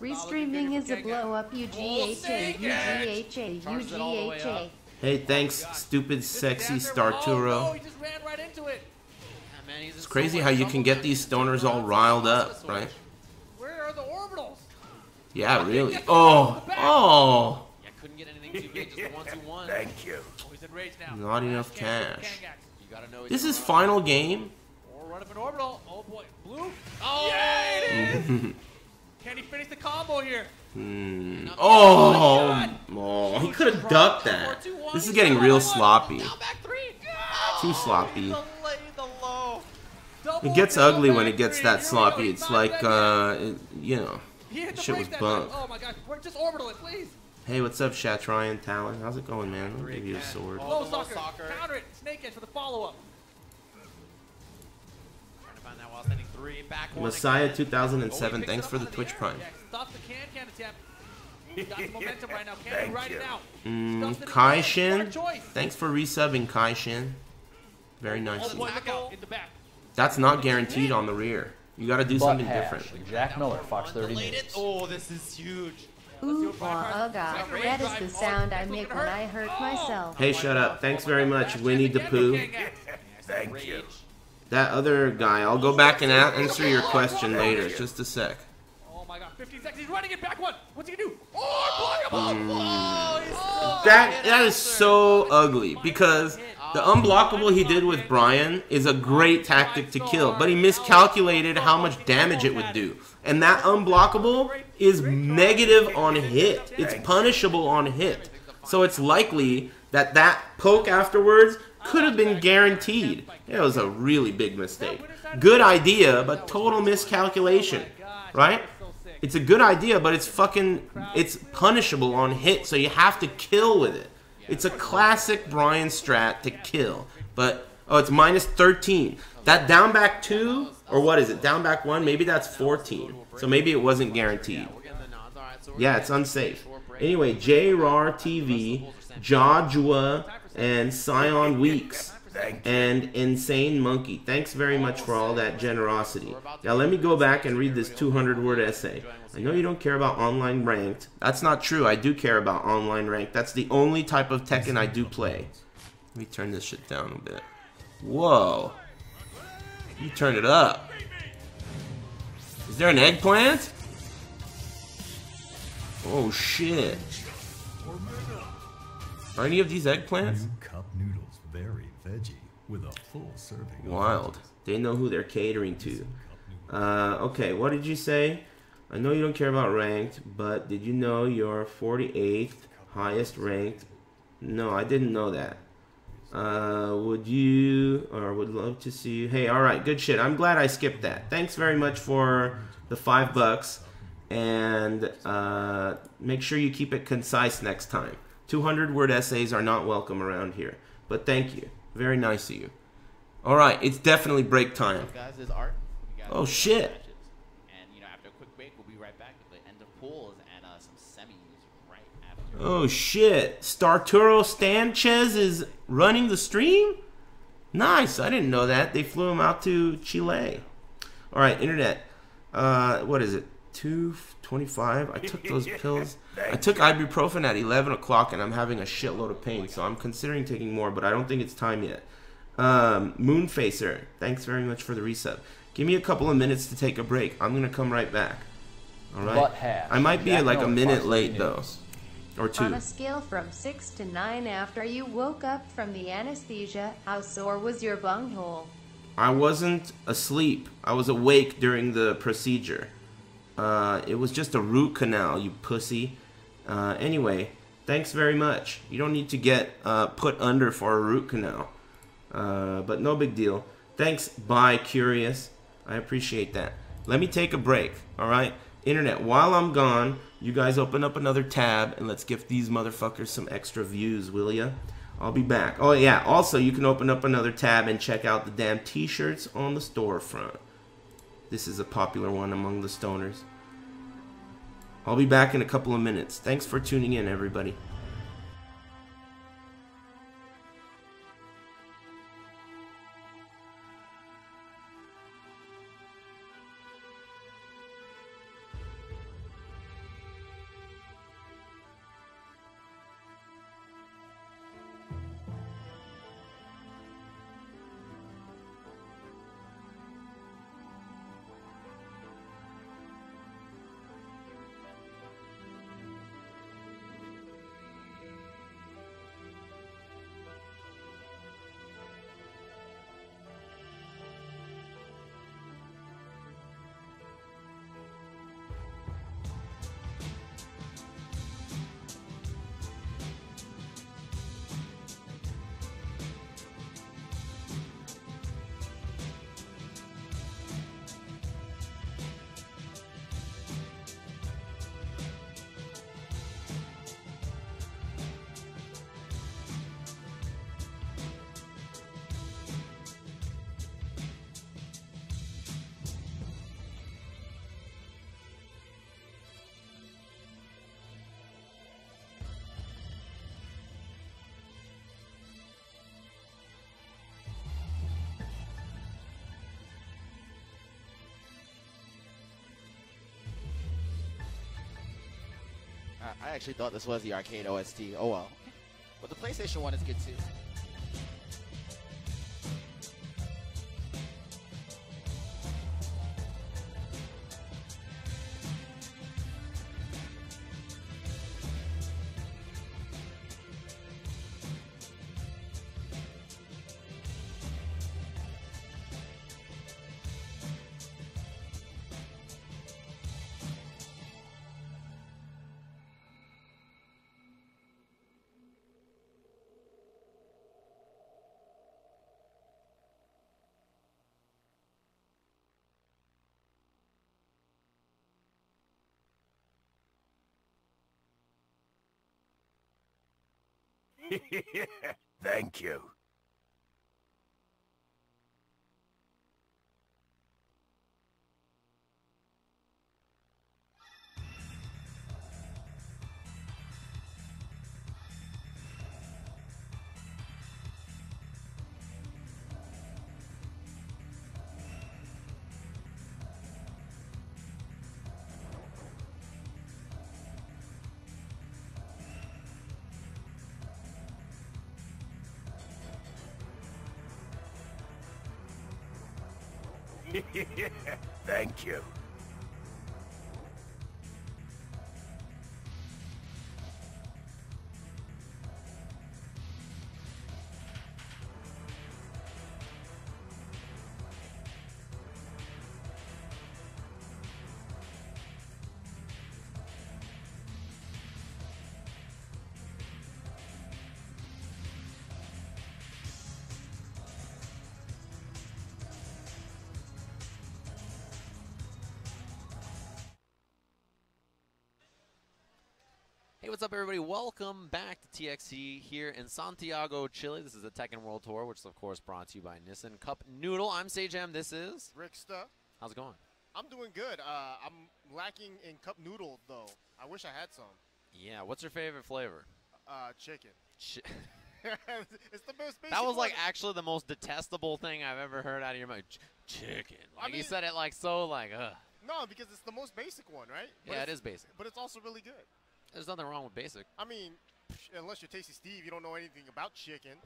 Restreaming is a blow up. UGHA, UGHA, UGHA. Hey, thanks, stupid, sexy Starturo. It's crazy how you can get these stoners all riled up, right? Where are the orbitals? Yeah, really. Oh, oh. Yeah, couldn't get anything too big, just a 1-2-1. Thank you. He's in rage now. Not enough cash. You gotta know This is final game. Or run up an orbital. Oh boy, blue. Oh, yeah, it is. Can he finish the combo here? Oh, he could have ducked that. This is getting real sloppy. Too sloppy. It gets ugly when it gets that sloppy. It's like, you know, shit was bunk. Oh my god, we're just orbital it, please. Hey, what's up, Shatryan Talon? How's it going, man? I'll give you a sword. Low soccer. Counter it. Snake edge for the follow-up. Messiah 2007, thanks for the Twitch Prime. Stop the can attempt. Got some momentum right now. Can ride it out. Kai Shin, thanks for resubbing, Kai Shin. Very nice. That's not guaranteed on the rear. You gotta do something different. Jack Miller, Fox 30 News. Oh, this is huge. Ooh, God. That is the sound I make when I hurt myself. Hey, shut up. Thanks very much, Winnie the Pooh. Thank you. That other guy, I'll go back and answer your question later. Just a sec. Oh my god, 15 seconds. He's running it back one. What's he gonna do? Oh, block him up. That is so ugly because the unblockable he did with Brian is a great tactic to kill, but he miscalculated how much damage it would do. And that unblockable is negative on hit. It's punishable on hit. So it's likely that that poke afterwards could have been guaranteed. It was a really big mistake. Good idea, but total miscalculation, right? It's a good idea, but it's punishable on hit, so you have to kill with it. It's a classic Brian strat to kill, but, oh, it's minus 13. That down back 2, or what is it, down back 1, maybe that's 14. So maybe it wasn't guaranteed. Yeah, it's unsafe. Anyway, J-Rar TV, Jajua, and Scion Weeks, and Insane Monkey. Thanks very much for all that generosity. Now let me go back and read this 200-word essay. I know you don't care about online ranked. That's not true. I do care about online ranked. That's the only type of Tekken I do play. Let me turn this shit down a bit. Whoa. You turn it up. Is there an eggplant? Oh shit. Are any of these eggplants? New cup noodles, very veggie, with a full serving. Wild. They know who they're catering to. Okay, what did you say? I know you don't care about ranked, but did you know you're 48th highest ranked? No, I didn't know that. Would love to see you. Hey, alright, good shit. I'm glad I skipped that. Thanks very much for the $5. And make sure you keep it concise next time. 200-word essays are not welcome around here. But thank you. Very nice of you. Alright, it's definitely break time. Guys, there's art. Oh, shit. And, you know, after a quick break, we'll be right back with the end of pools and some semis right after. Oh, shit. Starturo Sanchez is running the stream? Nice. I didn't know that. They flew him out to Chile. Alright, internet. What is it? 2:25. I took those pills. I took ibuprofen at 11 o'clock and I'm having a shitload of pain, so I'm considering taking more, but I don't think it's time yet. Moonfacer, thanks very much for the resub. Give me a couple of minutes to take a break. I'm gonna come right back. All right. I might be like a minute late though, or 2. On a scale from 6 to 9 after you woke up from the anesthesia, how sore was your bunghole? I wasn't asleep. I was awake during the procedure. It was just a root canal, you pussy. Anyway, thanks very much. You don't need to get put under for a root canal. But no big deal. Thanks, bye, Curious. I appreciate that. Let me take a break, alright? Internet, while I'm gone, you guys open up another tab and let's give these motherfuckers some extra views, will ya? I'll be back. Oh, yeah, also, you can open up another tab and check out the damn t-shirts on the storefront. This is a popular one among the stoners. I'll be back in a couple of minutes. Thanks for tuning in, everybody. I actually thought this was the arcade OST. Oh well. But the PlayStation one is good too. Thank you. Thank you. Hey, what's up, everybody? Welcome back to TXT here in Santiago, Chile. This is the Tekken World Tour, which is, of course, brought to you by Nissan Cup Noodle. I'm Sajam. This is Ricksta. How's it going? I'm doing good. I'm lacking in cup noodle, though. I wish I had some. Yeah, what's your favorite flavor? Chicken. It's the most basic That was like one. actually the most detestable thing I've ever heard out of your mouth. Chicken. Like, I mean, you said it like so like, ugh. No, because it's the most basic one, right? But Yeah, it is basic. But it's also really good. There's nothing wrong with basic. I mean, unless you're Tasty Steve, you don't know anything about chicken.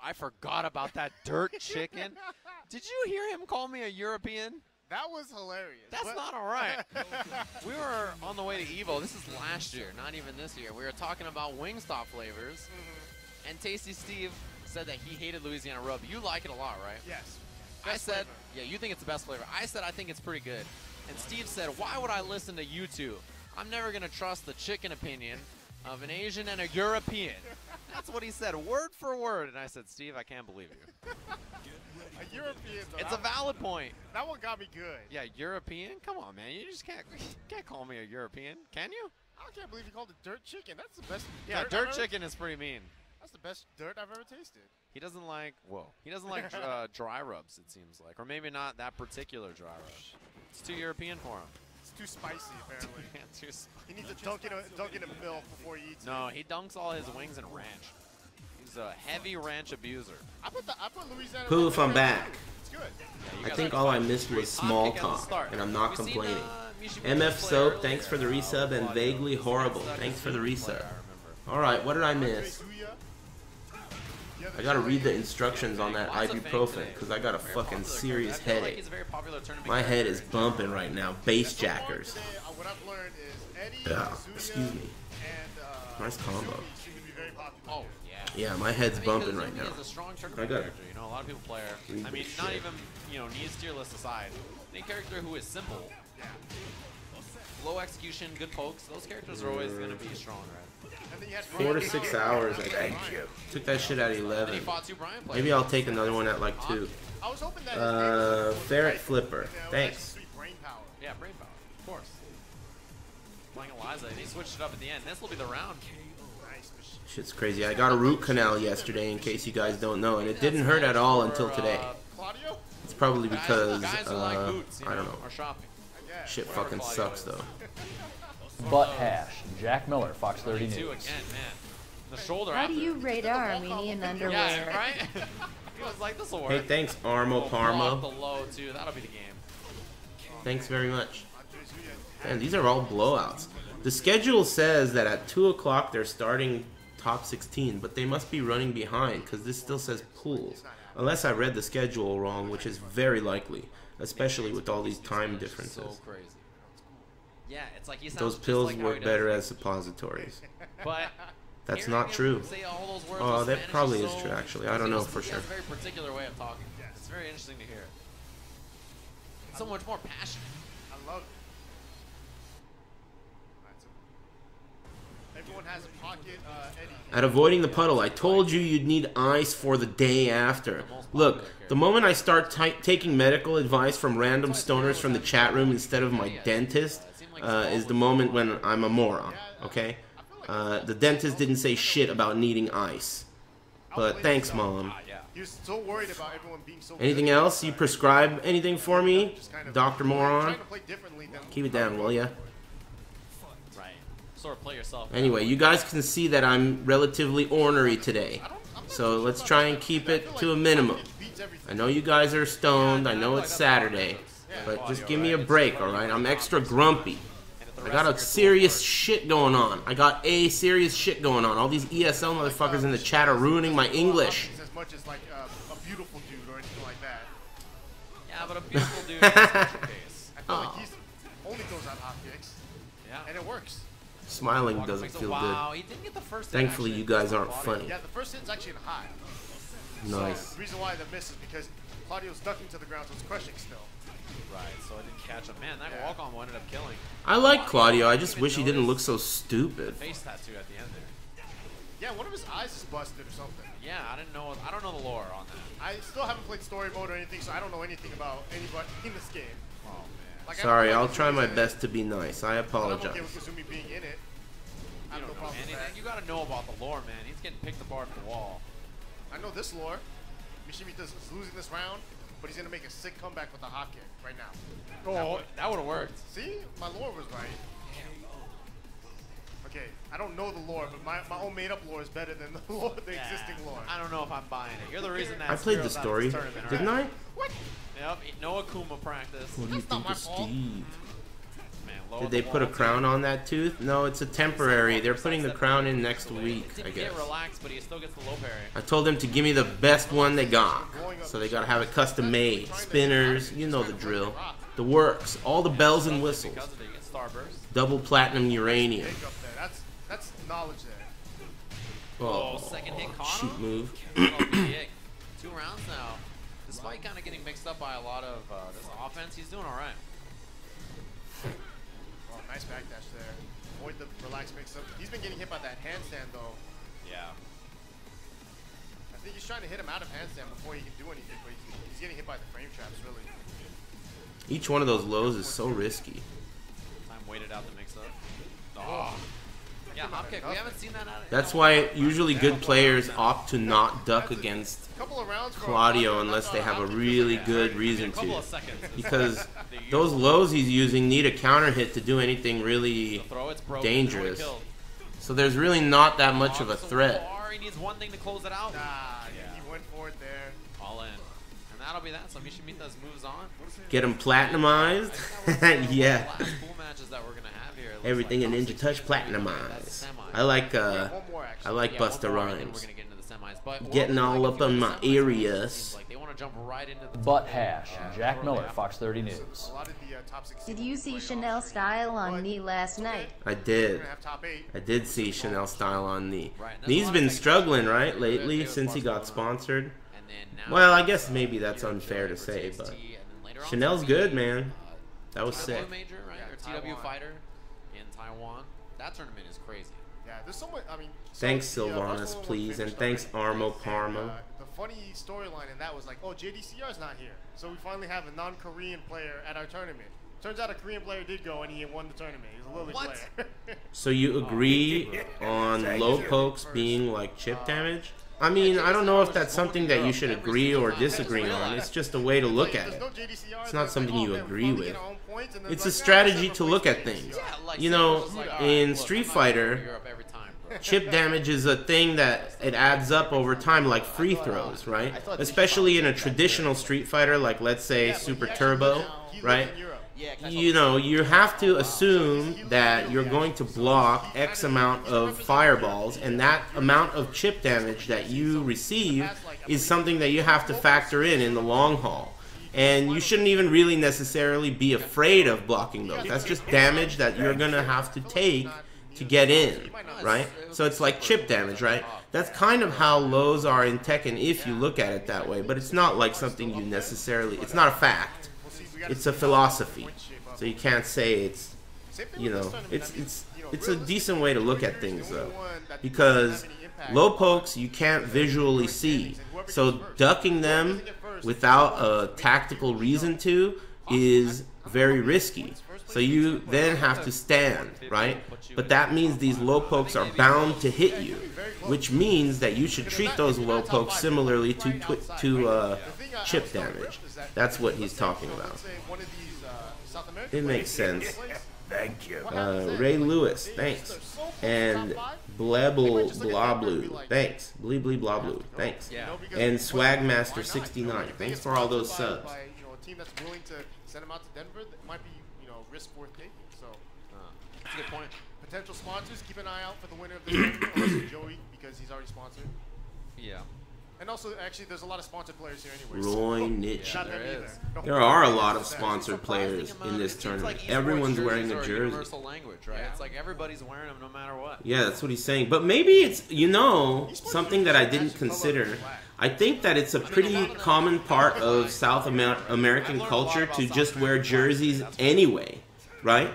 I forgot about that dirt chicken. Did you hear him call me a European? That was hilarious. That's not all right. We were on the way to Evo. This is last year, not even this year. We were talking about Wingstop flavors, and Tasty Steve said that he hated Louisiana Rub. You like it a lot, right? Yes. I Best said, flavor. yeah, you think it's the best flavor. I said I think it's pretty good. And Steve said, why would I listen to you two? I'm never going to trust the chicken opinion of an Asian and a European. That's what he said, word for word. And I said, Steve, I can't believe you. A European, though. It's a valid point. That one got me good. Yeah, European? Come on, man. You just can't call me a European, can you? I can't believe you called it dirt chicken. That's the best. Yeah, dirt dirt I've chicken is pretty mean. That's the best dirt I've ever tasted. He doesn't like, he doesn't like dry rubs, it seems like. Or maybe not that particular dry rub. It's too European for him. It's too spicy, apparently. Yeah, too spicy. He needs to dunk in a milk before he eats it. No, he dunks all his wings in ranch. He's a heavy ranch abuser. I put Louisiana. Poof, I'm back. It's good. Yeah, I think all I missed was small talk, and I'm not complaining. MF Soap, thanks for the resub, and Vaguely Horrible, thanks for the resub. Alright, what did I miss? I gotta read the instructions on that ibuprofen, because I got a fucking serious headache. My head is bumping right now. Bass jackers. Yeah, excuse me. Nice combo. Oh, Yeah, my head's bumping right now. I got it. You know, a lot of people play her. I mean, not even, you know, needs tier list aside. Any character who is simple, low execution, good pokes, those characters are always going to be strong, right? 4 to 6 hours, I think. Took that shit at 11. Maybe I'll take another one at like 2. Ferret Flipper. Thanks. Yeah, brain power, of course. Playing Eliza, and he switched it up at the end. This will be the round. Shit's crazy. I got a root canal yesterday, in case you guys don't know, and it didn't hurt at all until today. It's probably because, I don't know. Shit fucking sucks, though. Butt hash. Jack Miller, Fox 30 News. Again, man. The shoulder How do you rate our Armenian underwear? Yeah, right? He was like, this will work. Hey, thanks, Armo Parmo. The low, too. That'll be the game. Thanks very much. Man, these are all blowouts. The schedule says that at 2 o'clock they're starting top 16, but they must be running behind because this still says pools. Unless I read the schedule wrong, which is very likely, especially with all these time differences. So crazy. Yeah, it's like he sounds Those just pills like how work he better does. as suppositories. But That's not true. Say all those words Oh, in that Spanish probably is so true, actually. I don't know for he sure. has a very particular way of talking. It's very interesting to hear. It's so much more passionate. I love it. Everyone has a pocket Eddie. At avoiding the puddle, I told you you'd need ice for the day after. Look, the moment I start taking medical advice from random stoners from the chat room instead of my dentist is the moment when I'm a moron, okay? The dentist didn't say shit about needing ice. But thanks, Mom. He was so worried about everyone being so Anything good. else? You prescribe anything for me, Dr. Moron? Trying to play differently than Keep it down, will ya? Right. Sort of play yourself. Anyway, you guys can see that I'm relatively ornery today. So let's try and keep it to a minimum. I know you guys are stoned, I know it's Saturday, but just give me a break, alright? I'm extra grumpy. I got a serious shit going on. I got a serious shit going on. All these ESL motherfuckers in the chat are ruining my English. as much as like a beautiful dude or anything like that. Yeah, but a beautiful dude is such a case. I feel like he's only throws out hot kicks. Yeah. And it works. Smiling doesn't feel wow, good. he didn't get the first Thankfully, you guys aren't funny. Yeah, the first hit's actually high. Nice. So the reason why the miss is because Claudio's ducking to the ground, so it's crushing still. Right, so I didn't catch him. Man, that walk on ended up killing. I like Claudio, I just wish he didn't look so stupid. Face tattoo at the end there. Yeah, one of his eyes is busted or something. Yeah, I don't know the lore on that. I still haven't played story mode or anything, so I don't know anything about anybody in this game. Oh man. Like, Sorry, I I'll don't try like my Kazumi best to be nice. I in it, but I'm okay apologize. with Kazumi being in it. I have no problem with anything. that. You gotta know about the lore, man. He's getting picked apart at the wall. I know this lore. Mishimita's losing this round, but he's gonna make a sick comeback with the hop kick right now. Oh, that would have worked. See, my lore was right. Okay, I don't know the lore, but my own made-up lore is better than the lore, the existing lore. I don't know if I'm buying it. You're the reason that I played the story, didn't I? What? Yep, no Akuma practice. What do you That's not think my of fault. Steve? Man, low Did at they the put a wall, crown too. on that tooth? No, it's a temporary. They're putting the crown in next week, I Didn't guess. get relaxed, but he still gets the low parry. I told them to give me the best one they got. So they gotta have it custom made. Spinners, you know the drill. The works. All the bells and whistles. Because of it, you get Starburst. Double platinum uranium. Take up there. That's knowledge there. Oh, second hit caught cheap him. move. 2 rounds now. Despite kind of getting mixed up by a lot of this offense, he's doing all right. Oh, nice backdash there. Avoid the relaxed mix-up. He's been getting hit by that handstand, though. Yeah. I think he's trying to hit him out of handstand before he can do anything, but he's getting hit by the frame traps, really. Each one of those lows is so risky. Time waited out the mix-up. Oh. Yeah, hop kick. We haven't seen that out of That's why usually good players opt to not duck against Claudio unless they have a really good reason to. Because those lows he's using need a counter hit to do anything really dangerous. So there's really not that much of a threat. He needs one thing to close it out. Nah, he went for it there. All in. And that'll be that. So Mishimita's moves on. Get him platinumized. Yeah. Last pool matches that we're gonna have here. Everything in Ninja Touch platinumized. I like Busta Rhymes. Getting all up on my areas. Butt hash. Jack Miller, Fox 30 News. Did you see Chanel style on knee last night? I did. I did see Chanel style on knee. Knee's been struggling, right, lately since he got sponsored. Well, I guess maybe that's unfair to say, but Chanel's good, man. That was sick. TW fighter in Taiwan. That tournament is crazy. Yeah, there's so much. I mean, thanks Sylvanas, please, and thanks Armo Parmo. The funny storyline in that was like, oh, JDCR's not here, so we finally have a non-Korean player at our tournament. Turns out a Korean player did go and he won the tournament. He's a Lily player. So you agree on low pokes being like chip damage? I mean, I don't know if that's something that you should agree or disagree on. It's just a way to look at it. It's not something you agree with. It's a strategy to look at things. You know, in Street Fighter, chip damage is a thing that it adds up over time, like free throws, right? Especially in a traditional Street Fighter, like let's say Super Turbo, right? You know, you have to assume that you're going to block X amount of fireballs, and that amount of chip damage that you receive is something that you have to factor in the long haul. And you shouldn't even really necessarily be afraid of blocking those. That's just damage that you're going to have to take to get in, right? So it's like chip damage, right? That's kind of how lows are in Tekken if you look at it that way, but it's not like something you necessarily, it's not a fact. It's a philosophy, so you can't say it's, you know, it's a decent way to look at things though, because low pokes you can't visually see, so ducking them without a tactical reason to is very risky. So you then have to stand, right? But that means these low pokes are bound to hit you, which means that you should treat those low pokes similarly to chip damage. That's what he's talking about. It makes sense. Thank you. Ray Lewis, thanks. And Blebble Bloblu, thanks. Blee Blee Bloblu, thanks. And Swagmaster 69, thanks for all those subs. A team that's willing to send him out to Denver, that might be, risk worth taking. So that's a good point. Potential sponsors, keep an eye out for the winner of the tournament, unless Joey, because he's already sponsored. Yeah. And also, actually, there's a lot of sponsored players here anyway. Roy so Nietzsche. Yeah, there are a lot of sponsored players in this tournament. Like everyone's wearing a jersey. Universal language, right? It's like everybody's wearing them no matter what. Yeah, that's what he's saying. But maybe it's, something that I didn't consider. I think that it's a pretty common part of South American culture to just wear jerseys anyway, right?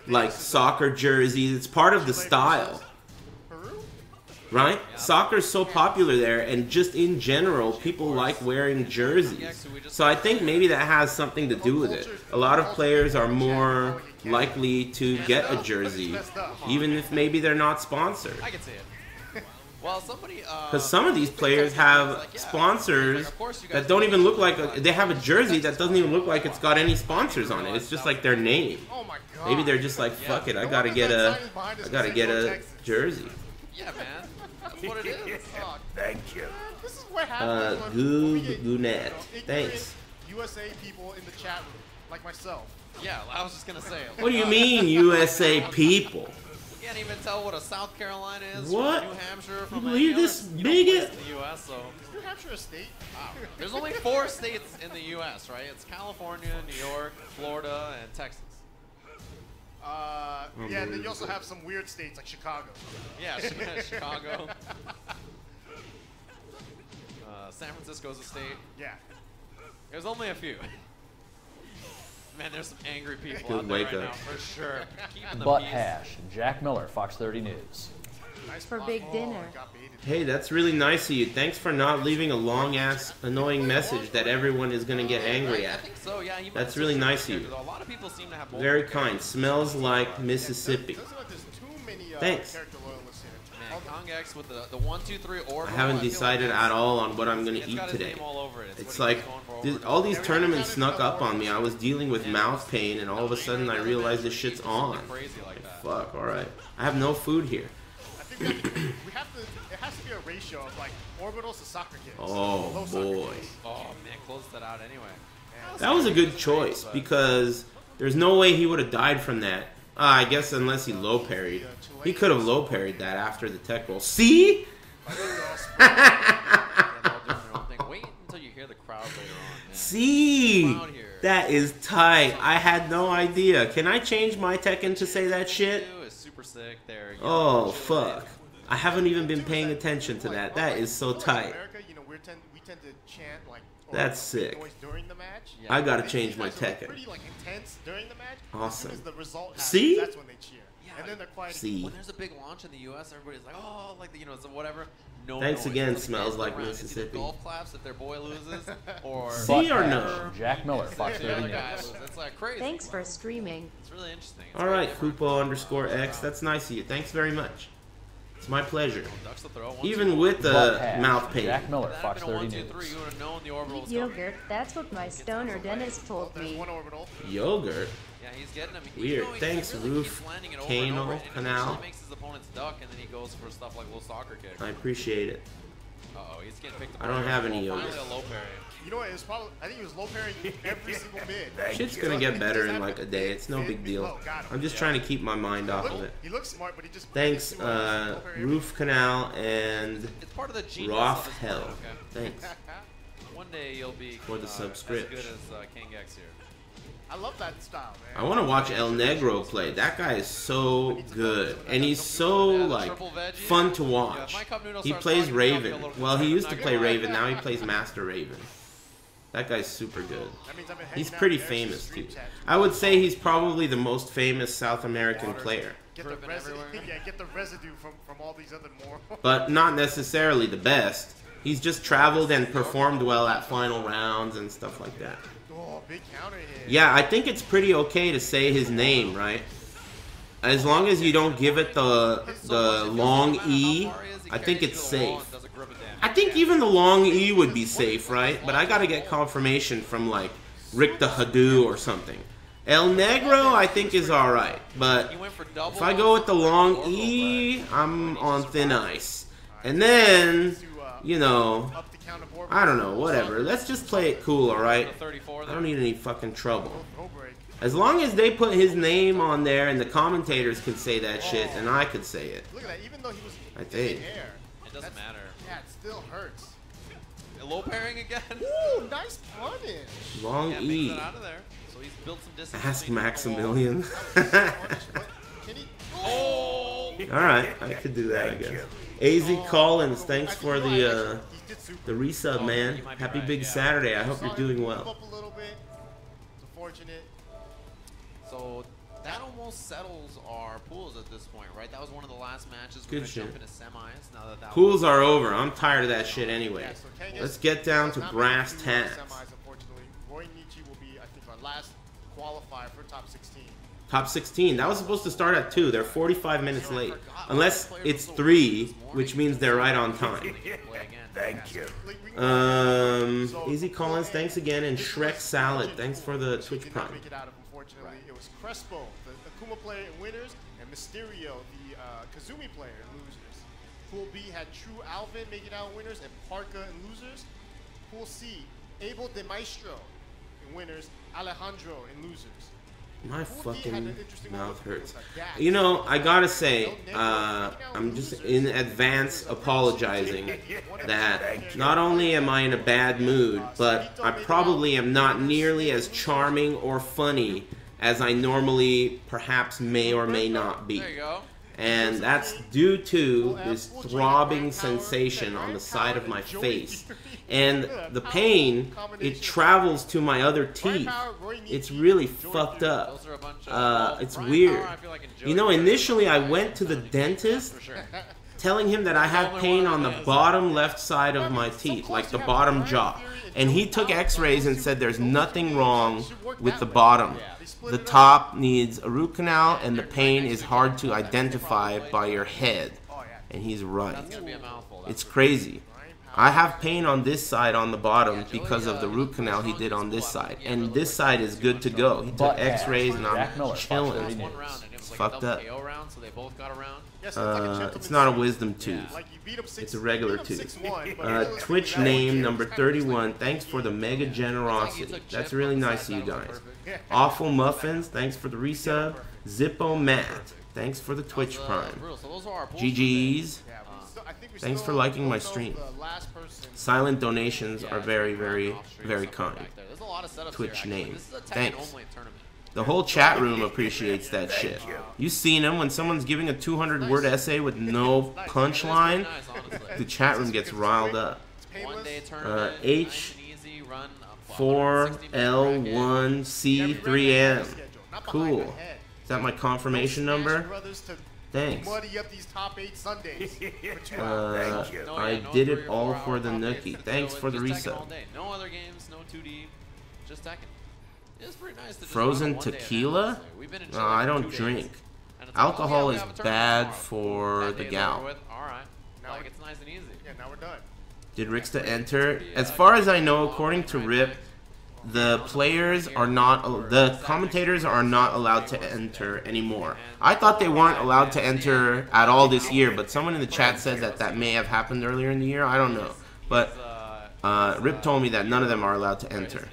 Like soccer jerseys. It's part of the style. right? Soccer's so popular there, and just in general, people like wearing jerseys. So I think maybe that has something to do with it. A lot of players are more likely to get a jersey, even if maybe they're not sponsored. I can see it. Well, somebody... Because some of these players have sponsors that don't even look like... They have a jersey that doesn't even look like it's got any sponsors on it. It's just like their name. Maybe they're just like, fuck it, I gotta get a jersey. Yeah, man. That's what it is. Thank you. This is what happens when we get Goonet. Thanks. USA people in the chat room, like myself. Yeah, I was just gonna say it. What do you mean, USA people? You can't even tell what a South Carolina is. What? From New Hampshire. You From believe this bigot? in the U.S. So New Hampshire a state? wow. There's only 4 states in the U.S. Right? It's California, New York, Florida, and Texas. Yeah, and then you also have some weird states like Chicago. Yeah, Chicago. San Francisco's a state. Yeah. There's only a few. Man, there's some angry people Good out there wake right up. now, for sure. Keeping the Butt peace. hash. Jack Miller, Fox 30 News. Nice For block. big Oh, dinner. I got baited. Hey, that's really nice of you. Thanks for not leaving a long-ass, annoying message that everyone is going to get angry I at. think so, yeah. He might That's have really switched nice of you. characters. A lot of people seem to have both Very characters. kind. Smells like Mississippi. Doesn't look like there's too many Thanks. character loyalists here. Man, Kongex with the 1, 2, 3 orbital. I haven't decided at all on what I'm going to It's eat got his today. name all over it. It's what like, he's going for over all these tournaments snuck up on me. I was dealing with mouth pain, and all of a sudden I realized this shit's on. crazy like that. Fuck, alright. I have no food here. I think we have to. It has to be a ratio of like orbitals to soccer kids. Oh, Low soccer boy. kids. Oh man, close that out anyway. That was a good choice, because there's no way he would have died from that. I guess unless he low parried. He could have low parried that after the tech roll. See? Yeah, they're all doing their own thing. Wait until you hear the crowd later on. Man. See? Crowd here. That is tight. I had no idea. Can I change my Tekken to say that shit? Is super sick. They're Oh, fuck. I haven't even been paying attention to that. That is so tight. America, you know, we tend to chant like. That's or make sick. noise during the match. Yeah. I gotta These change my guys are Tekken. Pretty like intense during the match. Awesome. As soon as the result happens, See? That's when they cheer. Yeah, and then they're quiet. See? When there's a big launch in the U.S., everybody's like, oh, like the, so whatever. No Thanks noise. again, It's smells kids like around. It's either Mississippi. Golf claps if their boy loses, or See or Butt no? hash. Jack Miller, Fox the 30 other News. guy loses. It's like crazy. Thanks for streaming. It's really interesting. It's Alright, very different. Kupo_X. That's nice of you. Thanks very much. It's my pleasure. Ducks to throw. 1, Even 2, with Butt the hash. mouth pain. Jack Miller, If that Fox had been a 30 1, 2, 3, News. you would have known the orbital was Eat coming. yogurt. That's what my stoner dentist told There's me. one orbital. Yogurt? Yeah, he's getting him. Weird. You know, Thanks, he really Roof, keeps landing it over Kano, and over, and he Canal. usually makes his opponents duck, and then he goes for stuff like little soccer kick. I appreciate it. Uh-oh, he's getting picked up. I don't have any Finally yogurt. a low parry. You know what? It was probably. I think he was low parrying every single mid. Shit's gonna get better in like a day. It's no big deal. I'm just trying to keep my mind off of it. He looks smart, but he just. Thanks, low parry Roof Canal and It's part of the genius Roth of this Hell. play, okay? Thanks. One day you'll be For the as subscription. good as King X here. I love that style, man. I want to watch El Negro play. That guy is so good, and he's so like fun to watch. He plays Raven. Well, he used to play Raven. Now he plays Master Raven. That guy's super good. He's pretty famous too. I would say he's probably the most famous South American player, Get the residue, yeah, get the residue from all these other more. but not necessarily the best. He's just traveled and performed well at final rounds and stuff like that. Oh, big counter hit. Yeah, I think it's pretty okay to say his name, right? As long as you don't give it the long E, I think it's safe. I think even the long E would be safe, right? But I gotta get confirmation from like Rick the Hadou or something. El Negro, I think is alright, but if I go with the long E, I'm on thin ice. And then, you know, I don't know, whatever. Let's just play it cool, alright? I don't need any fucking trouble. As long as they put his name on there and the commentators can say that shit, then I could say it. Look at that. Even though he was I think. It doesn't matter. Yeah, it still hurts. Low parrying again. Ooh, nice punish. Long Yeah, E. makes it out of there. So he's built some distance. Ask between the Maximilian. Can he? Oh! Alright, I could do that, I guess. AZ Collins, thanks for the resub, man. Happy Big Saturday. I hope you're doing well. Up a little bit. It's unfortunate. So That almost settles our pools at this point, right? That was one of the last matches. Good We're shit. jump into semis. Now that Pools are over. I'm tired of that shit anyway. Yeah, so Kangas Let's get down to does not brass make it tacks. through semis, unfortunately. Roy Nietzsche will be, I think, our last qualifier for top 16. Top 16. That was supposed to start at 2. They're 45 minutes late. Unless it's 3, which means they're right on time. Thank you. Easy Collins, thanks again. And Shrek Salad, thanks for the Twitch Did not Prime. make it out of, unfortunately. It was Crespo, the Akuma player in winners, and Mysterio, the Kazumi player in losers. Pool B had True Alvin making out in winners, and Parka in losers. Pool C, Abel De Maestro in winners, Alejandro in losers. My Pool D had an fucking interesting mouth one with hurts. Dax. You know, I gotta say, I'm just in advance apologizing that not only am I in a bad mood, but I probably am not nearly as charming or funny as I normally perhaps may or may not be. There you go. And that's due to this throbbing sensation on the side of my face. And the pain, it travels to my other teeth. It's really fucked up. Those are a bunch of It's Brian weird. Power, I feel like, and You know, Joey initially I Barry. went to the dentist For sure. telling him that I have pain on the bottom left side of my teeth, like the bottom jaw. And he took x-rays and said there's nothing wrong with the bottom. The top needs a root canal and the pain is hard to identify by your head. And he's right. That's gonna be a mouthful. It's crazy. I have pain on this side on the bottom because of the root canal he did on this side. And this side is good to go. He took x-rays and I'm chilling. One round, and it was like Fucked a up. double KO round, so they both got around. It's not a wisdom tooth. It's a regular tooth. Twitch name number 31. Thanks for the mega generosity. That's really nice of you guys. Awful Muffins. Thanks for the resub. Zippo Matt. Thanks for the Twitch Prime. GG's. Thanks for liking my stream. Silent donations are very, very, very kind. Twitch name. Thanks. The whole chat room appreciates that shit. You seen them when someone's giving a 200-word essay with no punchline? The chat room gets riled up. H4L1C3M. Cool. Is that my confirmation number? Thanks. I did it all for the nookie. Thanks for the resub. No other games, no 2D, just Tekken. It's pretty nice to just Frozen run a one-day tequila? event, honestly. We've been in No, Chile I for don't 2 days, drink. and it's Alcohol like, is we have a tournament bad tomorrow. for That the day's gal. over with. All right. Like, it's nice and easy. Yeah, now we're done. Did Rixta enter? As far as I know, according to Rip, the players are not, the commentators are not allowed to enter anymore. I thought they weren't allowed to enter at all this year, but someone in the chat said that that may have happened earlier in the year. I don't know. But Rip told me that none of them are allowed to enter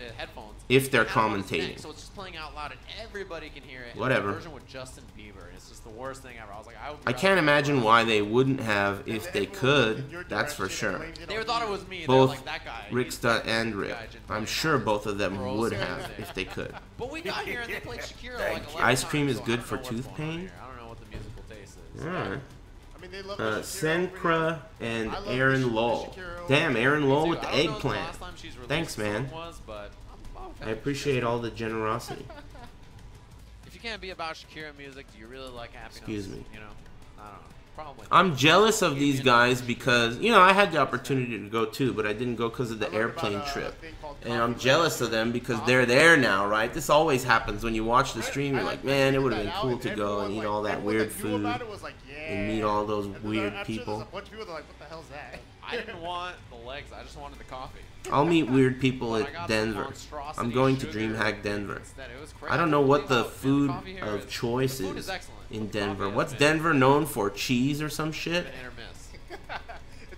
if they're commentating. So it's just playing out loud and everybody can hear it. Whatever. The version with Justin Bieber, and it's just the worst thing ever. I was like, I can't imagine why they wouldn't have if they could. That's for sure. They thought it was me. And Both like, that guy. Rixta and Rip. I'm sure both of them would have if they could. But we got here and they played Shakira like 11 Ice cream times, is so good I don't for know what's tooth going on pain? here. I don't know what the musical taste is. Alright. Senkra and Aaron Lowell. Damn, Aaron Lowell with the eggplant. Thanks, man. I appreciate all the generosity. If you can't be about Shakira music, do you really like happiness? Excuse me. You know, I don't know. Probably. I'm jealous of these guys because, you know, I had the opportunity to go too, but I didn't go because of the airplane trip. And I'm jealous of them because they're there now, right? This always happens when you watch the stream. You're like, man, it would have been cool to go and eat all that weird food and meet all those weird people. I didn't want the legs. I just wanted the coffee. I'll meet weird people at Denver. I'm going to DreamHack Denver. I don't know what the food of choice is in Denver. What's Denver known for? Cheese or some shit? It's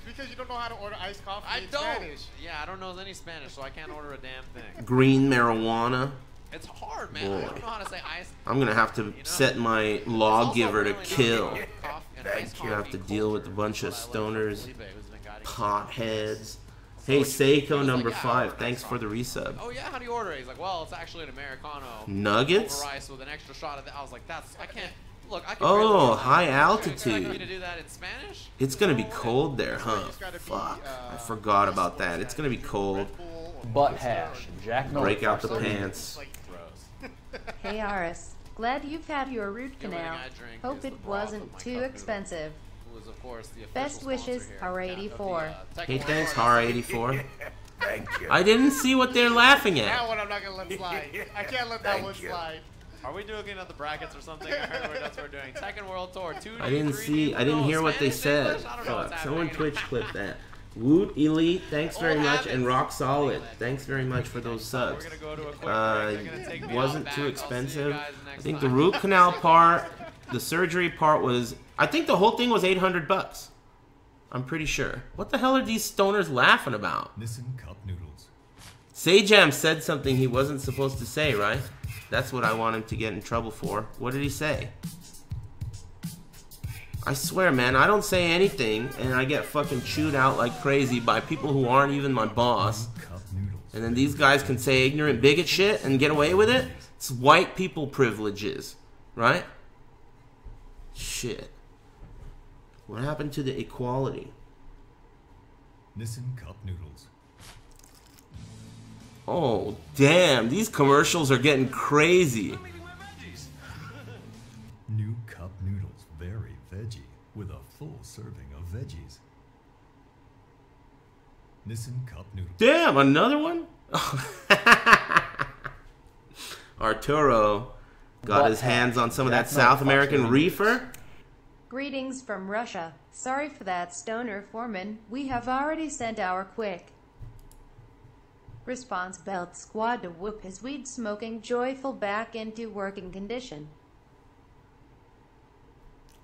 because you don't know how to order iced coffee in Spanish. Yeah, I don't know any Spanish, so I can't order a damn thing. Green marijuana. It's hard, man. I don't know how to say ice. I'm gonna have to set my lawgiver to kill. You have to deal with a bunch of stoners, potheads. Hey, Seiko number 5, thanks for the resub. Oh yeah, how do you order it? He's like, well, it's actually an Americano. Nuggets? Over rice with an extra shot of that. I was like, that's, I can't. Look, I can. Oh, high altitude. You altitude. expect me to do that in Spanish? It's gonna be cold there, huh? Fuck, I forgot about that. It's gonna be cold. Butt hash. Jack Miller. Break out the pants. Hey Aris, Glad you've had your root The only thing canal. I drink Hope is the it broth with wasn't my too cup noodle, expensive. who is, of course, the official Best wishes, sponsor here R84. of the, Hey, Tekken thanks, World. R84. Thank you. I didn't see what they're laughing at. That one I'm not gonna let slide. I can't let that Thank one you. slide. Are we doing it at the brackets or something? I heard that's what we're doing. Tekken World Tour 2D, I didn't 3D, see. I didn't no, hear what they Spanish, said. English? I don't know what's Fuck. Someone happening. Twitch clipped that. Woot Elite, thanks very Old much, habits. and Rock Solid, thanks very much for those subs. We're gonna go to a quick break. They're gonna take me Wasn't out too back. expensive. I'll see you guys I next think the time. root canal part, the surgery part was. I think the whole thing was $800. I'm pretty sure. What the hell are these stoners laughing about? Nissan Cup Noodles. Sajam said something he wasn't supposed to say, right? That's what I want him to get in trouble for. What did he say? I swear, man, I don't say anything, and I get fucking chewed out like crazy by people who aren't even my boss. Cup Noodles. And then these guys can say ignorant bigot shit and get away with it? It's white people privileges, right? Shit. What happened to the equality? Nissan Cup Noodles. Oh, damn, these commercials are getting crazy. New Cup Noodles, very veggie, with a full serving of veggies. Nissan Cup Noodles. Damn, another one? Arturo got his hands on some of that South American reefer. Greetings from Russia. Sorry for that, Stoner Foreman. We have already sent our quick response belt squad to whoop his weed-smoking joyful back into working condition.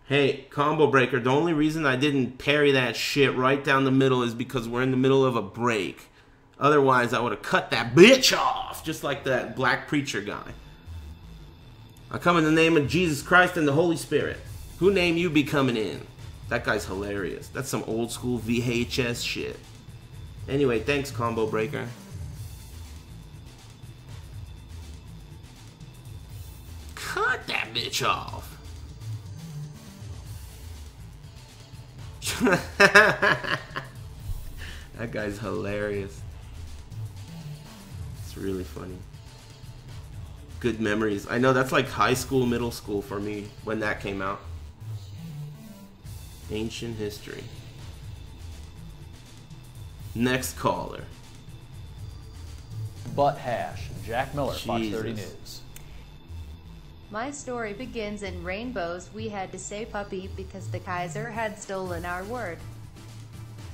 Hey, Combo Breaker, the only reason I didn't parry that shit right down the middle is because we're in the middle of a break. Otherwise, I would have cut that bitch off, just like that black preacher guy. I come in the name of Jesus Christ and the Holy Spirit. Who name you be coming in? That guy's hilarious. That's some old school VHS shit. Anyway, thanks, Combo Breaker. Cut that bitch off. That guy's hilarious. It's really funny. Good memories. I know that's like high school, middle school for me when that came out. Ancient history. Next caller. Butt hash. Jack Miller, Fox 30 Jesus. News. My story begins in Rainbows. We had to say puppy because the Kaiser had stolen our word.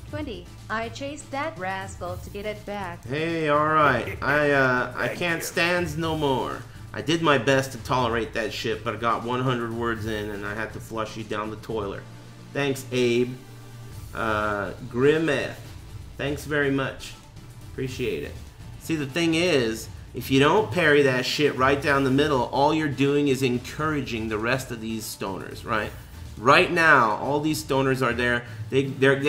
20. I chased that rascal to get it back. Hey, alright. I can't stand no more. I did my best to tolerate that shit, but I got 100 words in and I had to flush you down the toilet. Thanks, Abe. Grimeth. Thanks very much. Appreciate it. See, the thing is, if you don't parry that shit right down the middle, all you're doing is encouraging the rest of these stoners, right? Right now, all these stoners are there. They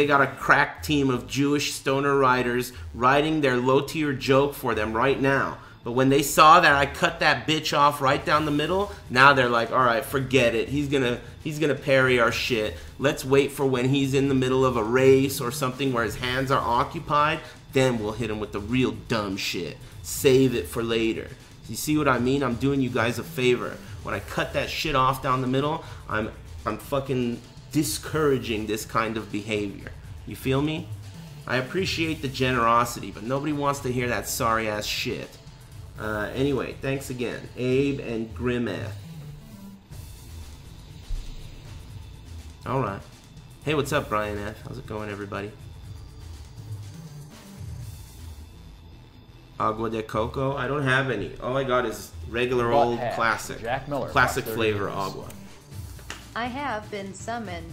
got a crack team of Jewish stoner writers writing their low-tier joke for them right now. But when they saw that I cut that bitch off right down the middle, now they're like, all right, forget it. He's gonna parry our shit. Let's wait for when he's in the middle of a race or something where his hands are occupied. Then we'll hit him with the real dumb shit. Save it for later. You see what I mean? I'm doing you guys a favor. When I cut that shit off down the middle, I'm fucking discouraging this kind of behavior. You feel me? I appreciate the generosity, but nobody wants to hear that sorry ass shit. Anyway, thanks again, Abe and Grimeth. All right. Hey, what's up, Brian F? How's it going, everybody? Agua de coco? I don't have any. All I got is regular old Hash. classic. Jack Miller, Classic Fox 30 flavor News. agua. I have been summoned.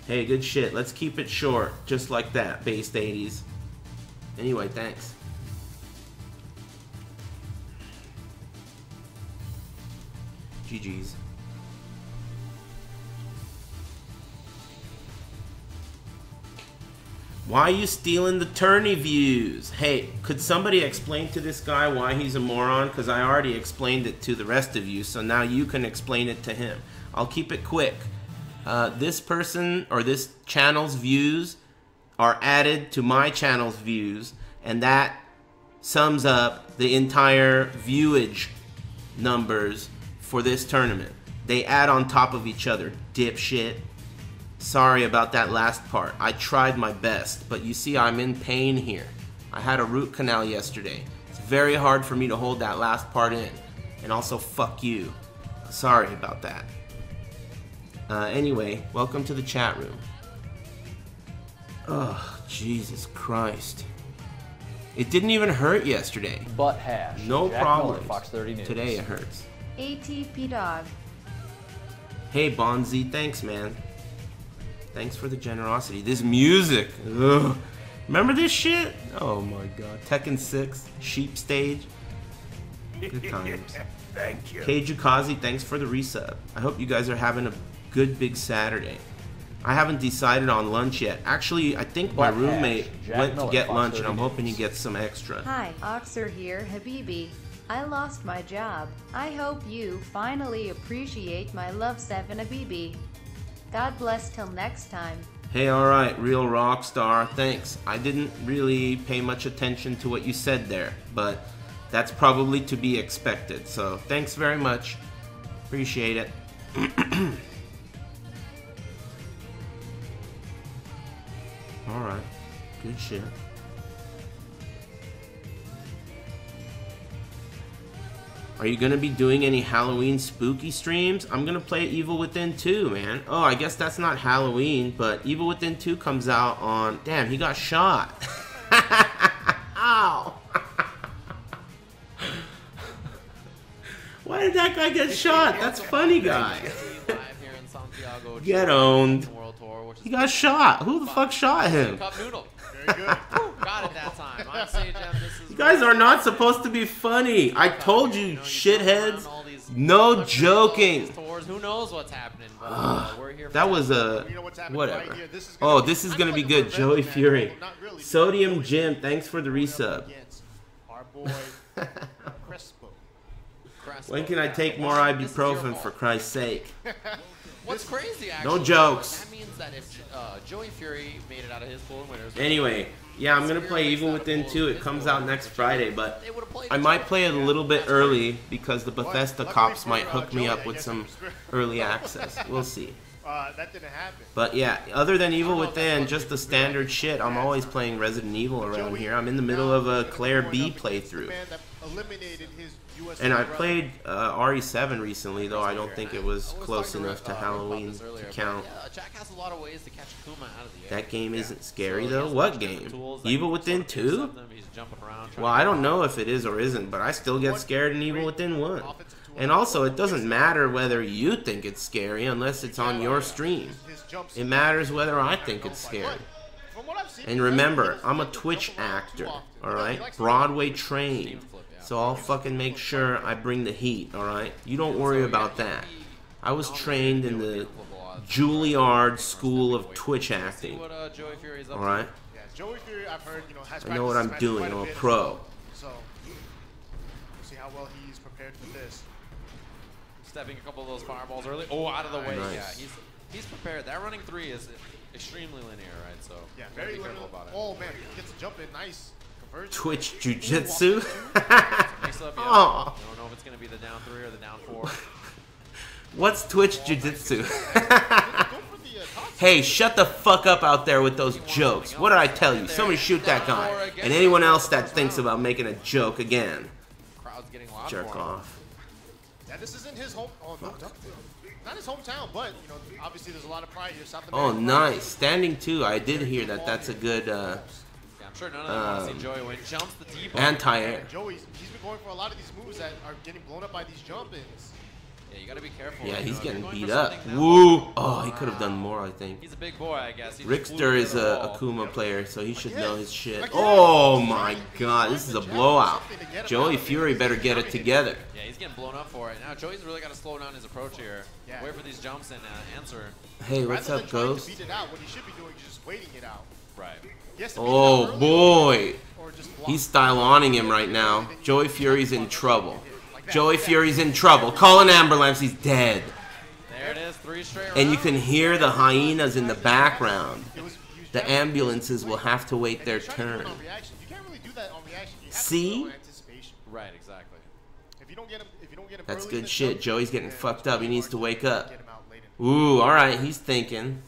Hey, good shit. Let's keep it short, just like that, based 80s. Anyway, thanks. GG's. Why are you stealing the tourney views? Hey, could somebody explain to this guy why he's a moron? Because I already explained it to the rest of you, so now you can explain it to him. I'll keep it quick. This person or this channel's views are added to my channel's views, and that sums up the entire viewage numbers for this tournament. They add on top of each other, dipshit. Sorry about that last part. I tried my best, but you see I'm in pain here. I had a root canal yesterday. It's very hard for me to hold that last part in. And also, fuck you. Sorry about that. Anyway, welcome to the chat room. Oh, Jesus Christ. It didn't even hurt yesterday. Butt hash. No Jack problem. Miller, Fox 30 News. Today it hurts. ATP dog. Hey, Bonzi, thanks, man. Thanks for the generosity. This music. Ugh. Remember this shit? Oh my god. Tekken 6, Sheep Stage. Good times. Thank you. Keijukazi, thanks for the resub. I hope you guys are having a good big Saturday. I haven't decided on lunch yet. Actually, I think my roommate went to get lunch, and I'm hoping he gets some extra. Hi, Oxer here, Habibi. I lost my job. I hope you finally appreciate my love, 7 Habibi. God bless till next time. Hey, alright, real rock star, thanks. I didn't really pay much attention to what you said there, but that's probably to be expected. So, thanks very much. Appreciate it. Alright, good shit. Are you gonna be doing any Halloween spooky streams? I'm gonna play Evil Within 2, man. Oh, I guess that's not Halloween, but Evil Within 2 comes out on... Damn, he got shot. Ow! Why did that guy get shot? That's funny, guy. Get owned. He got shot. Who the fuck shot him? Very good. Got it that time. I'm Sage M. You guys are not supposed to be funny. I told you, shitheads. No joking. Who knows what's happening? We're here. That was a whatever. Oh, this is gonna be good. Joey Fury, Sodium Jim. Thanks for the resub. When can I take more ibuprofen, for Christ's sake? What's crazy, actually, no jokes. That means that if Joey Fury made it out of his pool and winners. Anyway, yeah, I'm gonna play Evil Within 2. It comes out next Friday, but I might play it a little bit early because the Bethesda cops might hook me up with some early access. We'll see. That didn't happen. But yeah, other than Evil Within, just the standard shit, I'm always playing Resident Evil around here. I'm in the middle of a Claire B playthrough. And I played Aris 7 recently, though I don't think it was close enough to Halloween to count. That game isn't scary, though. What game? Evil Within 2? Well, I don't know if it is or isn't, but I still get scared in Evil Within 1. And also, it doesn't matter whether you think it's scary unless it's on your stream. It matters whether I think it's scary. And remember, I'm a Twitch actor, alright? Broadway trained. So I'll fucking make sure I bring the heat, alright? You don't worry about that. I was trained in the Juilliard School of Twitch acting. Alright? I know what I'm doing. I'm a pro. So, see how well he's prepared for this. Stepping a couple of those fireballs early. Oh, out of the way. Nice. Yeah, he's prepared. That running 3 is extremely linear, right? So yeah, very linear. Oh man, he gets to jump in nice. Twitch Jiu-Jitsu? Oh. I don't know if it's going to be the down 3 or the down 4. What's Twitch Jiu-Jitsu? Hey, shut the fuck up out there with those jokes. What did I tell you? Somebody shoot that guy. And anyone else that thinks about making a joke again. Jerk off. Yeah, this isn't his home. Oh, no, not his hometown, but you know, obviously there's a lot of pride here. South America. Oh, nice. Standing 2. I did hear that. That's a good I'm sure none of them want to see Joey win. Jumps the deep. Anti-air. Joey's he's been going for a lot of these moves that are getting blown up by these jump-ins. Yeah, you gotta be careful. Yeah, he's getting beat up. Woo! Oh, he could have done more, I think. He's a big boy, I guess. Rickster is a Akuma player, so he should know his shit. Oh my god, this is a blowout. Joey Fury better get it together. Yeah, he's getting blown up for it. Now Joey's really got to slow down his approach here. Wait for these jumps and answer. Hey, what's up, Ghost? Beat it out, what he should be doing is just waiting it out. Right. Oh boy, he's style-oning him right now. Joey Fury's in trouble. Joey Fury's in trouble. Call an ambulance. He's dead. There it is, 3 straight rounds. And you can hear the hyenas in the background. The ambulances will have to wait their turn. See? Right, exactly. If you don't get him That's early in good the shit. jump, Joey's getting then fucked it's up. He really needs hard to wake up. get him out late in Ooh, all right. He's thinking.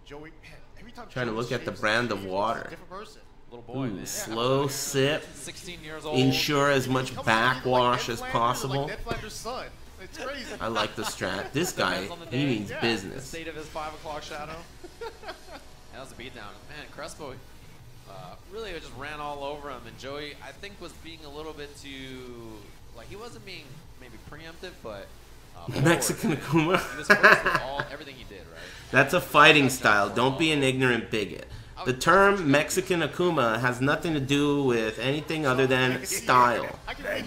Joey, man, every time Trying to Joey look at the shaves, brand he's of a water. different person. Little boy, Ooh, man. slow sip. 16 years old. Ensure as much He comes to me like backwash Ned as Flanders or possible. Like Ned Flanders' son. It's crazy. I like the strat. This guy, he means The business. state of his 5 o'clock shadow. That was a beatdown. Man, Crespo really just ran all over him, and Joey, I think, was being a little bit too, like, he wasn't being maybe preemptive, but Mexican Akuma. He was forced with everything he did, right? That's a fighting style. Don't be an ignorant bigot. The term Mexican Akuma has nothing to do with anything other than style.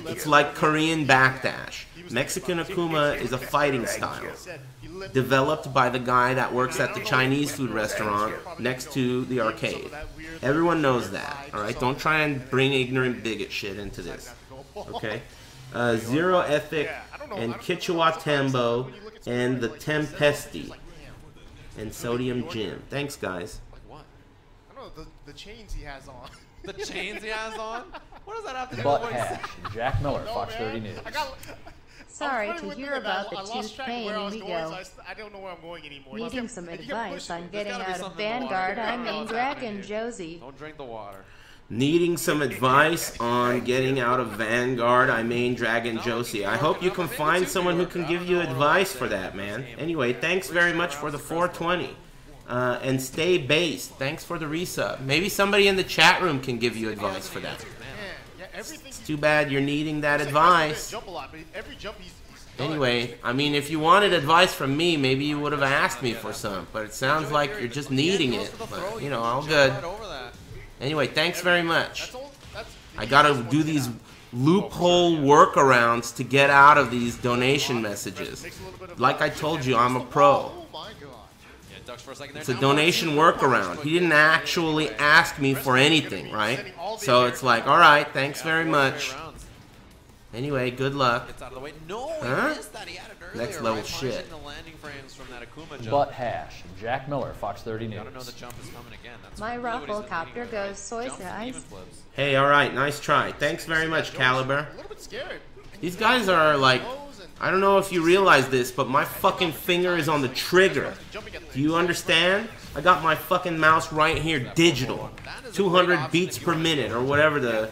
It's like Korean backdash. Mexican Akuma is a fighting style developed by the guy that works at the Chinese food restaurant next to the arcade. Everyone knows that, alright? Don't try and bring ignorant bigot shit into this, okay? Zero Ethic and Kichwa Tembo and the Tempesti and Sodium Jim. Thanks, guys. I don't know, the chains he has on. The chains he has on? What does that have to do with Butt what he said? hash. Jack Miller, Fox 30 News. Sorry to hear about the tooth pain, Migo. I don't know where I'm going anymore. Needing some advice on There's getting gotta be out of something in the Vanguard, water. I'm in Dragon Josie. Don't drink the water. Needing some advice on getting out of Vanguard, I main Dragon Josie. I hope you can find someone who can give you advice for that, man. Anyway, thanks very much for the 420. And stay based. Thanks for the resub. Maybe somebody in the chat room can give you advice for that. It's too bad you're needing that advice. Anyway, I mean, if you wanted advice from me, maybe you would have asked me for some. But it sounds like you're just needing it. But, you know, all good. Anyway, thanks very much. I gotta do these loophole workarounds to get out of these donation messages. Like I told you, I'm a pro. It's a donation workaround. He didn't actually ask me for anything, right? So it's like, alright, thanks very much. Anyway, good luck. Huh? Next level shit. Butt hash. Jack Miller, Fox 30 News. My ruffle copter goes soy size. Hey, alright, nice try. Thanks very much, Caliber. These guys are like, I don't know if you realize this, but my fucking finger is on the trigger. Do you understand? I got my fucking mouse right here, digital. 200 beats per minute, or whatever the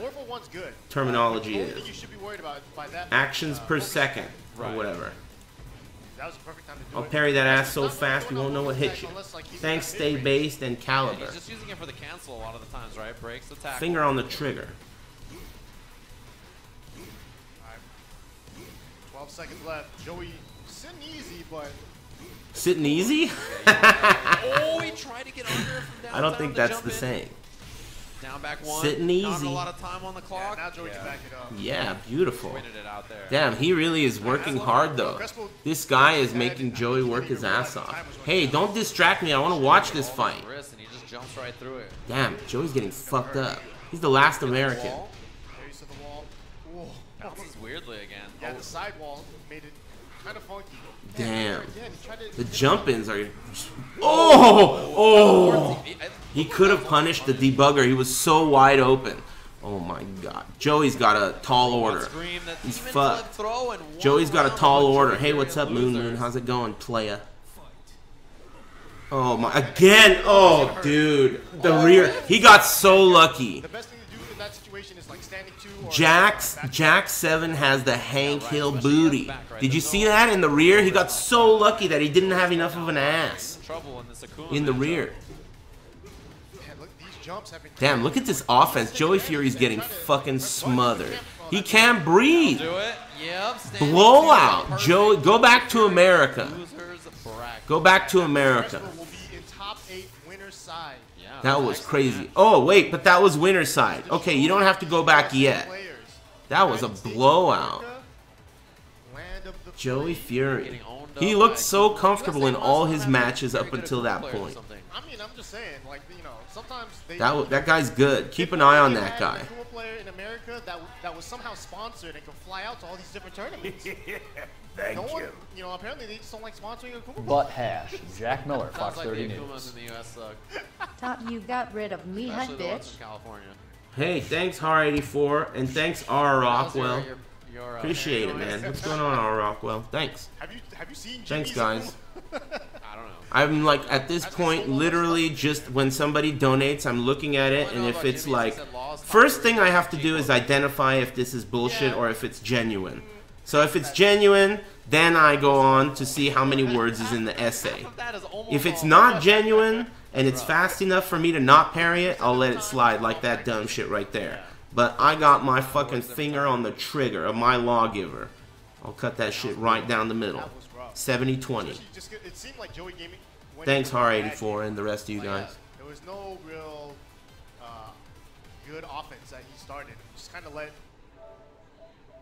terminology is. Actions per second, or whatever. I'll parry that ass so fast you won't know what hit you. Thanks, stay based, and Caliber. He's just using it for the cancel a lot of the times, right? Breaks, attack. Finger on the trigger. 12 seconds left. Joey sitting easy, but... Sitting easy? Oh, he tried to get under from down. I don't think that's the same. Down back one. Sitting Not easy. a lot of time on the clock. Now Joey can back it up. Yeah, beautiful. Winning it out there. Damn, he really is working hard though. This guy is making Joey work his ass off. Hey, don't distract me. I want to watch this fight. Wrist and he just jumps right through it. Damn, Joey's getting fucked up. He's the last American. Base of the wall. Whoa. Bounces weirdly again. Yeah, the sidewall made it kind of funky. Damn. Again, he tried to... The jump-ins are... Oh! Oh! He could have punished the debugger. He was so wide open. Oh my god. Joey's got a tall order. He's fucked. Joey's got a tall order. Hey, what's up, Moon Moon? How's it going, playa? Oh my... Again! Oh, dude. The rear... He got so lucky. The best thing to do in that situation is like standing two or... Jack 7 has the Hank Hill booty. Did you see that in the rear? He got so lucky that he didn't have enough of an ass in the rear. Damn, look at this offense. Joey Fury's getting fucking smothered. He can't breathe. Blowout. Joey, go back to America. Go back to America. That was crazy. Oh, wait, but that was winner's side. Okay, you don't have to go back yet. That was a blowout. Joey Fury. He looked so comfortable in all his matches up until that point. I mean, I'm just saying, like, you know, sometimes they... That guy's good. Keep an eye on that guy. A player in America that was somehow sponsored and could fly out to all these different tournaments. Thank you. You know, apparently they just don't like sponsoring a Kuma. Butt hash. Jack Miller, Fox 30 News. In the US suck. Top, you got rid of me, hot Especially the ones bitch. in California. Hey, thanks Har84, and thanks R Rockwell. Your, Appreciate it, man. What's going on, R. Rockwell? Thanks. Have you seen Thanks, Jimmy's guys. I don't know. I'm like, at this point, literally just when somebody donates, I'm looking at it, and if it's like, first thing I have to do is identify if this is bullshit or if it's genuine. So if it's genuine, then I go on to see how many words is in the essay. If it's not genuine and it's fast enough for me to not parry it, I'll let it slide like that dumb shit right there. But I got my fucking finger on the trigger of my lawgiver. I'll cut that shit right down the middle. 70-20. Thanks, Har84, and the rest of you guys. There was no real good offense that he started. Just kind of let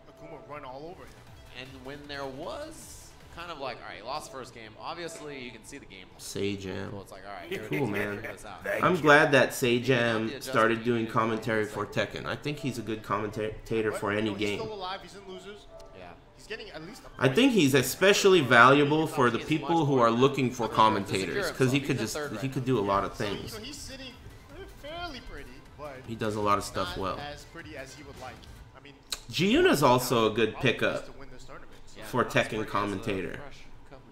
Akuma run all over him. And when there was kind of like, all right, lost first game. Obviously, you can see the game. Sajam. Well, it's like, all right, here Cool, man. I'm I'm glad that Sajam started doing commentary for Tekken. I think he's a good commentator for any game. He's still alive. He's in losers. Yeah. He's getting at least I think he's especially valuable for the people who are looking for commentators, because he could do a lot of things. He's sitting fairly pretty, but He does a lot of stuff well. as pretty as he would like. I mean, Giuna's also a good pickup to win this tournament. So. for Tekken commentator.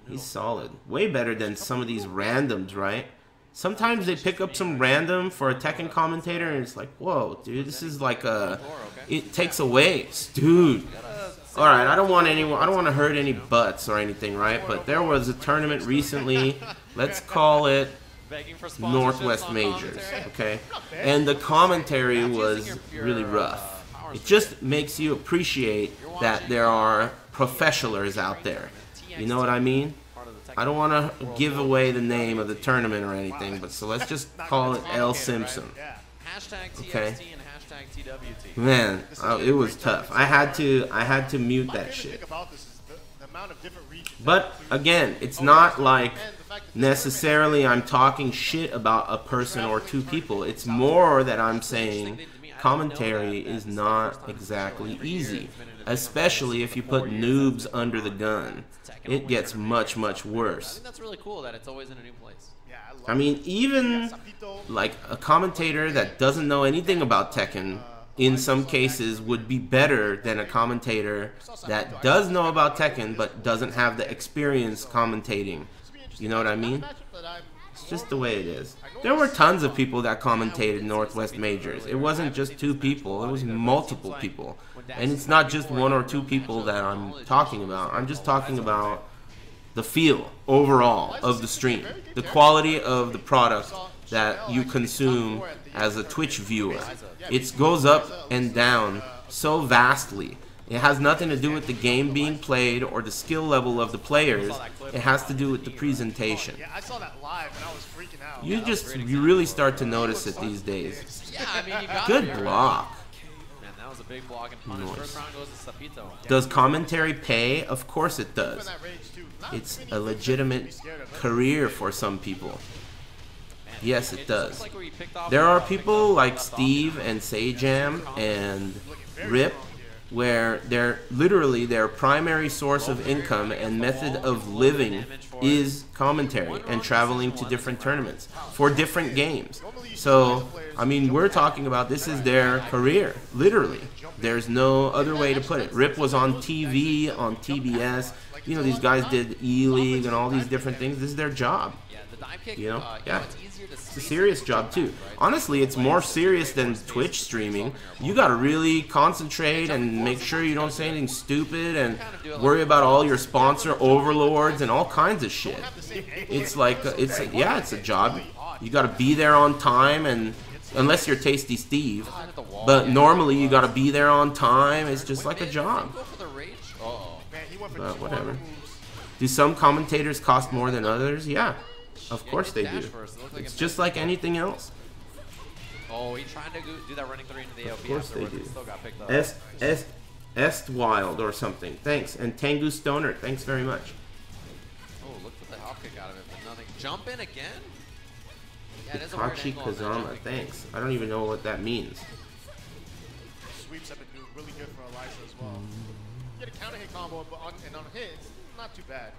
He's solid. Way better than some of these randoms, right? Sometimes they pick up some random for a Tekken commentator and it's like, whoa, dude, this is like a... It takes away. Dude. Alright, I don't want to hurt any butts or anything, right? But there was a tournament recently. Let's call it Northwest Majors, okay? And the commentary was really rough. It just makes you appreciate that there are professionals out there. You know what I mean? I don't want to give away the name of the tournament or anything, but so let's just call it L. Simpson. Okay? Man, it was tough. I had to mute that shit. But again, it's not like necessarily I'm talking shit about a person or two people. It's more that I'm saying commentary is not exactly easy, especially if you put noobs under the gun. It gets much, much worse. I think that's really cool that it's always in a new place. I mean, even like a commentator that doesn't know anything about Tekken, in some cases, would be better than a commentator that does know about Tekken but doesn't have the experience commentating. You know what I mean? It's just the way it is. There were tons of people that commentated Northwest Majors. It wasn't just two people, it was multiple people. And it's not just one or two people that I'm talking about. I'm just talking about the feel overall of the stream, the quality of the product that you consume as a Twitch viewer. It goes up and down so vastly. It has nothing to do with the game being played or the skill level of the players. It has to do with the presentation. Yeah, I saw that live and I was freaking out. You really start to notice it these days. Yeah, I mean, you got Good block. Man, that was a big block and punish. First round goes to Sapito. Does commentary pay? Of course it does. It's a legitimate career for some people. Yes, it does. There are people like Steve and Sajam and Rip where their primary source of income and method of living is commentary and traveling to different tournaments for different games. So, I mean, we're talking about this is their career, literally. There's no other way to put it. Rip was on TV, on TBS. You know, these guys did E-League and all these different things. This is their job. You know? Yeah. It's a serious job, too. Honestly, it's more serious than Twitch streaming. You gotta really concentrate and make sure you don't say anything stupid and worry about all your sponsor overlords and all kinds of shit. It's like, it's a job. You gotta be there on time, and unless you're Tasty Steve. But normally you gotta be there on time. It's just like a job. But whatever. Do some commentators cost more than others? Yeah. Of course they do. It's just like anything else. Oh, he tried to do that running 3 into the AOP. Of course they do. Still got picked up. Estwild or something. Thanks. And Tengu Stoner, thanks very much. Oh, look for the hop kick out of it, but nothing. Jump in again? Yeah, Itachi Kazama, thanks. I don't even know what that means. Sweeps have been doing really good for Eliza as well. You get a counter hit combo, but on a hit, it's not too bad.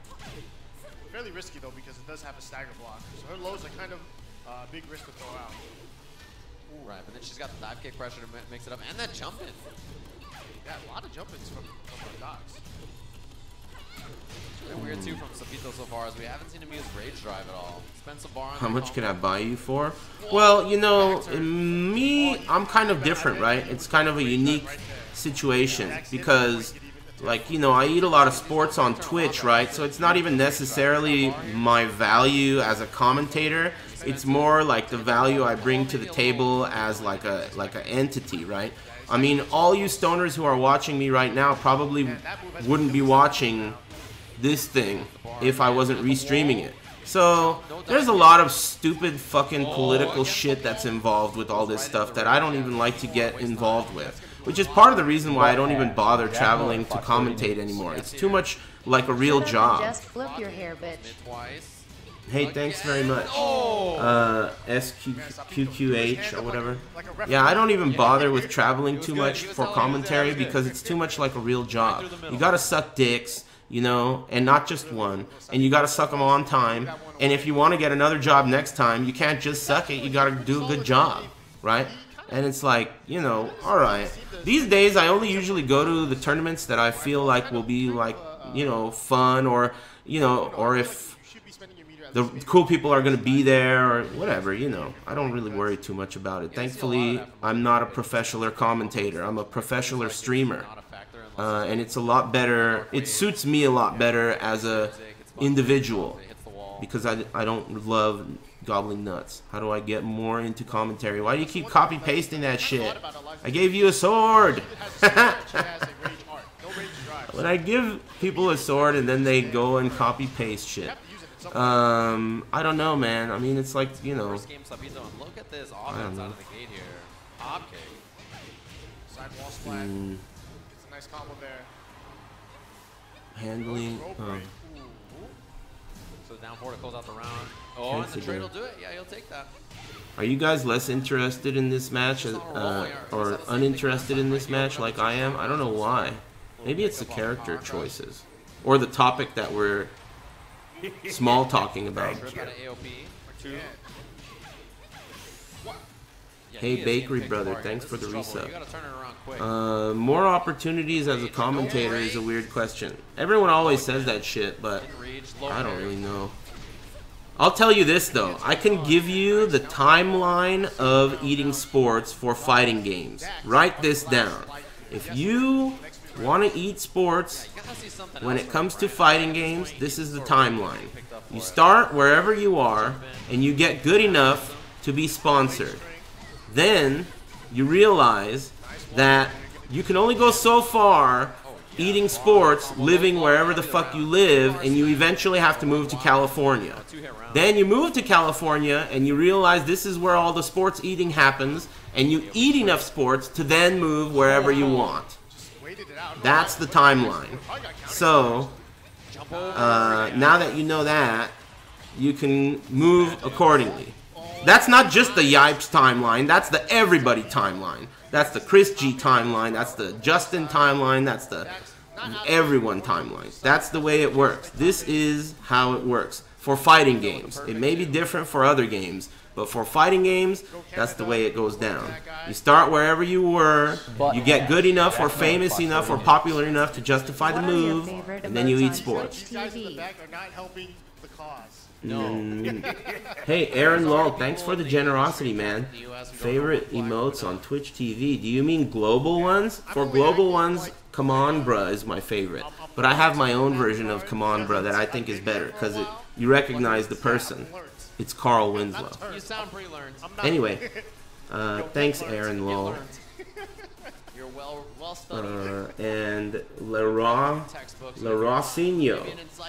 Fairly risky though because it does have a stagger block. So her lows are kind of big risk to throw out. Ooh, right, but then she's got the dive kick pressure to mix it up, and that jump in. Yeah, a lot of jump-ins from Docs. It's really weird too from Sapito so far, as we haven't seen him use Rage Drive at all. Spend some bar on How much can I buy you for? Well, you know, in me, I'm kind of different, right? It's kind of a unique situation because, like, you know, I eat a lot of sports on Twitch, right? So it's not even necessarily my value as a commentator. It's more like the value I bring to the table as like an entity, right? I mean, all you stoners who are watching me right now probably wouldn't be watching this thing if I wasn't restreaming it. So there's a lot of stupid fucking political shit that's involved with all this stuff that I don't even like to get involved with, which is part of the reason why I don't even bother traveling to commentate anymore. It's too much like a real job. Just flip your hair, bitch. Hey, thanks very much. SQQH or whatever. Yeah, I don't even bother with traveling too much for commentary because it's too much like a real job. You gotta suck dicks, you know, and not just one. And you gotta suck them on time. And if you want to get another job next time, you can't just suck it. You gotta do a good job, right? And it's like, you know, alright. These days, I only usually go to the tournaments that I feel like will be like, you know, fun, or, you know, or if the cool people are going to be there or whatever, you know. I don't really worry too much about it. Thankfully, I'm not a professional commentator. I'm a professional streamer. And it's a lot better. It suits me a lot better as a individual because I don't love gobbling nuts. How do I get more into commentary? Why do you keep copy-pasting that shit? I gave you a sword. When I give people a sword and then they go and copy-paste shit. I don't know, man. I mean, it's like, you know. Look at this offense out of the gate here. Hop kick. Side wall splat. It's a nice combo there. Handling. So down forward close out the round. Oh, and the trade will do it. Yeah, he'll take that. Are you guys less interested in this match or uninterested in this match like I am? I don't know why. Maybe it's the character choices or the topic that we're small talking about. Hey Bakery Brother, thanks for the resub. More opportunities as a commentator is a weird question. Everyone always says that shit, but I don't really know. I'll tell you this though, I can give you the timeline of eating sports for fighting games. Write this down. If you want to eat sports, when it comes to fighting games, this is the timeline. You start wherever you are, and you get good enough to be sponsored. Then, you realize that you can only go so far eating sports, living wherever the fuck you live, and you eventually have to move to California. Then you move to California, and you realize this is where all the sports eating happens, and you eat enough sports to then move wherever you want. That's the timeline. So, now that you know that, you can move accordingly. That's not just the Yipes timeline, that's the everybody timeline. That's the Chris G timeline, that's the Justin timeline, that's the everyone timeline. That's the way it works. This is how it works for fighting games. It may be different for other games, but for fighting games, that's the way it goes down. You start wherever you were, you get good enough or famous enough or popular enough to justify the move, and then you eat sports. Hey, Aaron Lol, thanks for the generosity, man. Favorite emotes on Twitch TV? Do you mean global ones? For global ones, Come On Bruh is my favorite. But I have my own version of Come On Bruh that I think is better, because you recognize the person. It's Carl Winslow. You sound pre-learned. Anyway, thanks, Aaron Lol. You're well studied. And Larosinho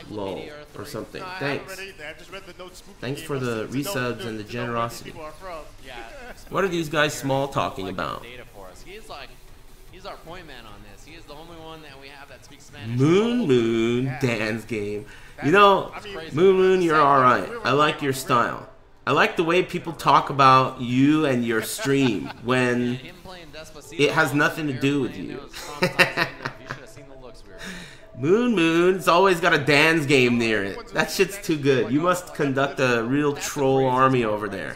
Lol or something. Thanks. Thanks for the resubs and the generosity. What are these guys small talking about? He's our point man on this. He is the only one that we have that speaks Spanish. Moon Dan's game. You know, Moon, you're alright. I like your style. I like the way people talk about you and your stream when it has nothing to do with you. Moon, it's always got a Dan's game near it. That shit's too good. You must conduct a real troll army over there.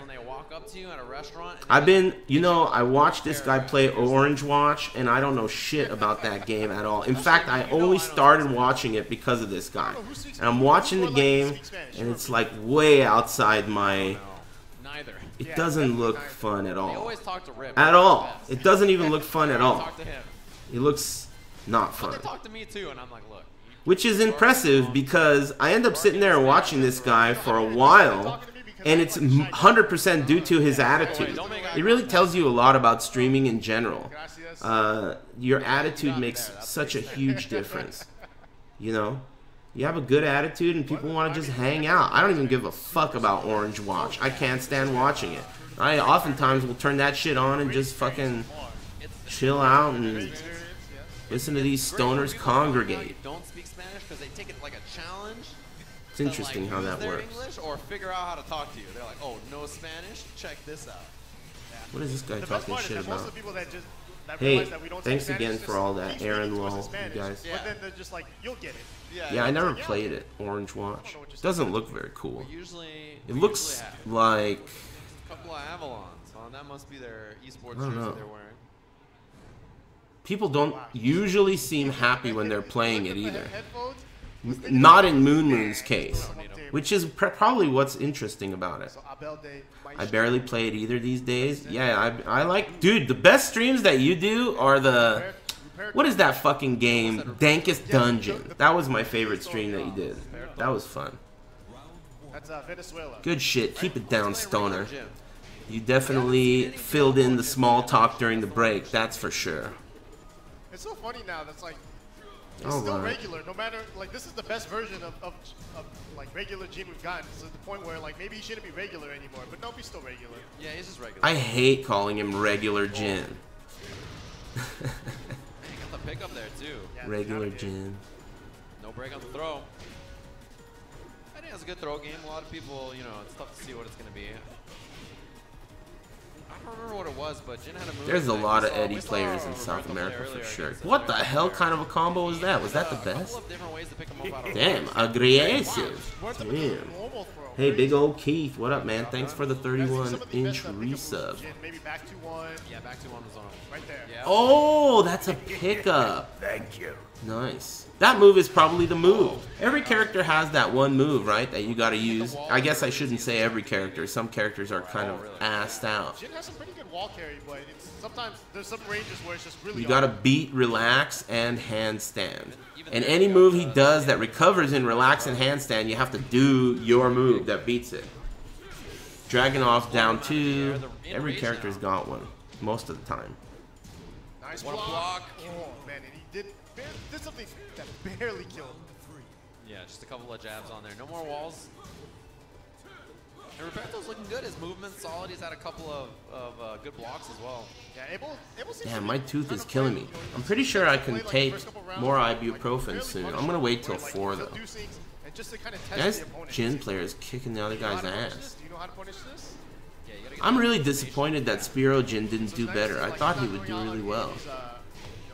up to you at a restaurant. And I've been, you know, I watched this guy play Orange Watch, and I don't know shit about that game at all. In fact, I only started watching it because of this guy. And I'm watching the game, and it's like way outside my... Neither. It doesn't look fun at They all. always talk to Rip. At all. It doesn't even look fun at all. Talk to him. It looks not But fun. they talk to me too, and I'm like, look. Which is impressive because I end up sitting there watching this guy for a while, and it's 100% due to his attitude. It really tells you a lot about streaming in general. Your attitude makes such a huge difference. You know? You have a good attitude and people want to just hang out. I don't even give a fuck about Orange Watch. I can't stand watching it. I oftentimes will turn that shit on and just fucking chill out and listen to these stoners congregate. Don't speak Spanish because they take it like a challenge. It's interesting how that works. English or figure out how to talk to you. They're like, oh, no Spanish? Check this out. What is this guy talking shit about? That Hey, that we don't thanks speak again Spanish, for all that, just Aaron teach us Lowell, in Spanish, you guys. But then they're just like, you'll get it. Yeah, I never played it, Orange Watch. Doesn't look very cool. Usually, It looks like... a couple of Avalons. Well, that must be their esports I don't jersey know. they're wearing. People don't usually seem happy when they're playing it either. Not in Moon Moon's case, which is probably what's interesting about it. I barely play it either these days. Yeah, I like... Dude, the best streams that you do are the... What is that fucking game? Dankest Dungeon. That was my favorite stream that you did. That was fun. Good shit. Keep it down, Stoner. You definitely filled in the small talk during the break, that's for sure. It's so funny now. That's like it's still regular. No matter like this is the best version of like regular Jin we've gotten. To the point where like maybe he shouldn't be regular anymore. But no, he's still regular. Yeah, he's just regular. I hate calling him regular Jin. Got the pickup there too. Yeah, Regular Jin. No break on the throw. I think it's a good throw game. A lot of people, you know, it's tough to see what it's going to be. I don't remember what it was, but Jin had a move. There's a lot of Eddie players in South America for sure. What the hell kind of a combo was that? Was that the best? Damn, aggressive. Damn. Hey, big old Keith, what up, man? Thanks for the 31-inch resub. Maybe back to one. Yeah, back to one was on. Right there. Yeah. Oh, that's a pickup. Thank you. Nice. That move is probably the move. Every character has that one move, right, that you gotta use. I guess I shouldn't say every character. Some characters are kind of assed out. Jin has some pretty good wall carry, but it's sometimes there's some ranges where it's just really You gotta beat relax and handstand. And any move he does that recovers in relax and handstand, you have to do your move that beats it. Dragunov down 2. Every character's got one. Most of the time. Nice block. Oh, man, and he did something that barely killed him. Yeah, just a couple of jabs on there. No more walls. And Roberto's looking good. His movement's solid. He's had a couple of good blocks as well. Yeah, Abel Damn, my tooth is killing me. I'm pretty sure I can take more ibuprofen soon. I'm gonna wait till 4 though. Guys, Jin player is kicking the other guy's ass. I'm really disappointed that Spiro Jin didn't do better. I thought he would do really well.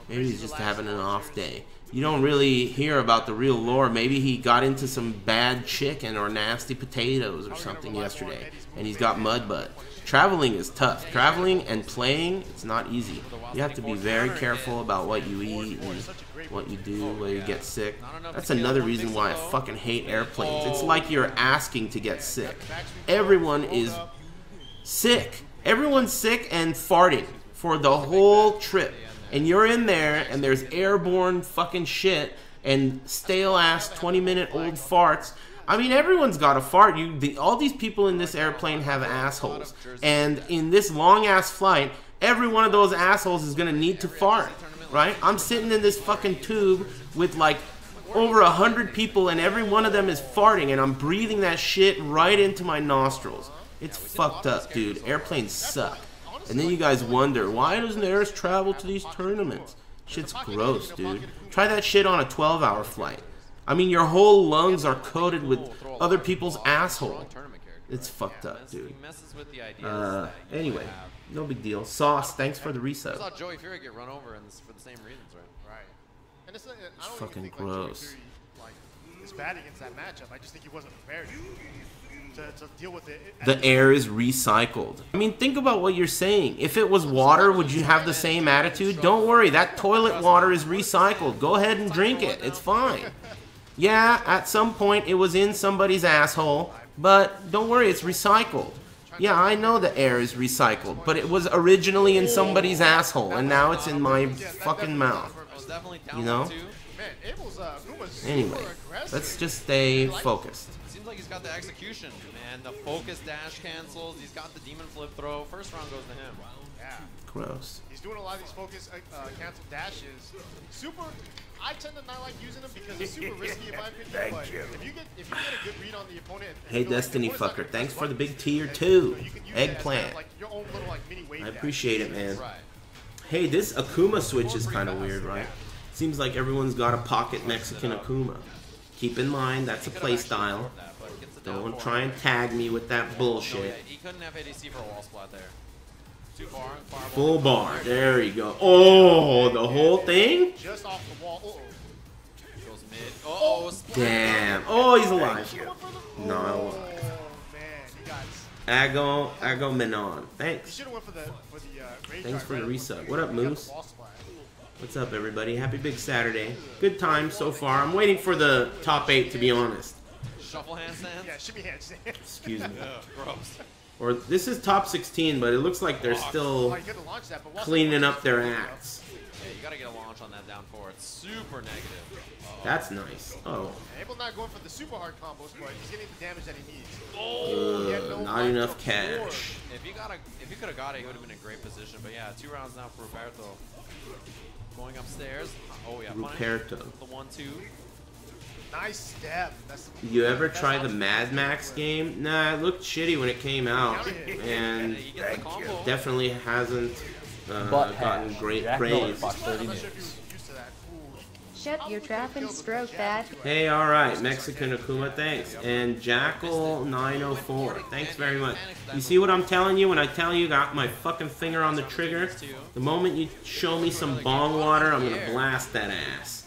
Maybe he's just having an off day. You don't really hear about the real lore. Maybe he got into some bad chicken or nasty potatoes or something yesterday, and he's got mud butt. Traveling is tough. Traveling and playing, it's not easy. You have to be very careful about what you eat and what you do, where you get sick. That's another reason why I fucking hate airplanes. It's like you're asking to get sick. Everyone is sick. Everyone's sick and farting for the whole trip. And you're in there, and there's airborne fucking shit and stale-ass 20-minute-old farts. I mean, everyone's got a fart. All these people in this airplane have assholes. And in this long-ass flight, every one of those assholes is going to need to fart, right? I'm sitting in this fucking tube with, like, over 100 people, and every one of them is farting, and I'm breathing that shit right into my nostrils. It's fucked up, dude. Airplanes suck. And then you guys wonder, why doesn't Aris travel to these tournaments? Shit's gross, dude. Try that shit on a 12-hour flight. I mean, your whole lungs are coated with other people's asshole. It's fucked up, dude. Anyway, no big deal. Sauce, thanks for the resub. I saw Joey Fury get run over for the same reasons, right? Right. And it's fucking gross. Like, is bad against that matchup. I just think he wasn't prepared. to deal with it. The air is recycled. I mean, think about what you're saying. If it was water, would you have the same attitude? Don't worry, that toilet water is recycled. Go ahead and drink it. It's fine. Yeah, at some point it was in somebody's asshole, but don't worry, it's recycled. Yeah, I know the air is recycled, but it was originally in somebody's asshole, and now it's in my fucking mouth. You know? Anyway, let's just stay focused. Seems like he's got the execution, man. The focus dash cancels. He's got the demon flip throw. First round goes to him. Yeah. Gross. He's doing a lot of these focus cancel dashes. Super. I tend to not like using them because it's super risky in my opinion. But if you get a good read on the opponent. Hey, Destiny fucker, thanks for the big tier 2. Eggplant. I appreciate it, man. Hey, this Akuma switch is kind of weird, right? Seems like everyone's got a pocket Mexican Akuma. Keep in mind, that's a playstyle. Don't try and tag me with that bullshit. He couldn't have ADC for a wall splat there. Too far. Full bar. There you go. Oh, the whole thing? Just off the wall. Goes mid. Uh-oh. Damn. Oh, he's alive. Not alive. Man, Ago Menon. Thanks. He should have went for the Thanks for the resub. What up, Moose? What's up, everybody? Happy Big Saturday. Good time so far. I'm waiting for the top 8, to be honest. Shuffle handstand? Yeah, shimmy handstand. Excuse me. Gross. Or this is top 16, but it looks like they're still cleaning up their acts. Yeah, you gotta get a launch on that down forward. It's super negative. That's nice. Oh. Abel not going for the super hard combos, but he's getting the damage that he needs. Not enough cash. If you could have got it, he would have been in a great position. But yeah, 2 rounds now for Roberto. Going upstairs. Oh yeah, Ruperto. The 1-2. Nice step. You ever try the Mad Max game? Nah, it looked shitty when it came out, and definitely hasn't gotten great praise. Shut your trap and stroke that. Hey, alright, Mexican Akuma, thanks. And Jackal904, thanks very much. You see what I'm telling you when I tell you got my fucking finger on the trigger? The moment you show me some bong water, I'm gonna blast that ass.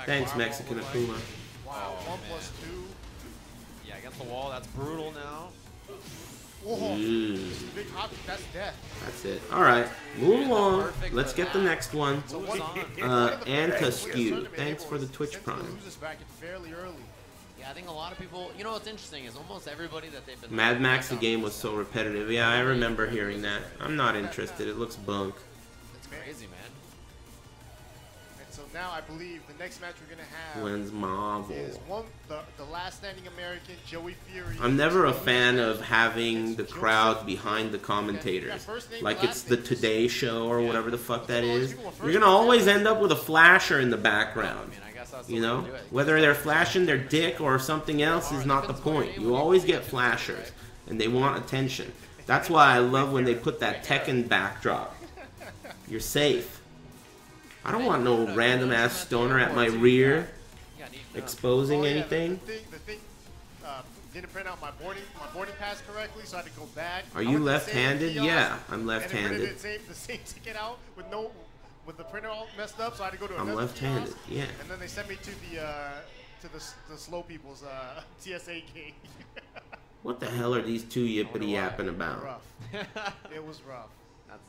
Thanks, Mexican Akuma. Wow, 1+2. Yeah, against the wall, that's brutal now. Big hop, that's death. That's it. Alright, move along. Let's get the next one. Antaskew, thanks for the Twitch Prime. Yeah, I think a lot of people, you know what's interesting is almost everybody that they've been... Mad Max, the game was so repetitive. Yeah, I remember hearing that. I'm not interested. It looks bunk. It's crazy, man. And so now I believe the next match we're going to have When's Marvel? is the last standing American, Joey Fury. I'm never a fan of having the crowd behind the commentators. Like it's the Today Show or whatever the fuck that is. You're going to always end up with a flasher in the background. You know? Whether they're flashing their dick or something else is not the point. You always get flashers. And they want attention. That's why I love when they put that Tekken backdrop. You're safe. I don't want no random ass stoner at my rear exposing anything. The thing didn't print out my boarding pass correctly, so I had to go back. Are you left-handed? Yeah, I'm left-handed. And it the same ticket out with the printer all messed up, so I had to go to another I'm left-handed. Yeah. And then they sent me to the slow people's TSA gate. What the hell are these two yippity yapping about? It was rough.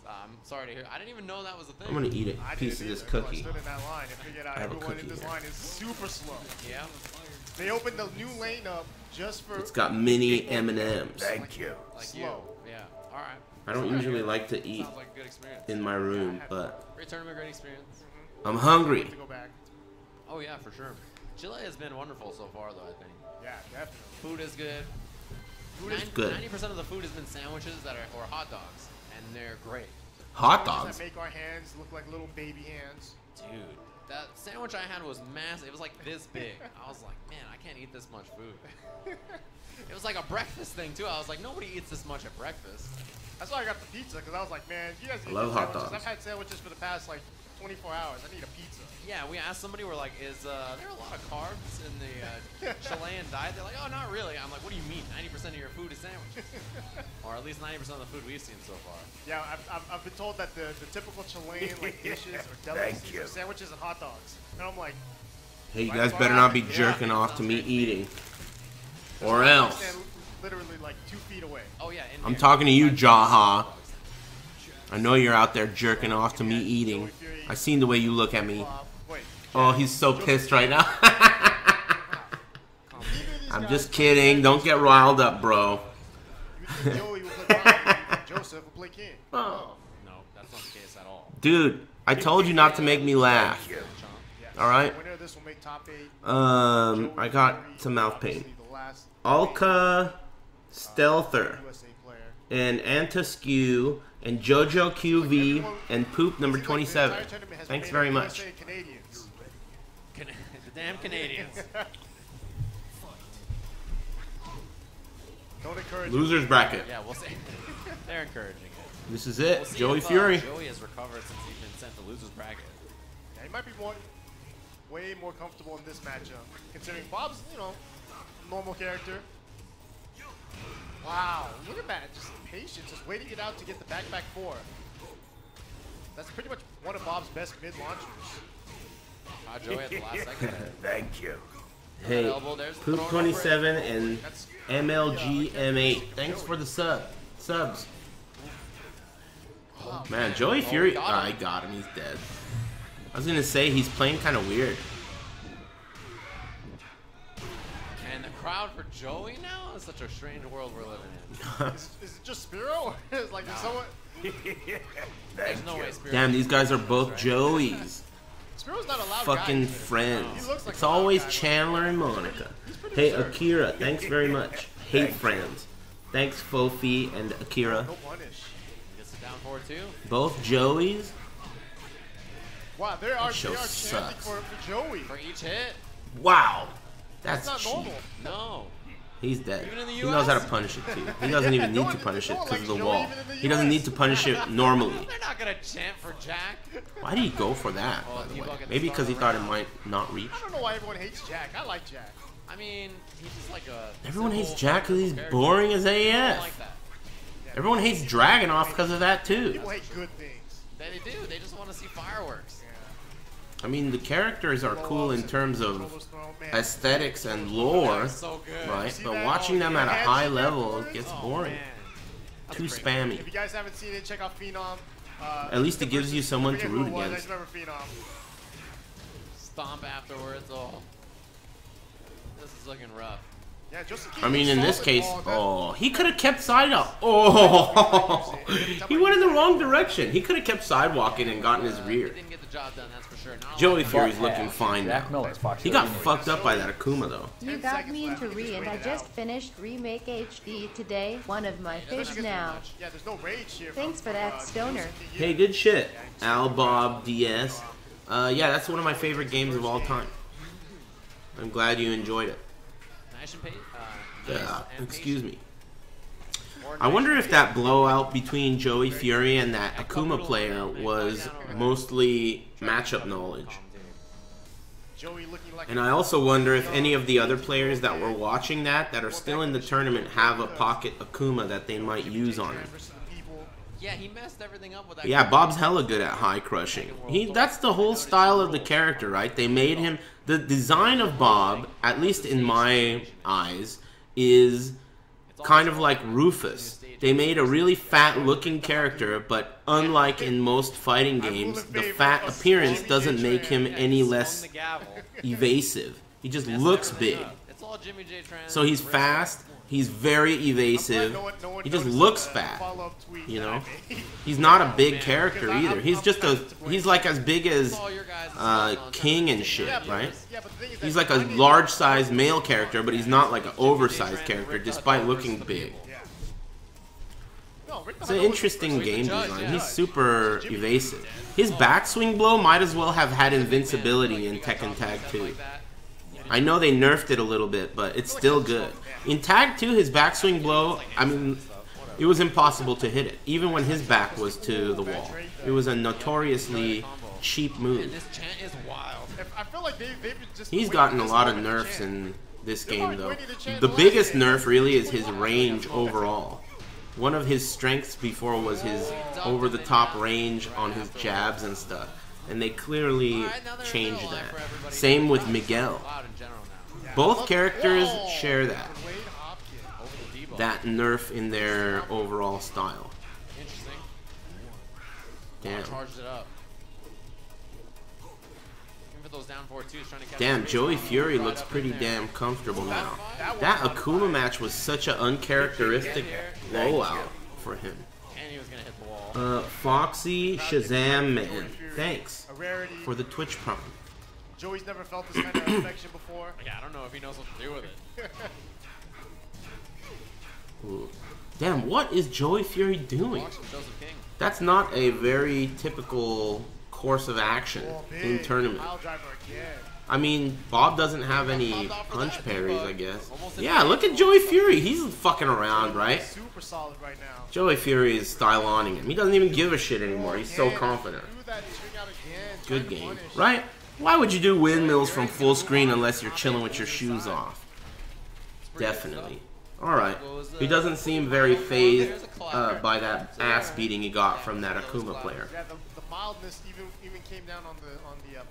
I'm sorry to hear. I didn't even know that was a thing. I'm gonna eat a piece of this cookie. I stood in that line and figured out everyone in this line is super slow. Yeah. They opened the new lane up just for. It's got mini M&Ms. Thank you. Like slow. You. Yeah. All right. I don't usually like to eat Sounds like a good experience. in my room, but Great tournament, great experience. I'm hungry. Oh yeah, for sure. Chile has been wonderful so far, though. I think. Yeah, definitely. Food is good. Food is good. 90% of the food has been sandwiches or hot dogs, and they're great. Hot dogs. That make our hands look like little baby hands. Dude, that sandwich I had was massive. It was like this big. I was like, man, I can't eat this much food. It was like a breakfast thing too. I was like, nobody eats this much at breakfast. That's why I got the pizza, because I was like, man, you guys eat love hot sandwiches. dogs. I've had sandwiches for the past like 24 hours. I need a pizza. Yeah, we asked somebody, we're like, is there a lot of carbs in the Chilean diet? They're like, oh, not really. I'm like, what do you mean? 90% of your food is sandwiches. Or at least 90% of the food we've seen so far. Yeah, I've been told that the typical Chilean like dishes or delicacies are sandwiches and hot dogs. And I'm like, hey, you guys better not be jerking off to me eating. Or else. literally like 2 feet away. Oh yeah. I'm talking to you, Jaha. I know you're out there jerking off to me eating. I seen the way you look at me. Oh, he's so pissed right now. I'm just kidding. Don't get riled up, bro. Joey will play Brian, Joseph will play King. Oh. No, that's not the case at all. Dude, I told you not to make me laugh. Alright? I got some mouth pain. Alka Stealther and Antaskew and Jojo QV and Poop number 27. Thanks very much. The damn Canadians. Don't encourage Losers bracket. Yeah, we'll see. They're encouraging it. This is it. We'll see Joey if, Fury. Joey has recovered since he's been sent to losers bracket. Yeah, he might be way more comfortable in this matchup, considering Bob's, you know, normal character. Wow, look at that, just patient, just waiting it out to get the back 4. That's pretty much one of Bob's best mid launchers. Joey at the last second. Thank you. Hey, Poop 27 and MLG M8. Thanks for the subs. Oh, man, Joey Fury. Oh, I got him. He's dead. I was gonna say he's playing kind of weird. And the crowd for Joey now is such a strange world we're living in. Is it just Spiro? It's like there's someone. There's no way Spiro. Damn, these guys are both Joeys. Spiro's not a loud Fucking guy, friends. like It's always Chandler and Monica. Hey, absurd. Akira, thanks very much. Hate friends. Thanks, Fofi and Akira. No punish. Gets it down 4-2. Both Joeys. Wow, they are show chanting sucks. for Joey. For each hit. Wow. That's not cheap. normal. No. He's dead. Even in the He knows how to US? punish it too. He doesn't even need to punish it because of the wall. He doesn't need to punish it normally. They're not gonna chant for Jack. Why did he go for that, by the way? Maybe because he thought it might not reach. I don't know why everyone hates Jack. I like Jack. I mean, he's just like a. Everyone hates simple, Jack because he's character. boring as I don't AF. like that. Everyone hates Dragonoff because of that too. People hate good things. They do. They just want to see fireworks. I mean, the characters are cool in terms of aesthetics and lore, So good. right? But watching them at a high level gets boring. Too spammy. If you guys haven't seen it, check out Phenom. At least it gives you someone I to forget who root it was, I against. just remember Phenom. Stomp afterwards. Oh. This is looking rough. Yeah, I mean, in this case, oh, he could have kept side up. Oh, he went in the wrong direction. He could have kept sidewalking and gotten his rear. He didn't get the job done, that's for sure. Joey Fury's looking fine now. Jack Miller's Fox He got 30 fucked up by that Akuma though. You got me into Re and I just finished Remake HD today. One of my faves now. Yeah, there's no rage here. Thanks for that, Stoner. Hey, good shit. Al Bob DS. Yeah, that's one of my favorite games of all time. I'm glad you enjoyed it. Nice and Excuse me. I wonder if that blowout between Joey Fury and that Akuma player was mostly matchup knowledge. And I also wonder if any of the other players that were watching that are still in the tournament have a pocket Akuma that they might use on him. Yeah, he messed everything up with that. Yeah, Bob's hella good at high crushing. That's the whole style of the character, right? They made him... The design of Bob, at least in my eyes, is kind of like Rufus. They made a really fat-looking character, but unlike in most fighting games, the fat appearance doesn't make him any less evasive. He just looks big. So he's fast, he's very evasive, he just looks fat, you know? He's not a big character either. He's like as big as King and shit, right? He's like a large-sized male character, but he's not like an oversized character, despite looking big. It's an interesting game design. He's super evasive. His backswing blow might as well have had invincibility in Tekken Tag 2. I know they nerfed it a little bit, but it's still good. In Tag 2, his backswing blow, I mean, it was impossible to hit it, even when his back was to the wall. It was a notoriously cheap move. He's gotten a lot of nerfs in this game, though. The biggest nerf, really, is his range overall. One of his strengths before was his over-the-top range on his jabs and stuff. And they clearly changed that. Same with Miguel. Both characters share that. that nerf in their overall style. Interesting. Damn. Charged it up. Even for those down 4-2s, trying to catch Damn, the Joey race. Fury Right looks up in pretty there. damn comfortable now. That That was Akuma match was such an uncharacteristic blowout for him. And he was going to hit the wall. Foxy Shazam Man, thanks A rarity. for the Twitch Prime. Joey's never felt this kind of affection before. Yeah, I don't know if he knows what to do with it. Ooh. Damn, what is Joey Fury doing? Watching Joseph King. That's not a very typical course of action Oh, in big tournament. pile driver again. I mean, Bob doesn't have any punch parries, I guess. Yeah, look at Joey Fury. He's fucking around, right? Super solid right now. Joey Fury is styloning him. He doesn't even give a shit anymore. He's so confident. Threw that string out again, Good trying to game, punish. right? Why would you do windmills from full screen unless you're chilling with your shoes off? Definitely. Alright. He doesn't seem very phased by that ass beating he got from that Akuma player. Yeah, the mildness even came down on the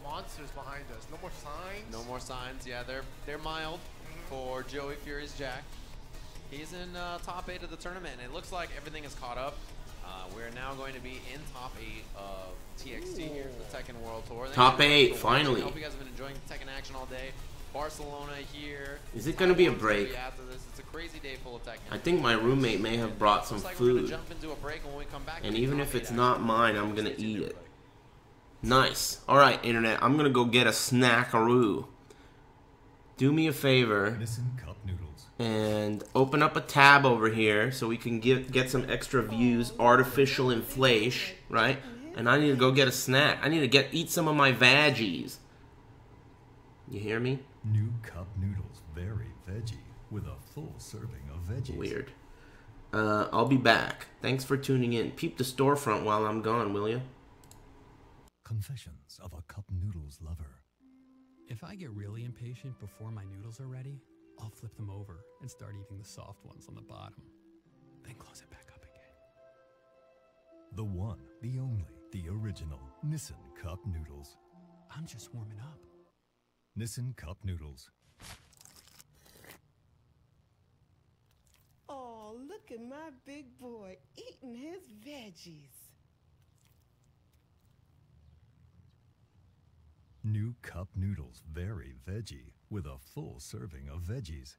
monsters behind us. No more signs. No more signs. Yeah, they're mild for Joey Fury's Jack. He's in top 8 of the tournament, and it looks like everything is caught up. We're now going to be in top 8 of TXT here for the Tekken World Tour. Top 8, finally. I hope you guys have been enjoying Tekken action all day. Barcelona here. Is it going to be a break? After this, it's a crazy day full of Tekken. I think my roommate may have brought some Looks like we're gonna food. jump into a break, and when we come back, And we even can if top it's 8 not mine, I'm going to eat it. Nice. Alright, Internet. I'm going to go get a snackaroo. Do me a favor Nissan Cup Noodles. and open up a tab over here so we can get some extra views. Artificial inflation, right? And I need to go get a snack. I need to eat some of my veggies. You hear me? New Cup Noodles, very veggie, with a full serving of veggies. Weird. I'll be back. Thanks for tuning in. Peep the storefront while I'm gone, will you? Confessions of a Cup Noodles lover. If I get really impatient before my noodles are ready, I'll flip them over and start eating the soft ones on the bottom. Then close it back up again. The one, the only, the original Nissan Cup Noodles. I'm just warming up. Nissan Cup Noodles. Oh, look at my big boy eating his veggies. New Cup Noodles, very veggie, with a full serving of veggies.